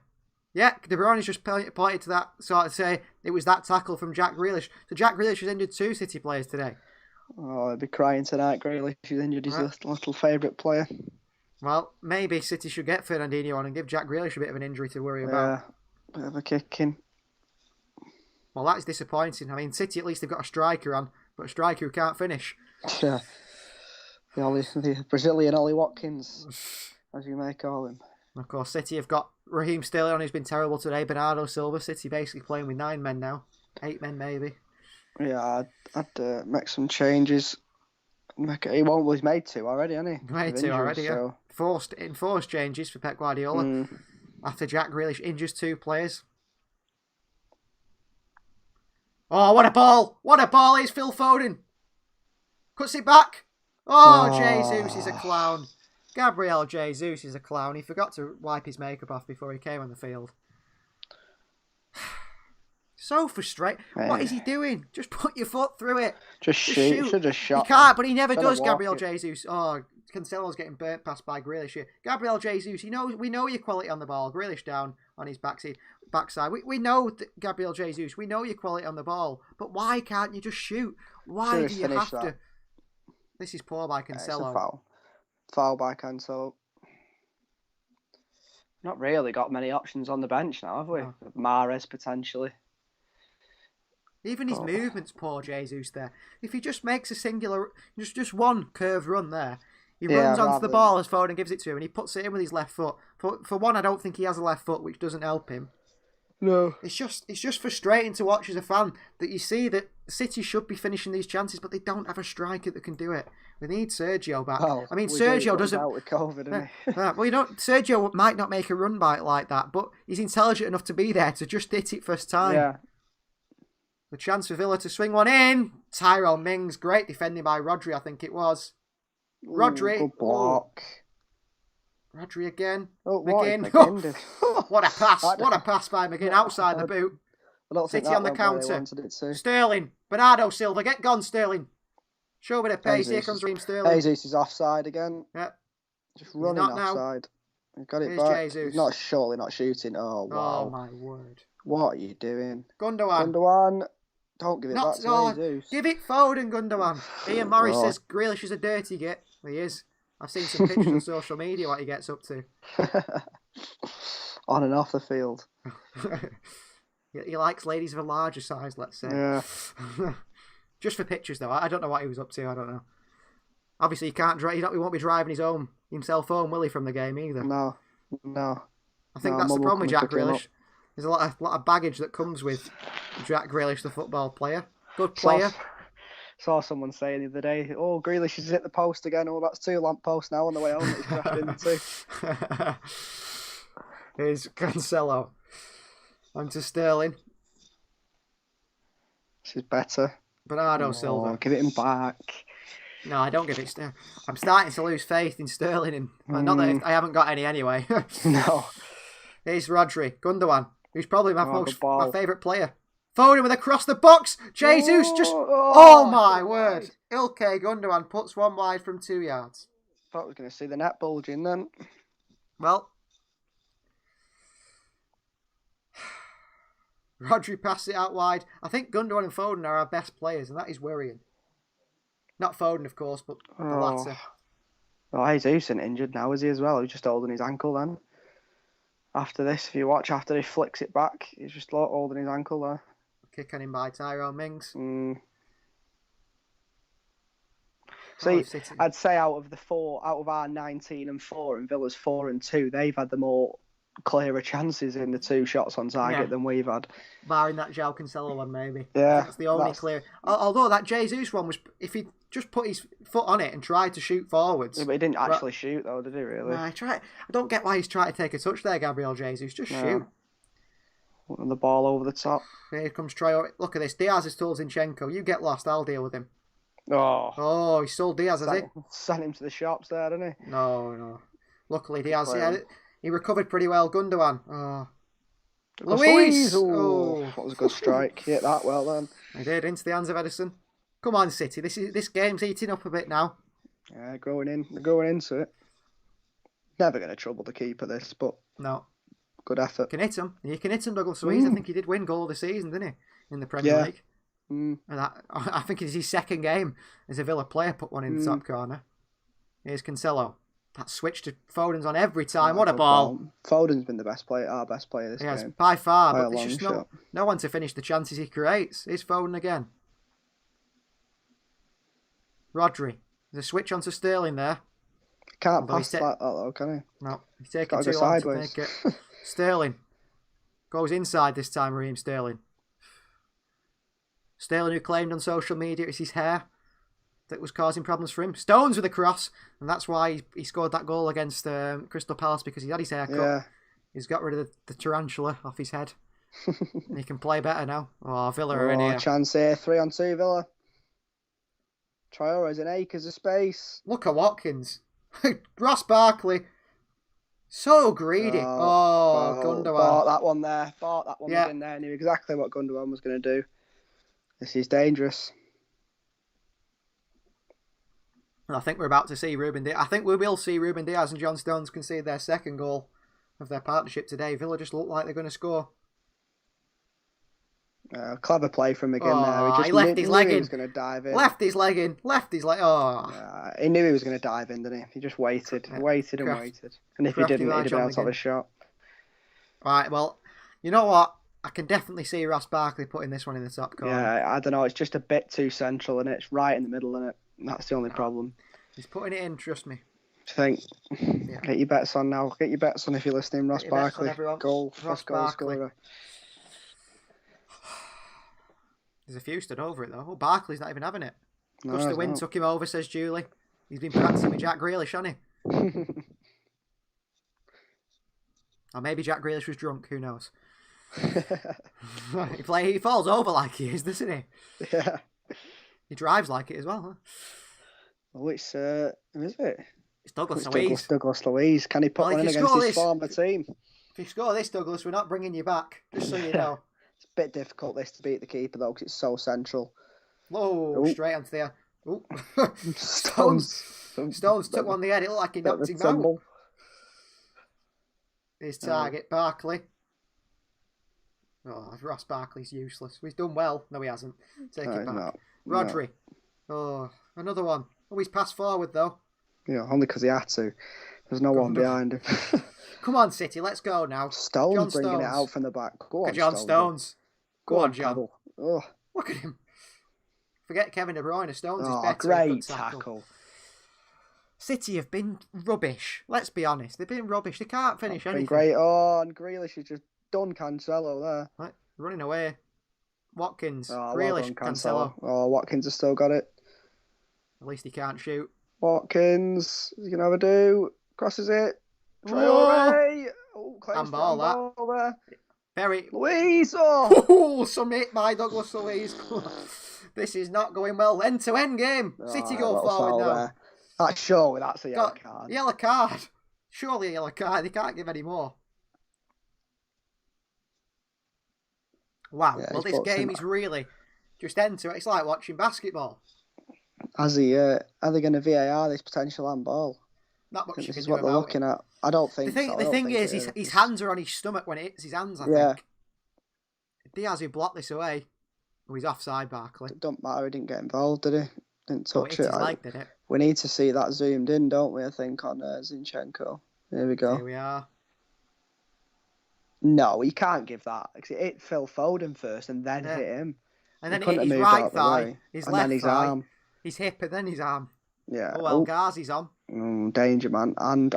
Yeah, De Bruyne's just pointed to that, sort of say it was that tackle from Jack Grealish. So Jack Grealish has injured two City players today. Oh, I'd be crying tonight, Grealish. He's injured his little favourite player. Well, maybe City should get Fernandinho on and give Jack Grealish a bit of an injury to worry about. Yeah, bit of a kicking. Well, that's disappointing. I mean, City at least they've got a striker on, but a striker who can't finish. Yeah. The Brazilian Ollie Watkins, as you may call him. Of course, City have got Raheem Sterling on, who's been terrible today. Bernardo Silva. City basically playing with 9 men now. 8 men, maybe. Yeah, I'd make some changes. He's made 2 already, hasn't he? Made 2 already, yeah. So. Enforced changes for Pep Guardiola. After Jack Grealish injures 2 players. Oh, what a ball! What a ball! It's Phil Foden. Cuts it back. Oh, Jesus is a clown. Gabriel Jesus is a clown. He forgot to wipe his makeup off before he came on the field. So frustrating. What is he doing? Just put your foot through it. Just shoot. Should have shot. He can't, but he never does, Gabriel Jesus. Oh, Cancelo's getting burnt past by Grealish here. Gabriel Jesus, we know your quality on the ball. Grealish down on his backside. We know that Gabriel Jesus. We know your quality on the ball. But why can't you just shoot? Why do you have to? This is poor by Cancelo. It's a foul. Foul by Cancelo. Not really got many options on the bench now, have we? Oh. Mahrez potentially. Even his movement's poor, Jesus, there. If he just makes a singular, just one curved run there, he runs onto the ball as Foden gives it to him and he puts it in with his left foot. For one, I don't think he has a left foot, which doesn't help him. No. It's just frustrating to watch as a fan that you see that City should be finishing these chances, but they don't have a striker that can do it. We need Sergio back. Well, I mean, Sergio doesn't. Out with COVID, isn't he? Well, Sergio might not make a run by it like that, but he's intelligent enough to be there to just hit it first time. Yeah. The chance for Villa to swing one in. Tyrell Mings, great defending by Rodri, I think it was. Rodri. Good block. Rodri again. Oh, McGinn. What a pass. What a pass by McGinn outside the boot. City on the counter. Sterling. Bernardo Silva. Get gone, Sterling. Show a bit of pace. Here comes Raheem Sterling. Jesus is offside again. Yeah. Just running offside. He got it back. Jesus. He's surely not shooting. Oh, wow. Oh, my word. What are you doing? Gundogan. Don't give it back to Jesus. Give it Foden, Gundogan. Ian Morris says Grealish is a dirty git. He is. I've seen some pictures on social media what he gets up to. On and off the field. He likes ladies of a larger size, let's say. Yeah. Just for pictures, though. I don't know what he was up to. I don't know. Obviously, he can't drive. He won't be driving himself home, will he, from the game either? No. I think that's the problem with Jack Grealish. There's a lot of baggage that comes with Jack Grealish, the football player. Good player. Saw someone saying the other day, "Oh, Grealish has hit the post again. Oh, that's 2 lamp posts now on the way home that he's crashed into." Here's Cancelo. Onto Sterling. This is better. Bernardo Silva. Give it him back. No, I don't give it. I'm starting to lose faith in Sterling. Not that I haven't got any anyway. No. Here's Rodri. Gundogan, who's probably my favourite player. Foden with across the box. Jesus just... Oh, my word. Ilkay Gundogan puts one wide from 2 yards. Thought we were going to see the net bulging then. Well... Rodri passed it out wide. I think Gundogan and Foden are our best players, and that is worrying. Not Foden, of course, but the latter. Oh, Jesus isn't injured now, is he, as well? He's just holding his ankle then. After this, if you watch, after he flicks it back, he's just holding his ankle there. Kick on him by Tyrone Mings. See, I'd say out of our 19-4 and Villa's 4-2, they've had the more clearer chances in the 2 shots on target than we've had. Barring that João Cancelo one, maybe. Yeah. That's the only clear. Although that Jesus one was, if he just put his foot on it and tried to shoot forwards. Yeah, but he didn't actually shoot, though, did he, really? Nah, I don't get why he's trying to take a touch there, Gabriel Jesus. Just shoot. And the ball over the top. Here comes Traore. Look at this. Diaz has told Zinchenko, you get lost, I'll deal with him. Oh, he sold Diaz, has he? Sent him to the shops there, didn't he? No. Luckily, Diaz, he recovered pretty well. Gundogan. Oh. Luis! Oh, that was a good strike. Hit that well then. He did, into the hands of Edison. Come on, City. This game's heating up a bit now. Yeah, going into it. Never going to trouble the keeper, this, but... No. Good effort. You can hit him, Douglas Luiz. I think he did win goal of the season, didn't he? In the Premier League. And I think it's his second game as a Villa player, put one in the top corner. Here's Cancelo. That switch to Foden's on every time. What a ball. Foden's been our best player this game. Yes, by far, but there's just no one to finish the chances he creates. Here's Foden again. Rodri. There's a switch onto Sterling there. Can't pass like that though, can he? No, he's taking too long to make it. Sterling goes inside this time, Raheem Sterling. Sterling, who claimed on social media it's his hair that was causing problems for him. Stones with a cross, and that's why he scored that goal against Crystal Palace, because he had his hair cut. Yeah. He's got rid of the tarantula off his head. And he can play better now. Oh, Villa are in here. Chance here, 3-on-2 Villa. Traore's in acres of space. Look at Watkins. Ross Barkley. So greedy. Gundogan. Bought that one there. In there. Knew exactly what Gundogan was going to do. This is dangerous. And I think we're about to see Ruben Diaz. I think we will see Ruben Diaz and John Stones concede their second goal of their partnership today. Villa just look like they're going to score. Clever play from McGinn there. He left his leg in. He was going to dive in. Left his leg in. He knew he was going to dive in, didn't he? He just waited. Waited. And if he didn't, he'd have been able to have a shot. Right, well, you know what? I can definitely see Ross Barkley putting this one in the top corner. Yeah, I don't know. It's just a bit too central, and it's right in the middle, isn't it? That's the only problem. He's putting it in, trust me. Get your bets on now. Get your bets on if you're listening. Ross Barkley. First goal scorer. There's a few stood over it, though. Oh, Barkley's not even having it. Gust of wind took him over, says Julie. He's been practicing with Jack Grealish, hasn't he? Or maybe Jack Grealish was drunk, who knows? He falls over like he is, doesn't he? Yeah. He drives like it as well, huh? Oh, it's, who is it? It's Douglas Luiz. Douglas Luiz. Can he put one in against his former team? If you score this, Douglas, we're not bringing you back, just so you know. It's a bit difficult, this, to beat the keeper, though, because it's so central. Whoa, straight onto the... Stones took one on the head. It looked like he knocked him out. His target, Barkley. Oh, Ross Barkley's useless. He's done well. No, he hasn't. Take it back. Rodri. No. Oh, another one. Oh, he's passed forward, though. Yeah, only because he had to. There's no one behind him. Come on, City. Let's go now. Bringing it out from the back. Go on, John Stones. Go on, John. Oh. Look at him. Forget Kevin De Bruyne. Stones is Oh, better. great Good tackle. City have been rubbish. Let's be honest. They've been rubbish. They can't finish Been anything. great. Oh, and Grealish has just done Cancelo there. Right, running away. Watkins, Oh, Grealish, well done, Cancelo. Oh, Watkins has still got it. At least he can't shoot. Watkins, he's going to have a do. Crosses it. Whoa! Traore. Oh, claims Handball, ball there. Very. Luis. Oh. Oh, some hit by Douglas Luiz. This is not going well. End-to-end game. City go little forward foul now. there. That's a yellow card. Yellow card. Surely a yellow card. They can't give any more. Wow. Yeah, well, he's this boxing. game is really just end-to-end. It's like watching basketball. Are they going to VAR this potential handball? Not much you This can is do what they're about looking it. at. I don't think so. The thing is, his hands are on his stomach when it hits his hands, I think. Diaz, who blocked this away. Oh, he's offside, Barkley. It don't matter, he didn't get involved, did he? Didn't touch His it. leg, did it? We need to see that zoomed in, don't we, I think, on Zinchenko. Here we go. Here we are. No, he can't give that. It hit Phil Foden first and then hit him. And then it hit his right thigh, his left then his thigh, arm. his hip, and then his arm. Yeah. Oh, well, Ghazi's on. Danger, man. And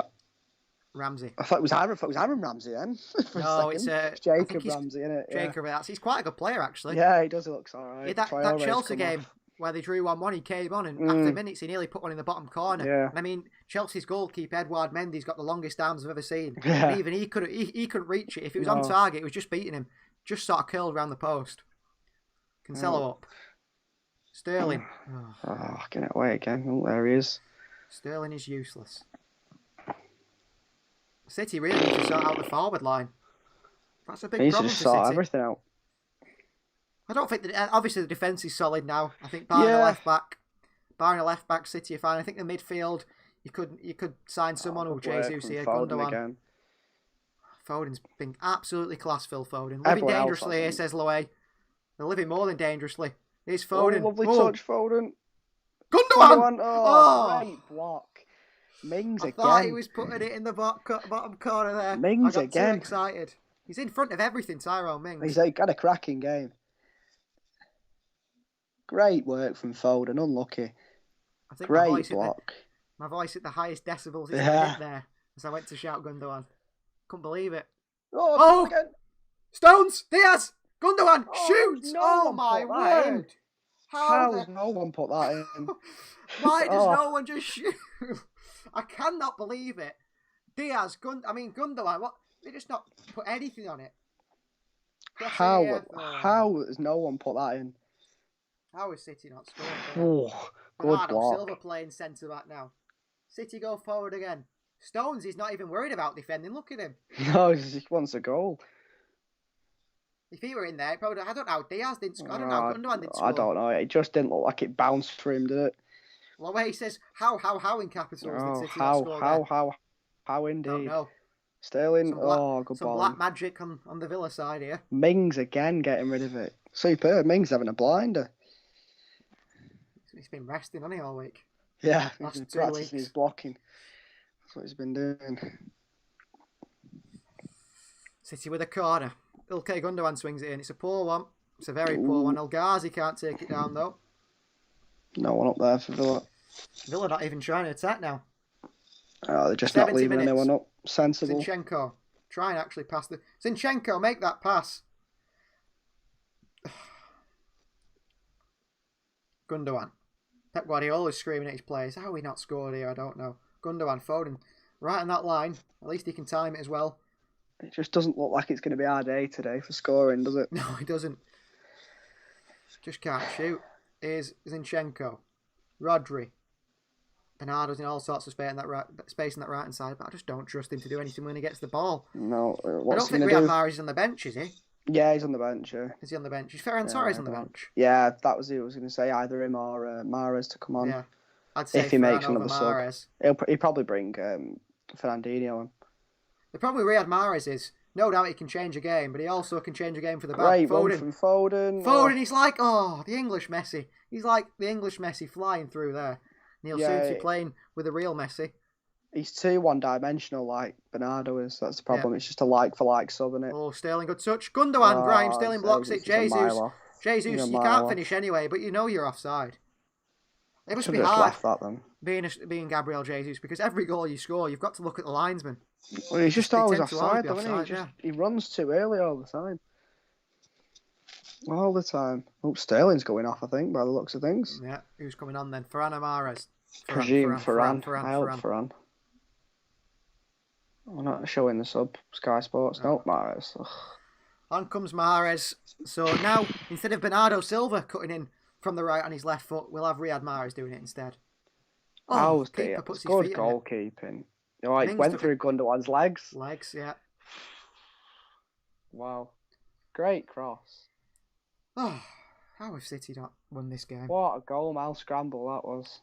Ramsey. I thought it was Aaron Ramsey then. No, it's Jacob Ramsey, isn't it? Jacob, he's quite a good player, actually. Yeah, he does. He looks all right. Yeah, that Chelsea game where they drew 1-1, he came on, and after minutes, he nearly put one in the bottom corner. Yeah. And I mean, Chelsea's goalkeeper, Edouard Mendy's got the longest arms I've ever seen. Yeah. And even he couldn't reach it. If it was on target, it was just beating him. Just sort of curled around the post. Cancelo up. Sterling. Oh, get it away again. Oh, there he is. Sterling is useless. City really need to sort out the forward line. That's a big He needs to problem just for sort City. everything out. I don't think that. Obviously, the defence is solid now. I think barring a left back, City are fine. I think the midfield, you could sign someone or Jesus here, Gundogan. Foden's been absolutely class, Phil Foden. Living dangerously here, says Loe. They're living more than dangerously. Here's Foden. Oh, lovely touch, Foden. Gundogan! Oh, great block. Mings again. I thought he was putting it in the bottom corner there. Mings I got again. too excited. He's in front of everything, Tyrone Mings. He's got a cracking game. Great work from Foden. Unlucky. I think great block. My voice hit the highest decibels it's ever hit there as I went to shout Gundogan. Couldn't believe it. Oh! Again. Stones! Diaz! Gundogan! Shoot! No my word! How has no one put that in? Why does no one just shoot? I cannot believe it. Diaz, Gundogan, what? They just not put anything on it. How has no one put that in? How is City not scoring? Oh, good block. Silva playing centre back now. City go forward again. Stones is not even worried about defending. Look at him. No, he just wants a goal. If he were in there, probably, I don't know. Diaz didn't score. I don't know. Gundogan didn't score. I don't know. It just didn't look like it bounced for him, did it? Well, where he says how in capitals did City not score how indeed. Don't know. Sterling, good some ball. Black magic on the Villa side here. Mings again getting rid of it. Superb. Mings having a blinder. He's been resting, hasn't he, all week? Yeah, he's Last been 2 practicing weeks. his blocking. That's what he's been doing. City with a corner. Ilkay Gundogan swings it in. It's a poor one. It's a very poor one. El Ghazi can't take it down, though. No one up there for Villa. Villa not even trying to attack now. Oh, they're just not 70 leaving minutes. anyone up. Sensible. Zinchenko. Try and actually pass the... Zinchenko, make that pass. Gundogan. Pep Guardiola is screaming at his players. How are we not scored here? I don't know. Gundogan, Foden. Right on that line. At least he can time it as well. It just doesn't look like it's going to be our day today for scoring, does it? No, he doesn't. Just can't shoot. Here's Zinchenko. Rodri. Bernardo's in all sorts of space in that right hand side, but I just don't trust him to do anything when he gets the ball. No, I what's don't he think going to Riyad do? Mahrez is on the bench, is he? Yeah, he's on the bench, yeah. Is he on the bench? Is Ferran Torres on the bench? Yeah, that was it. I was going to say either him or Mahrez to come on. Yeah. I'd say if he Ferran makes over another Mahrez. sub. He'll probably bring Fernandinho on. The problem with Riyad Mahrez is, no doubt he can change a game, but he also can change a game for the back. Great one from Foden. Foden, he's like, the English Messi. He's like the English Messi flying through there. And he'll soon be playing with the real Messi. He's too one-dimensional like Bernardo is. That's the problem. Yeah. It's just a like-for-like sub, isn't it? Oh, Sterling, good touch. Gundogan, Graham, Sterling blocks it. Jesus Jesus, you can't finish anyway, but you know you're offside. It must be Just hard left that then. being Gabriel Jesus, because every goal you score, you've got to look at the linesman. Well, he's just always tend to always offside, be though, isn't he? offside, He runs too early all the time. All the time. Oh, Sterling's going off, I think, by the looks of things. Yeah, who's coming on then? Ferran Mahrez. Presume Ferran. I hope Ferran. We're not showing the sub, Sky Sports. No, Mahrez. Ugh. On comes Mahrez. So now, instead of Bernardo Silva cutting in from the right on his left foot, we'll have Riyad Mahrez doing it instead. Oh, keeper puts his good feet goalkeeping. You know, it went through Gundogan's legs. Legs, yeah. Wow. Great cross. Oh, how have City not won this game? What a goal, Mal scramble that was.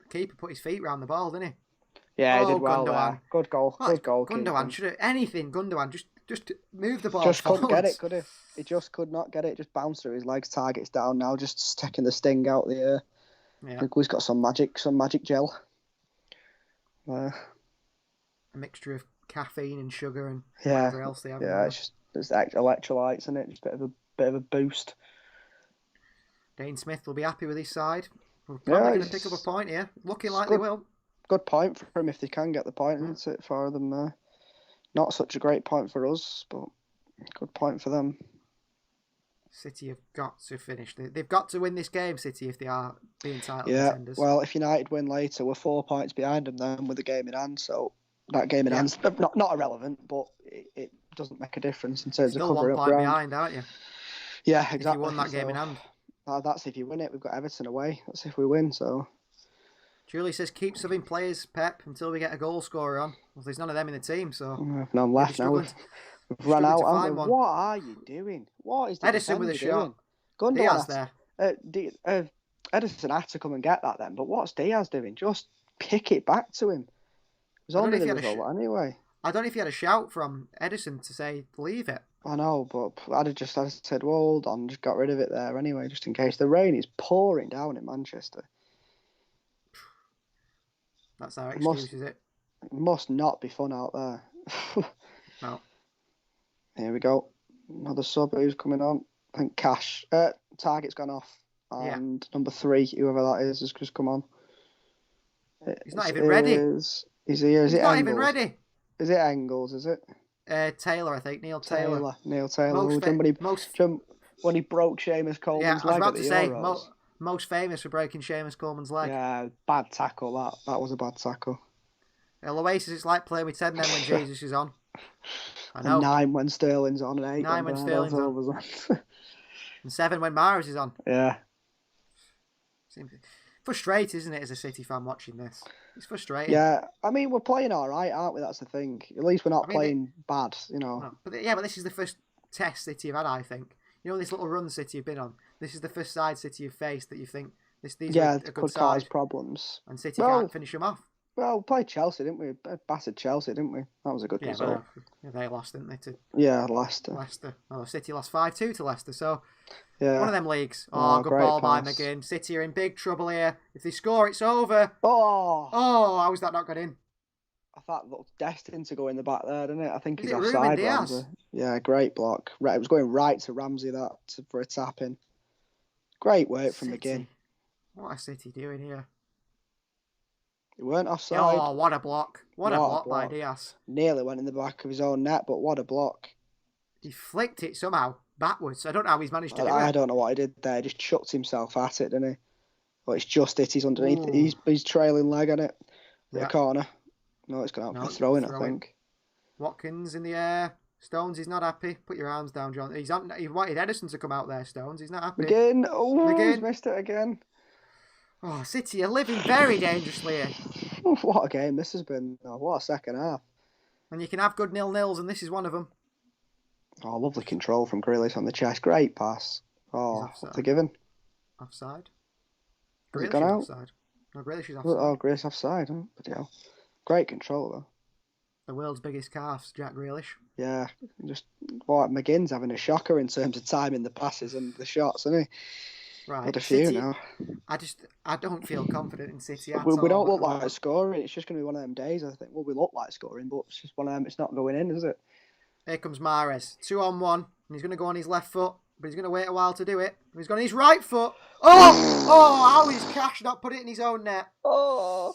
The keeper put his feet round the ball, didn't he? Yeah, he did well Gundogan. there. Good goal. Good goal. Gundogan should have anything. Gundogan just move the ball. Just forwards. couldn't get it, could he? He just could not get it. Just bounced through his legs. Target's down now. Just taking the sting out of the air. Yeah. I think he's got some magic gel. A mixture of caffeine and sugar and yeah, whatever else they have. Yeah, it's electrolytes, isn't it? Just a bit of a boost. Dane Smith will be happy with his side. We're probably going to pick up a point here. Looking like they will. Good point for him if they can get the point. It's it for them. Not such a great point for us, but good point for them. City have got to finish. They've got to win this game, City, if they are being title contenders. Well, if United win later, we're 4 points behind them then with the game in hand. So that game in hand's not irrelevant, but it doesn't make a difference in terms of covering up ground. Still 1 point behind, aren't you? Yeah, exactly. If you won that game in hand. That's if you win it. We've got Everton away. That's if we win. So. Julie says keep subbing players, Pep, until we get a goal scorer on. Well, there's none of them in the team, so we've none left now. We've run out. What are you doing? What is Edison with a shot? Gundogan Diaz there. Edison had to come and get that then. But what's Diaz doing? Just pick it back to him. It was only the result anyway. I don't know if you had a shout from Edison to say leave it. I know, but I'd have said, well, hold on, just got rid of it there anyway, just in case. The rain is pouring down in Manchester. That's our excuse, is it? It must not be fun out there. No. Here we go. Another sub who's coming on. I think Cash. Target's gone off. And number 3, whoever that is, has just come on. He's not even ready. Is he? Is it not Engels? Even ready. Is it Engels, is it? Taylor, I think. Neil Taylor. Neil Taylor. When he broke Seamus Coleman's leg at the Euros. Most famous for breaking Seamus Coleman's leg. Yeah, bad tackle that was a bad tackle. Oasis, it's like playing with 10 men when Jesus is on. I know. And 9 when Sterling's on, and 8 9 when Sterling's on. And 7 when Mahrez is on. Yeah. Frustrating, isn't it, as a City fan watching this? It's frustrating. Yeah, I mean, we're playing all right, aren't we? That's the thing. At least we're not playing bad, you know. No, but this is the first test City have had, I think. You know, this little run City have been on. This is the first side City have faced that you think these are a good could side. Cause problems. And City can't finish them off. Well, we played Chelsea, didn't we? Battered Chelsea, didn't we? That was a good result. They lost, didn't they? Leicester. Oh, City lost 5-2 to Leicester, so one of them leagues. Oh, good ball by McGinn. City are in big trouble here. If they score, it's over. Oh, how is that not got in? I thought it looked destined to go in the back there, didn't it? I think he's Ruben offside, Diaz? Ramsey. Yeah, great block. Right, it was going right to Ramsey for a tap in. Great work from McGinn. What is City doing here? He weren't offside. Oh, what a block. What a block by Diaz. Nearly went in the back of his own net, but what a block. He flicked it somehow backwards. I don't know how he's managed to do it. I don't know what he did there. He just chucked himself at it, didn't he? But it's just it. He's underneath. He's trailing leg on it. The corner. No, it's going out for throwing, I think. Watkins in the air. Stones, he's not happy. Put your arms down, John. He wanted Edison to come out there, Stones. He's not happy. Again. Oh, he's missed it again. Oh, City are living very dangerously here. What a game this has been. Oh, what a second half. And you can have good 0-0s, and this is one of them. Oh, lovely control from Grealish on the chest. Great pass. Oh, what's he given? Offside. Has it gone out? Offside. No, Grealish is offside. Oh, Grealish offside. Oh, bloody hell. Great control, though. The world's biggest calves, Jack Grealish. Yeah, McGinn's having a shocker in terms of timing the passes and the shots, isn't he? Right. Had a few City, now. I don't feel confident in City at we all. don't look like scoring. It's just going to be one of them days, I think. Well, we look like scoring, but it's just one of them. It's not going in, is it? Here comes Mahrez. 2-on-1. And he's going to go on his left foot. But he's going to wait a while to do it. He's got his right foot. Oh! Oh, how is Cash not put it in his own net? Oh,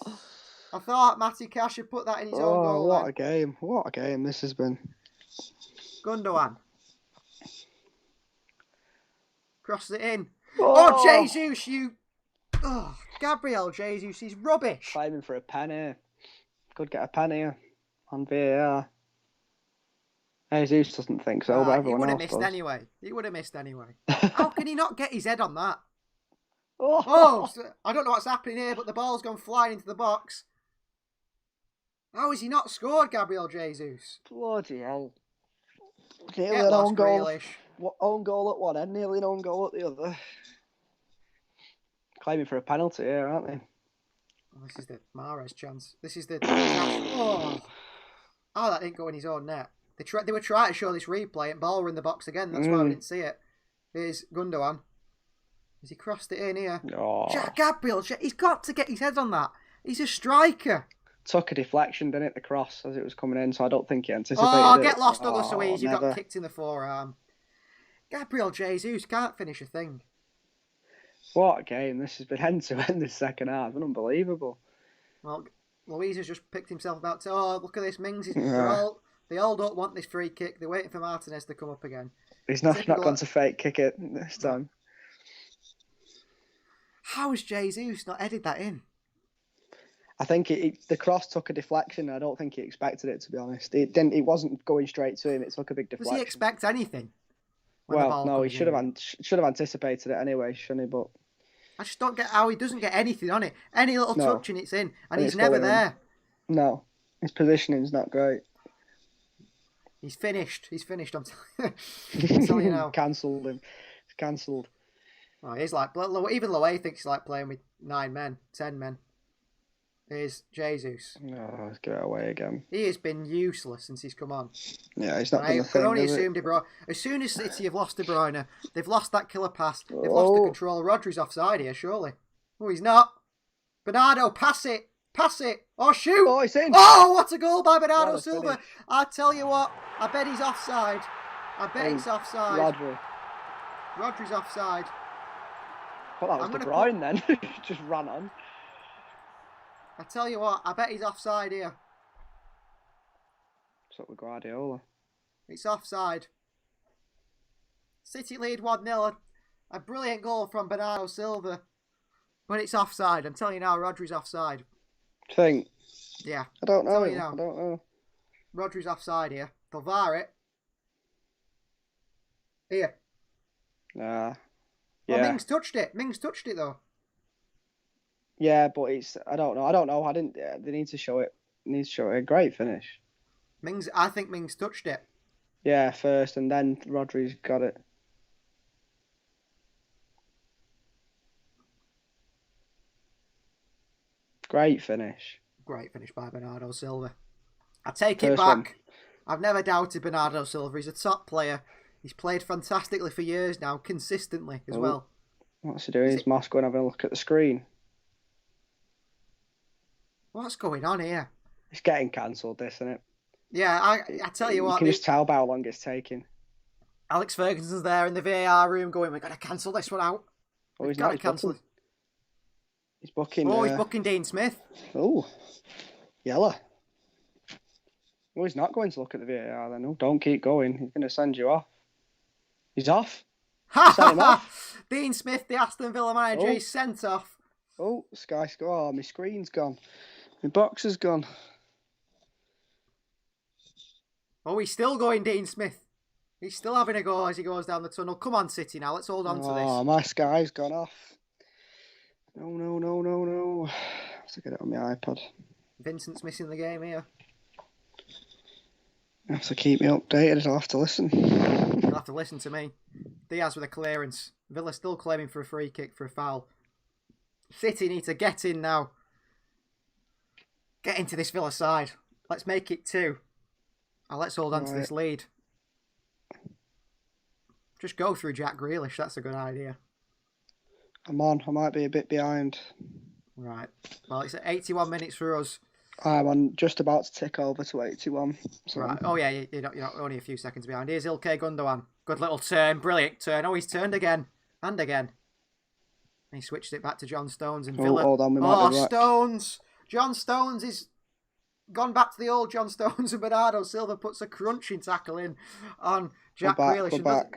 I thought Matty Cash had put that in his own goal. what a game. What a game this has been. Gundogan. Crosses it in. Oh, Jesus, you... Oh, Gabriel Jesus, he's rubbish. Climbing for a pen here. Could get a pen here on VAR. Jesus doesn't think so, but everyone else does. He would have missed anyway. How can he not get his head on that? Oh, I don't know what's happening here, but the ball's gone flying into the box. How has he not scored, Gabriel Jesus? bloody hell. Get Nearly an lost, own goal. Grealish. Own goal at one end, nearly an own goal at the other. Claiming for a penalty here, aren't they? Oh, this is the Mahrez chance. This is the... Oh, that didn't go in his own net. They were trying to show this replay and ball were in the box again. That's why we didn't see it. Here's Gundogan. Has he crossed it in here? Oh. Gabriel, he's got to get his head on that. He's a striker. Took a deflection, didn't it, the cross, as it was coming in, so I don't think he anticipated it. Get lost, Douglas Luiz. You never. got kicked in the forearm. Gabriel Jesus can't finish a thing. What a game. This has been end-to-end this second half. Unbelievable. Well, Luiz has just picked himself about look at this. Mings, they all don't want this free kick. They're waiting for Martinez to come up again. He's not going to fake kick it this time. How has Jesus not headed that in? I think the cross took a deflection. I don't think he expected it, to be honest. It wasn't going straight to him. It took a big deflection. Does he expect anything? Well, no, he should have anticipated it anyway, shouldn't he? But I just don't get how he doesn't get anything on it. Any little touch and it's in, and he's it's never going there. in. No, his positioning's not great. He's finished. I'm telling you now. Cancelled him. It's cancelled. Oh, he's like, even Lowe thinks he's like playing with 9 men, 10 men. Here's Jesus. Oh, let's get away again. He has been useless since he's come on. Yeah, he's not done a I can thing, only is assume De Bruyne. As soon as City have lost De Bruyne, they've lost that killer pass. They've lost the control. Rodri's offside here, surely. Oh, he's not. Bernardo, pass it. Pass it. Oh, shoot. Oh, it's in. Oh, what a goal by Bernardo What a Silva. finish. I tell you what, I bet he's offside. I bet he's offside. Rodri's offside. Well, that was De Bruyne then. Just ran on. I tell you what, I bet he's offside here. What's up with Guardiola? It's offside. City lead 1-0. A brilliant goal from Bernardo Silva. But it's offside. I'm telling you now, Rodri's offside. Think? Yeah. I don't know. I don't know. Rodri's offside here. They'll VAR it. Here. Nah. Well, Yeah. Mings touched it. Mings touched it though. Yeah, but it's. I don't know. I didn't. They need to show it. A great finish. I think Mings touched it. Yeah, first, and then Rodri's got it. Great finish. Great finish by Bernardo Silva. I take First it back. one. I've never doubted Bernardo Silva. He's a top player. He's played fantastically for years now, consistently as well. What's he doing? He's Moss going having a look at the screen. What's going on here? It's getting cancelled, this, isn't it? Yeah, I tell you what. You can just tell by how long it's taking. Alex Ferguson's there in the VAR room going, we've got to cancel this one out. Oh, he's got not. to cancel it. He's booking. He's booking Dean Smith. Oh, yellow. Oh, he's not going to look at the VAR then. No, don't keep going. He's going to send you off. He's off. Sent him off. Dean Smith, the Aston Villa manager, is sent off. Oh, Sky score. Oh, my screen's gone. My box has gone. Oh, he's still going, Dean Smith. He's still having a go as he goes down the tunnel. Come on, City now. Let's hold on to this. Oh, my Sky's gone off. No. I have to get it on my iPad. Vincent's missing the game here. You have to keep me updated. I'll have to listen. You'll have to listen to me. Diaz with a clearance. Villa still claiming for a free kick for a foul. City need to get in now. Get into this Villa side. Let's make it 2. And let's hold on to this lead. Just go through Jack Grealish. That's a good idea. I'm on. I might be a bit behind. Right. Well, it's at 81 minutes for us. I'm just about to tick over to 81. So. Right. Oh, yeah, you're not only a few seconds behind. Here's Ilkay Gundogan. Good little turn. Brilliant turn. Oh, he's turned again. And again. And he switched it back to John Stones and Villa. Hold on, we might be back. Stones! John Stones is gone back to the old John Stones, and Bernardo Silva puts a crunching tackle in on Jack Grealish.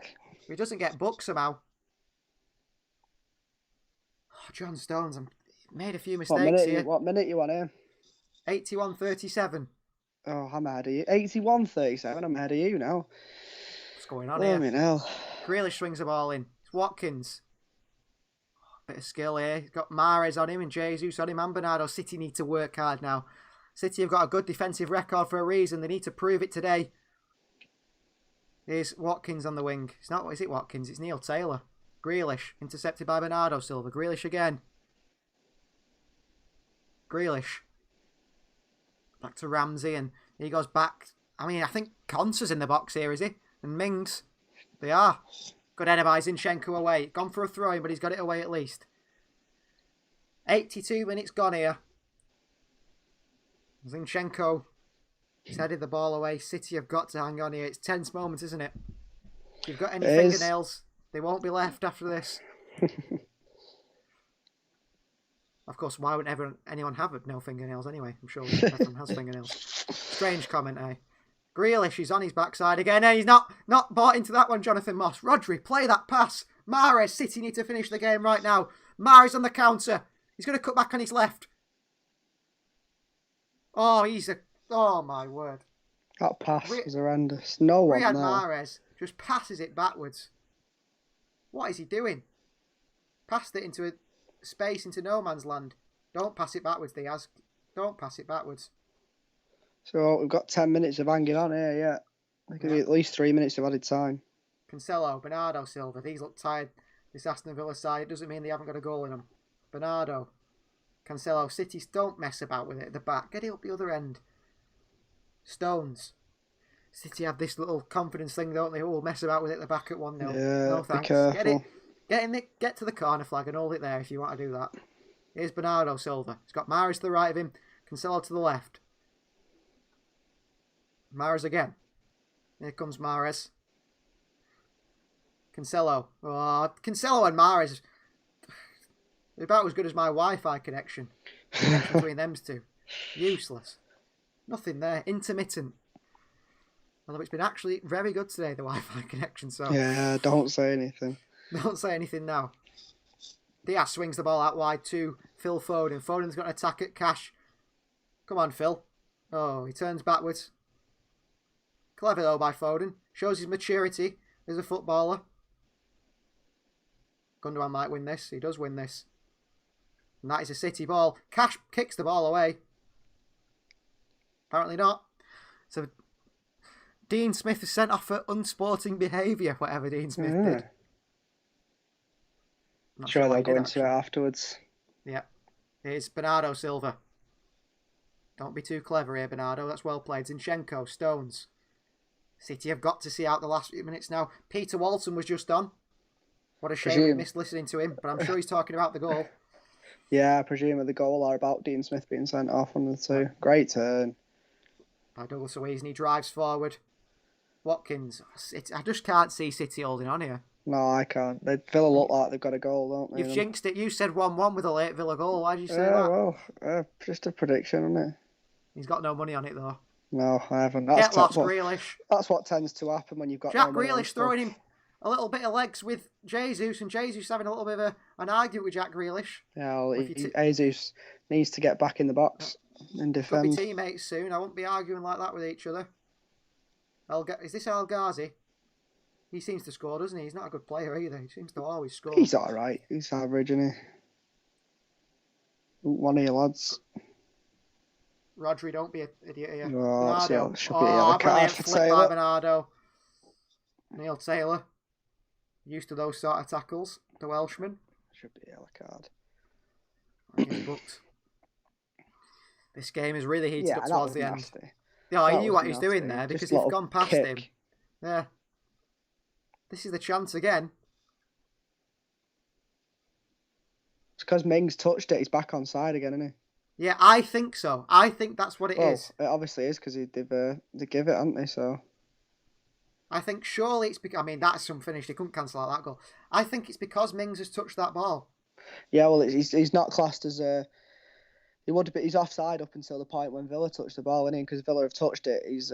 He doesn't get booked somehow. Oh, John Stones, made a few mistakes here. What minute you on here? 81:37. Oh, I'm ahead of you. 81:37. I'm ahead of you now. What's going on here? Hell. Grealish swings the ball in. It's Watkins. Bit of skill here. He's got Mahrez on him and Jesus on him and Bernardo. City need to work hard now. City have got a good defensive record for a reason. They need to prove it today. Here's Watkins on the wing. It's not, is it Watkins? It's Neil Taylor. Grealish, intercepted by Bernardo Silva. Grealish again. Grealish. Back to Ramsey, and he goes back. I mean, I think Konsa's in the box here, is he? And Mings. They are. Good header by Zinchenko away. Gone for a throw-in, but he's got it away at least. 82 minutes gone here. Zinchenko has headed the ball away. City have got to hang on here. It's tense moments, isn't it? If you've got any fingernails, they won't be left after this. Of course, why would anyone have no fingernails anyway? I'm sure everyone has fingernails. Strange comment, eh? Grealish is on his backside again. And he's not bought into that one, Jonathan Moss. Rodri, play that pass. Mahrez, City need to finish the game right now. Mahrez on the counter. He's going to cut back on his left. Oh, oh my word. That pass was horrendous. No one there. Mahrez just passes it backwards. What is he doing? Passed it into a space into no man's land. Don't pass it backwards, Diaz. Don't pass it backwards. So we've got 10 minutes of hanging on here, yeah. There could be at least 3 minutes of added time. Cancelo, Bernardo Silva. These look tired. This Aston Villa side. It doesn't mean they haven't got a goal in them. Bernardo. Cancelo. City, don't mess about with it at the back. Get it up the other end. Stones. City have this little confidence thing, don't they? Oh, we'll mess about with it at the back at 1-0. Yeah, no thanks. Be careful. Get to the corner flag and hold it there if you want to do that. Here's Bernardo Silva. He's got Mahrez to the right of him. Cancelo to the left. Mahrez again. Here comes Mahrez. Cancelo. Oh, Cancelo and Mahrez. They're about as good as my Wi-Fi connection. The connection between them two. Useless. Nothing there. Intermittent. Although it's been actually very good today, the Wi-Fi connection. So yeah, don't say anything. Don't say anything now. Diaz swings the ball out wide to Phil Foden. Foden's got an attack at Cash. Come on, Phil. Oh, he turns backwards. Clever though by Foden. Shows his maturity as a footballer. Gundogan might win this. He does win this. And that is a City ball. Cash kicks the ball away. Apparently not. So Dean Smith is sent off for unsporting behaviour, whatever Dean Smith did. Not sure they'll go into it afterwards. Yeah. Here's Bernardo Silva. Don't be too clever here, Bernardo. That's well played. Zinchenko, Stones. City have got to see out the last few minutes now. Peter Walton was just on. What a shame we missed listening to him, but I'm sure he's talking about the goal. Yeah, I presume the goal or about Dean Smith being sent off on the two. Great turn. By Douglas Luiz, and he drives forward. Watkins. I just can't see City holding on here. No, I can't. Villa look like they've got a goal, don't they? You've jinxed it. You said 1-1 with a late Villa goal. Why did you say that? Well, just a prediction, isn't it? He's got no money on it, though. No, I haven't. Get lost, Grealish. That's what tends to happen when you've got Jack no money Grealish throwing him a little bit of legs with Jesus, and Jesus having a little bit of an argument with Jack Grealish. Yeah, well, Jesus needs to get back in the box and defend. Could be teammates soon. I won't be arguing like that with each other. Is this El Ghazi? He seems to score, doesn't he? He's not a good player either. He seems to always score. He's all right. He's average, isn't he? One of your lads. Rodri, don't be an idiot here. Oh, Bernardo. Should be a yellow card for Taylor. By Bernardo. Neil Taylor. Used to those sort of tackles. The Welshman. Should be a yellow card. He's booked. This game is really heated up towards the nasty. end. Yeah, he knew what he was doing there because he'd gone past him. Yeah. This is the chance again. It's because Mings touched it. He's back on side again, isn't Yeah, I think so. I think that's what it is. It obviously is because they give it, haven't they? So I think surely it's because, I mean, that's unfinished. He couldn't cancel out that goal. I think it's because Mings has touched that ball. yeah, well, he's not classed as he would have been, he's offside up until the point when Villa touched the ball, isn't he? Because Villa have touched it. He's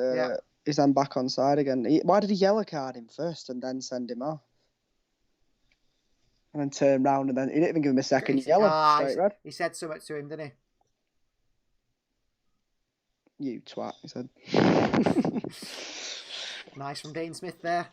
then back on side again. Why did he yellow card him first and then send him off? And then turn round and then he didn't even give him a second yellow. Straight red. He said something to him, didn't he? You twat, he said. Nice from Dean Smith there.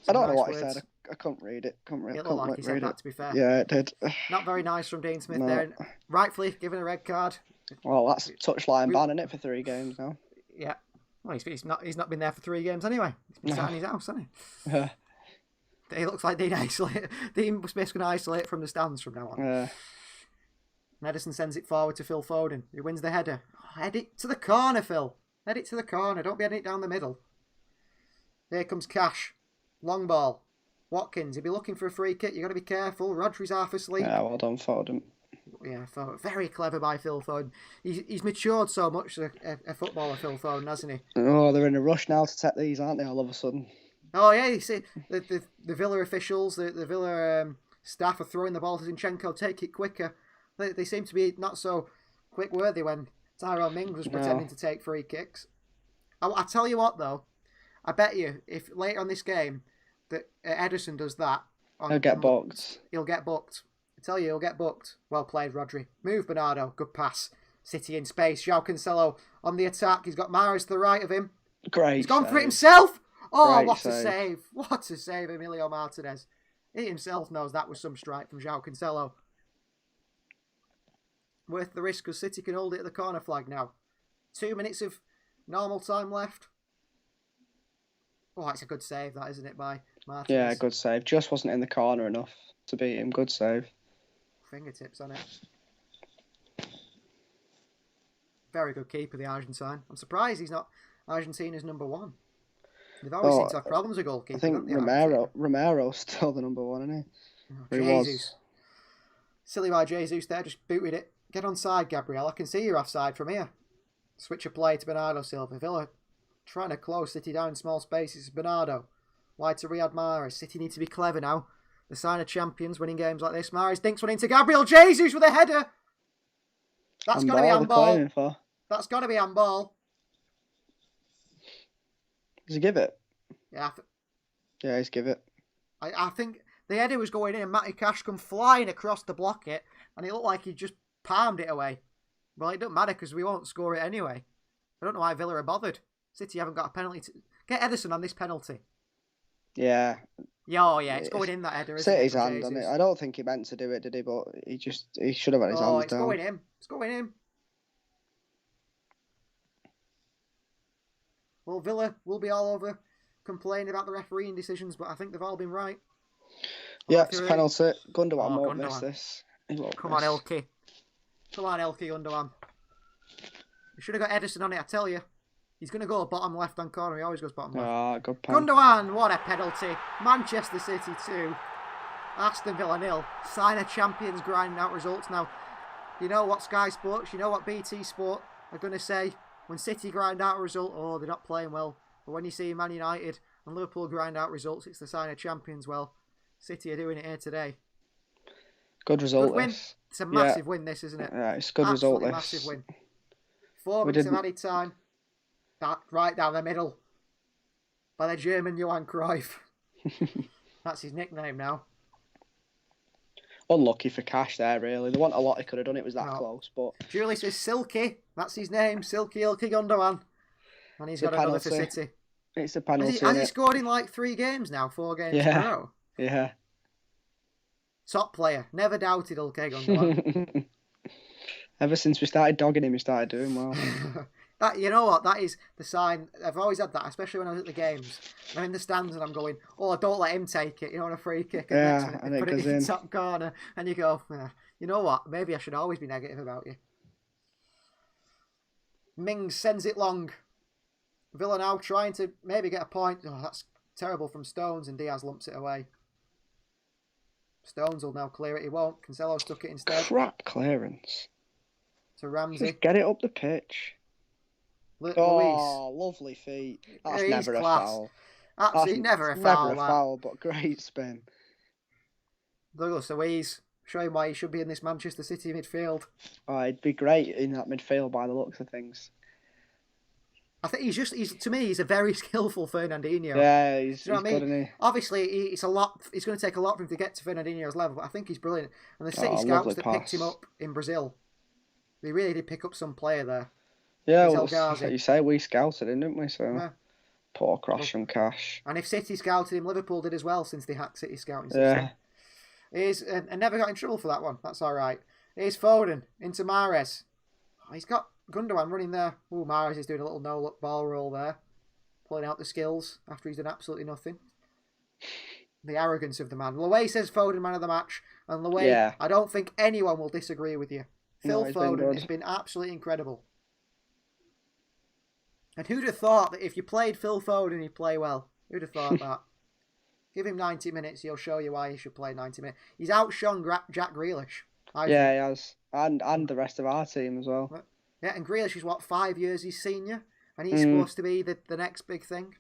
I don't know what he said. I couldn't read it. It looked like he said that, to be fair. Yeah, it did. Not very nice from Dean Smith there. Rightfully given a red card. Well, that's touchline ban, isn't it, for 3 games now? Yeah. Well, he's not been there for 3 games anyway. He's been sat in his house, hasn't he? Yeah. He looks like Dean Smith's going to isolate from the stands from now on. Yeah. And Edison sends it forward to Phil Foden, who wins the header. Oh, head it to the corner, Phil. Head it to the corner. Don't be heading it down the middle. Here comes Cash. Long ball. Watkins, he'll be looking for a free kick. You've got to be careful. Rodri's half asleep. Yeah, well done, Foden. Yeah, very clever by Phil Foden. He's matured so much, a footballer, Phil Foden, hasn't he? Oh, they're in a rush now to take these, aren't they, all of a sudden? Oh, yeah, you see, the Villa officials, the Villa staff are throwing the ball to Zinchenko, take it quicker. They seem to be not so quick-worthy when Tyrone Mings was pretending to take free kicks. I tell you what, though, I bet you, if later on this game, that Edison does that... He'll get booked. He'll get booked. I tell you, he'll get booked. Well played, Rodri. Move, Bernardo. Good pass. City in space. João Cancelo on the attack. He's got Mahrez to the right of him. Great. He's gone for it himself. Oh, Great what a save. What a save, Emilio Martinez. He himself knows that was some strike from João Cancelo. Worth the risk because City can hold it at the corner flag now. 2 minutes of normal time left. Oh, it's a good save, that, isn't it, by Martinez? Yeah, good save. Just wasn't in the corner enough to beat him. Good save. Fingertips on it. Very good keeper, the Argentine. I'm surprised he's not Argentina's number 1. They've always seemed to have problems with goalkeepers. I think Romero's still the number 1, isn't he? Oh, Jesus. Silly by Jesus there, just booted it. Get on side, Gabriel. I can see you're offside from here. Switch of play to Bernardo Silva. Villa trying to close City down in small spaces. Bernardo. Wide to Riyad Mahrez. City need to be clever now. The sign of champions winning games like this. Mahrez dinks one into Gabriel Jesus with a header. That's got to be handball. That's got to be handball. Does he give it? Yeah. Yeah, he's give it. I think the header was going in and Matty Cash come flying across to block it and it looked like he just palmed it away. Well, it doesn't matter because we won't score it anyway. I don't know why Villa are bothered. City haven't got a penalty. Get Edison on this penalty. Yeah. Yeah, oh yeah, it's going in that header. City's hand on it. I don't think he meant to do it, did he? But he should have had his hands down. Oh, it's going in. It's going in. Well, Villa will be all over complaining about the refereeing decisions, but I think they've all been right. Yeah, it's a penalty. Gundogan won't miss this. Come on, Elke. Come on, Elke Gundogan. You should have got Edison on it, I tell you. He's going to go bottom left-hand corner. He always goes bottom left. Ah, good penalty. Gundogan, what a penalty. Manchester City 2. Aston Villa 0. Sign of champions grinding out results now. You know what Sky Sports, you know what BT Sport are going to say. When City grind out a result, oh, they're not playing well. But when you see Man United and Liverpool grind out results, it's the sign of champions. Well, City are doing it here today. Good result. Good win. It's a massive win, this, isn't it? Yeah, it's a good result, this. Massive win. 4 minutes of added time. That right down the middle. By the German Johan Cruyff. That's his nickname now. Unlucky for Cash there, really. There wasn't a lot he could have done. It was that close, but... Julie says Silky. That's his name. Silky Ilky Gundogan. And he's got another for City. It's a penalty. Has he scored in like 3 games now? 4 games in a row? Yeah. Top player. Never doubted Ilkay Gundogan. Ever since we started dogging him, he started doing well. You know what? That is the sign. I've always had that, especially when I was at the games. I'm in the stands and I'm going, oh, don't let him take it, on a free kick. And next minute, put it in the top corner. And you go, you know what? Maybe I should always be negative about you. Mings sends it long. Villa now trying to maybe get a point. Oh, that's terrible from Stones, and Diaz lumps it away. Stones will now clear it. He won't. Cancelo stuck it instead. Crap clearance. to Ramsey. Just get it up the pitch. Luis. Lovely feet. That's He's never class. a foul. Absolutely never a foul. Never a foul, but great spin. Douglas Luiz, showing why he should be in this Manchester City midfield. Oh, he'd be great in that midfield by the looks of things. I think he's a very skillful Fernandinho. Yeah, he's you know good, isn't he? Obviously, it's going to take a lot for him to get to Fernandinho's level, but I think he's brilliant. And the City scouts that picked him up in Brazil, they really did pick up some player there. Yeah, well, like you say, we scouted him, didn't we? So yeah. Poor cross from Cash. And if City scouted him, Liverpool did as well, since they hacked City scouting system. Yeah. And never got in trouble for that one. That's all right. Here's Foden into Mahrez. Oh, he's got Gundogan running there. Ooh, Mahrez is doing a little no-look ball roll there. Pulling out the skills after he's done absolutely nothing. The arrogance of the man. Lowe says Foden man of the match. And Lowe, I don't think anyone will disagree with you. Phil Foden has been absolutely incredible. And who'd have thought that if you played Phil Foden, he'd play well? Who'd have thought that? Give him 90 minutes, he'll show you why he should play 90 minutes. He's outshone Jack Grealish. He has. And the rest of our team as well. Yeah, and Grealish is, 5 years he's senior? And he's supposed to be the next big thing.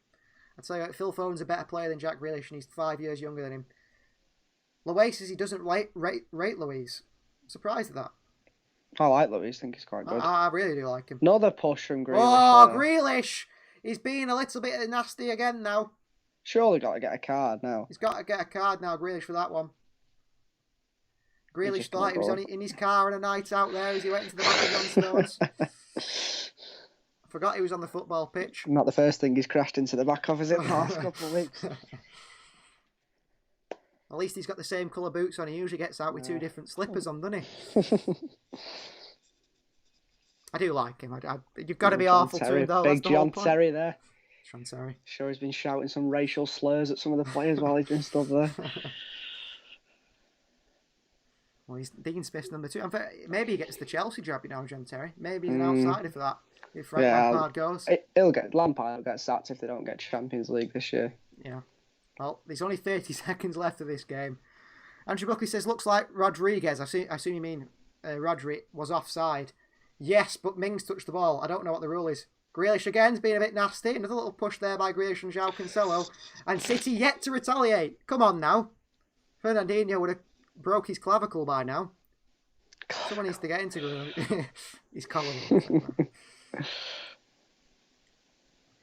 I'd say Phil Foden's a better player than Jack Grealish, and he's 5 years younger than him. Lowe says he doesn't rate Luiz. I'm surprised at that. I like Luiz, I think he's quite good. I really do like him. Another push from Grealish. Oh, Grealish! He's being a little bit nasty again now. Surely got to get a card now. He's got to get a card now, Grealish, for that one. Grealish thought he was in his car on a night out there as he went into the back of John Stones. I forgot he was on the football pitch. Not the first thing he's crashed into the back of, is it, the last couple of weeks? At least he's got the same colour boots on. He usually gets out with two different slippers on, doesn't he? I do like him. You've got to be awful to him, though. Big John Terry there. John Terry. Sure, he's been shouting some racial slurs at some of the players while he's been stood there. Well, he's Dean Smith's number 2. Maybe he gets the Chelsea job, John Terry. Maybe he's an outsider for that. If Frank Lampard goes. Lampard will get sacked if they don't get Champions League this year. Yeah. Well, there's only 30 seconds left of this game. Andrew Buckley says, looks like Rodriguez, I assume you mean Rodri, was offside. Yes, but Mings touched the ball. I don't know what the rule is. Grealish again's being a bit nasty. Another little push there by Grealish and João Cancelo. And City yet to retaliate. Come on now. Fernandinho would have broke his clavicle by now. Someone needs to get into his collarbone.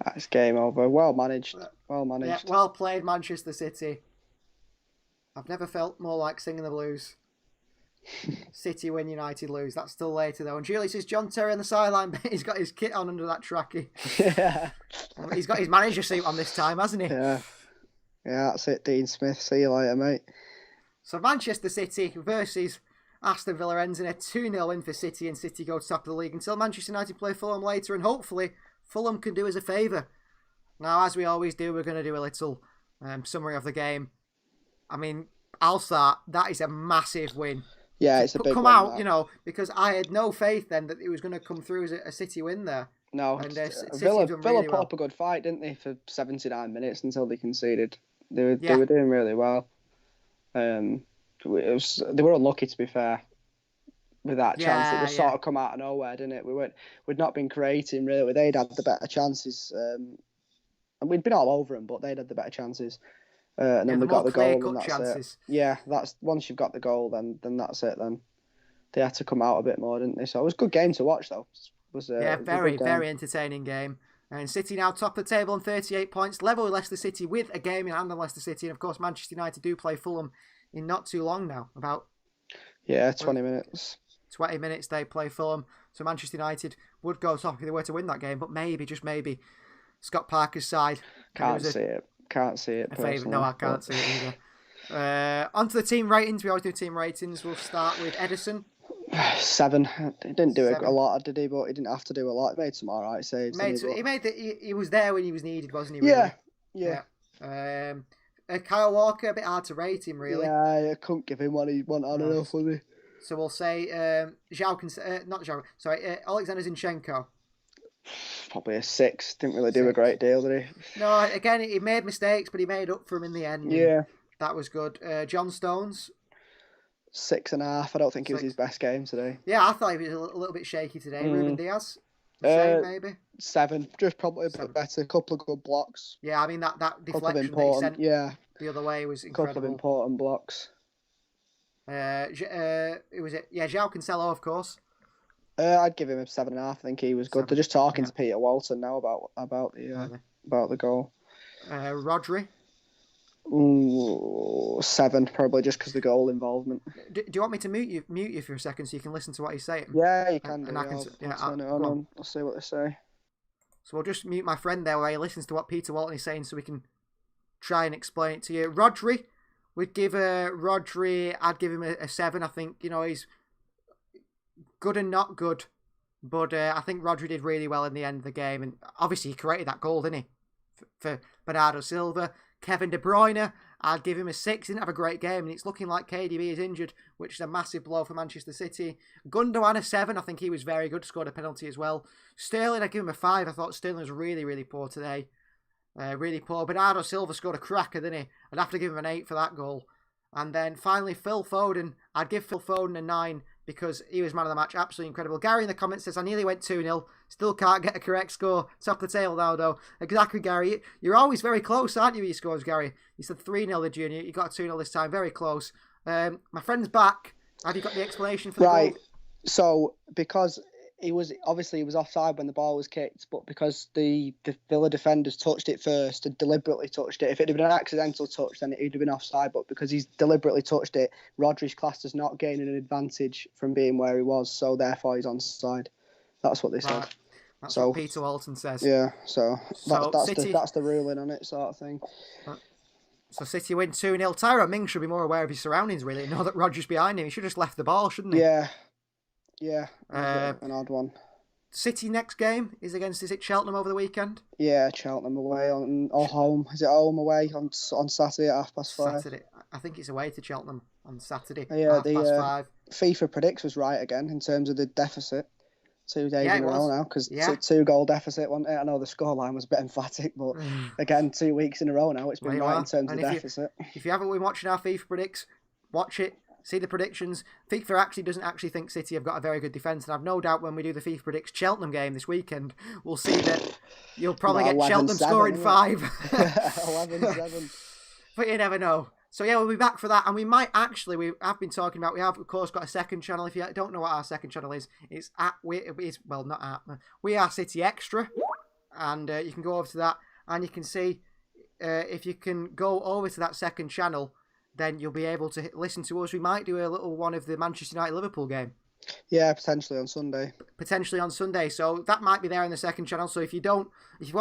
That's game over. Well managed. Yeah, well played, Manchester City. I've never felt more like singing the blues. City win, United lose. That's still later though. And Julie says John Terry on the sideline. He's got his kit on under that trackie. Yeah. He's got his manager suit on this time, hasn't he? Yeah. Yeah, that's it, Dean Smith. See you later, mate. So Manchester City versus Aston Villa ends in a 2-0 win for City, and City go top of the league until Manchester United play Fulham later, and hopefully Fulham can do us a favour. Now, as we always do, we're going to do a little summary of the game. I mean, I'll start. That is a massive win. Yeah, it's a big come win, out, that. Because I had no faith then that it was going to come through as a City win there. No, and, Villa put up a good fight, didn't they, for 79 minutes until they conceded. They were doing really well. They were unlucky, to be fair, with that chance. It was sort of come out of nowhere, didn't it? We'd not been creating really. They'd had the better chances, and we'd been all over them, but they'd had the better chances. And then we got the goal, and that's chances. It. Yeah, that's once you've got the goal, then that's it. Then they had to come out a bit more, didn't they? So it was a good game to watch, though. Very entertaining game. And City now top of the table on 38 points, level with Leicester City with a game in hand on Leicester City. And of course, Manchester United do play Fulham in not too long now. 20 minutes. 20 minutes they play Fulham. So Manchester United would go top if they were to win that game, but maybe, just maybe, Scott Parker's side. Can't see it personally. No, I can't see it either. On to the team ratings. We always do team ratings. We'll start with Edison. 7. He didn't do a lot, did he? But he didn't have to do a lot. He made some alright saves. He was there when he was needed, wasn't he? Really? Yeah. Kyle Walker, a bit hard to rate him, really. Yeah, I couldn't give him what he wanted on enough, was he? So we'll say Alexander Zinchenko. Probably a 6. Didn't really do a great deal, did he? No, again, he made mistakes, but he made up for them in the end. Yeah. That was good. John Stones. 6.5. I don't think it was 6. his best game today. Yeah, I thought he was a little bit shaky today. Ruben Diaz, the same maybe. 7, just probably a bit better. A couple of good blocks. Yeah, I mean that deflection that he sent the other way was incredible. Couple of important blocks. Who was it? Yeah, João Cancelo, of course. I'd give him a 7.5. I think he was good. 7. They're just talking to Peter Walton now about the goal. Rodri. Ooh, 7 probably just because the goal involvement. Do you want me to mute you for a second so you can listen to what he's saying? Yeah, you can. I'll turn it on. I'll see what they say. So we'll just mute my friend there while he listens to what Peter Walton is saying so we can try and explain it to you. Rodri, I'd give him a 7. I think, he's good and not good. But I think Rodri did really well in the end of the game. And obviously he created that goal, didn't he? For Bernardo Silva. Kevin De Bruyne, I'd give him a 6. He didn't have a great game. And it's looking like KDB is injured, which is a massive blow for Manchester City. Gundogan a 7. I think he was very good. Scored a penalty as well. Sterling, I'd give him a 5. I thought Sterling was really, really poor today. Really poor. Bernardo Silva scored a cracker, didn't he? I'd have to give him an 8 for that goal. And then finally, Phil Foden. I'd give Phil Foden a 9 because he was man of the match. Absolutely incredible. Gary in the comments says, I nearly went 2-0. Still can't get a correct score. Top of the table now, though. Exactly, Gary. You're always very close, aren't you, with your scores, Gary? You said 3-0 the junior. You got a 2-0 this time. Very close. My friend's back. Have you got the explanation for the goal? So, because he was offside when the ball was kicked, but because the Villa defenders touched it first and deliberately touched it. If it had been an accidental touch, then it would have been offside. But because he's deliberately touched it, Rodri's classed as not gaining an advantage from being where he was, so therefore he's onside. That's what they said. That's what Peter Walton says. Yeah, that's the ruling on it, sort of thing. So City win 2-0. Tyrone Mings should be more aware of his surroundings, really. Know that Rodri's behind him. He should have just left the ball, shouldn't he? Yeah, an odd one. City next game is it Cheltenham over the weekend? Yeah, Cheltenham away or home. Is it home away on Saturday at 5:30? Saturday. I think it's away to Cheltenham on Saturday. Yeah, 5:30. FIFA predicts was right again in terms of the deficit. 2 days in a row now because it's a 2-goal deficit. Wasn't it? I know the scoreline was a bit emphatic, but again, 2 weeks in a row now. It's been right in terms of deficit. If you haven't been watching our FIFA predicts, watch it. See the predictions. FIFA doesn't actually think City have got a very good defence, and I've no doubt when we do the FIFA predicts Cheltenham game this weekend, we'll see that you'll probably get Cheltenham scoring 5. 11-7. But you never know. So yeah, we'll be back for that, and we have been talking about, we have of course got a second channel. If you don't know what our second channel is, it's We Are City Extra, and you can go over to that, and you can see if you can go over to that second channel, then you'll be able to listen to us. We might do a little one of the Manchester United-Liverpool game. Yeah, potentially on Sunday. So that might be there in the second channel. So if you want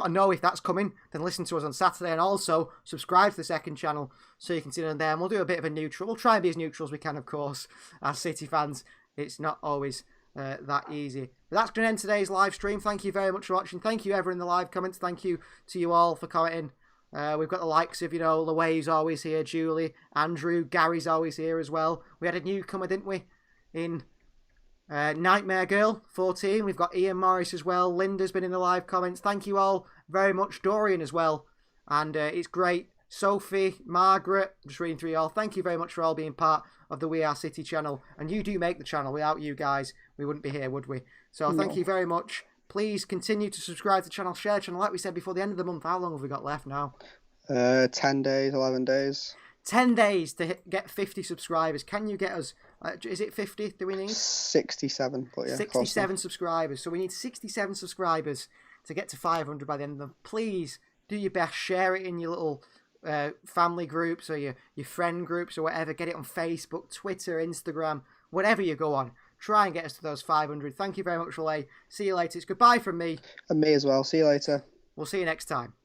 to know if that's coming, then listen to us on Saturday, and also subscribe to the second channel so you can see it on there. And we'll do a bit of a neutral. We'll try and be as neutral as we can, of course. As City fans, it's not always that easy. But that's going to end today's live stream. Thank you very much for watching. Thank you, everyone in the live comments. Thank you to you all for commenting. We've got the likes of, Laway's always here, Julie, Andrew, Gary's always here as well. We had a newcomer, didn't we, in Nightmare Girl 14. We've got Ian Morris as well. Linda's been in the live comments. Thank you all very much. Dorian as well. And it's great. Sophie, Margaret, just reading through you all. Thank you very much for all being part of the We Are City channel. And you do make the channel. Without you guys, we wouldn't be here, would we? So thank you very much. Please continue to subscribe to the channel, share the channel. Like we said before the end of the month, how long have we got left now? 10 days, 11 days. 10 days to get 50 subscribers. Can you get us, is it 50 do we need? 67, but yeah. 67 subscribers. So we need 67 subscribers to get to 500 by the end of the month. Please do your best. Share it in your little family groups or your friend groups or whatever. Get it on Facebook, Twitter, Instagram, whatever you go on. Try and get us to those 500. Thank you very much, Relay. See you later. It's goodbye from me. And me as well. See you later. We'll see you next time.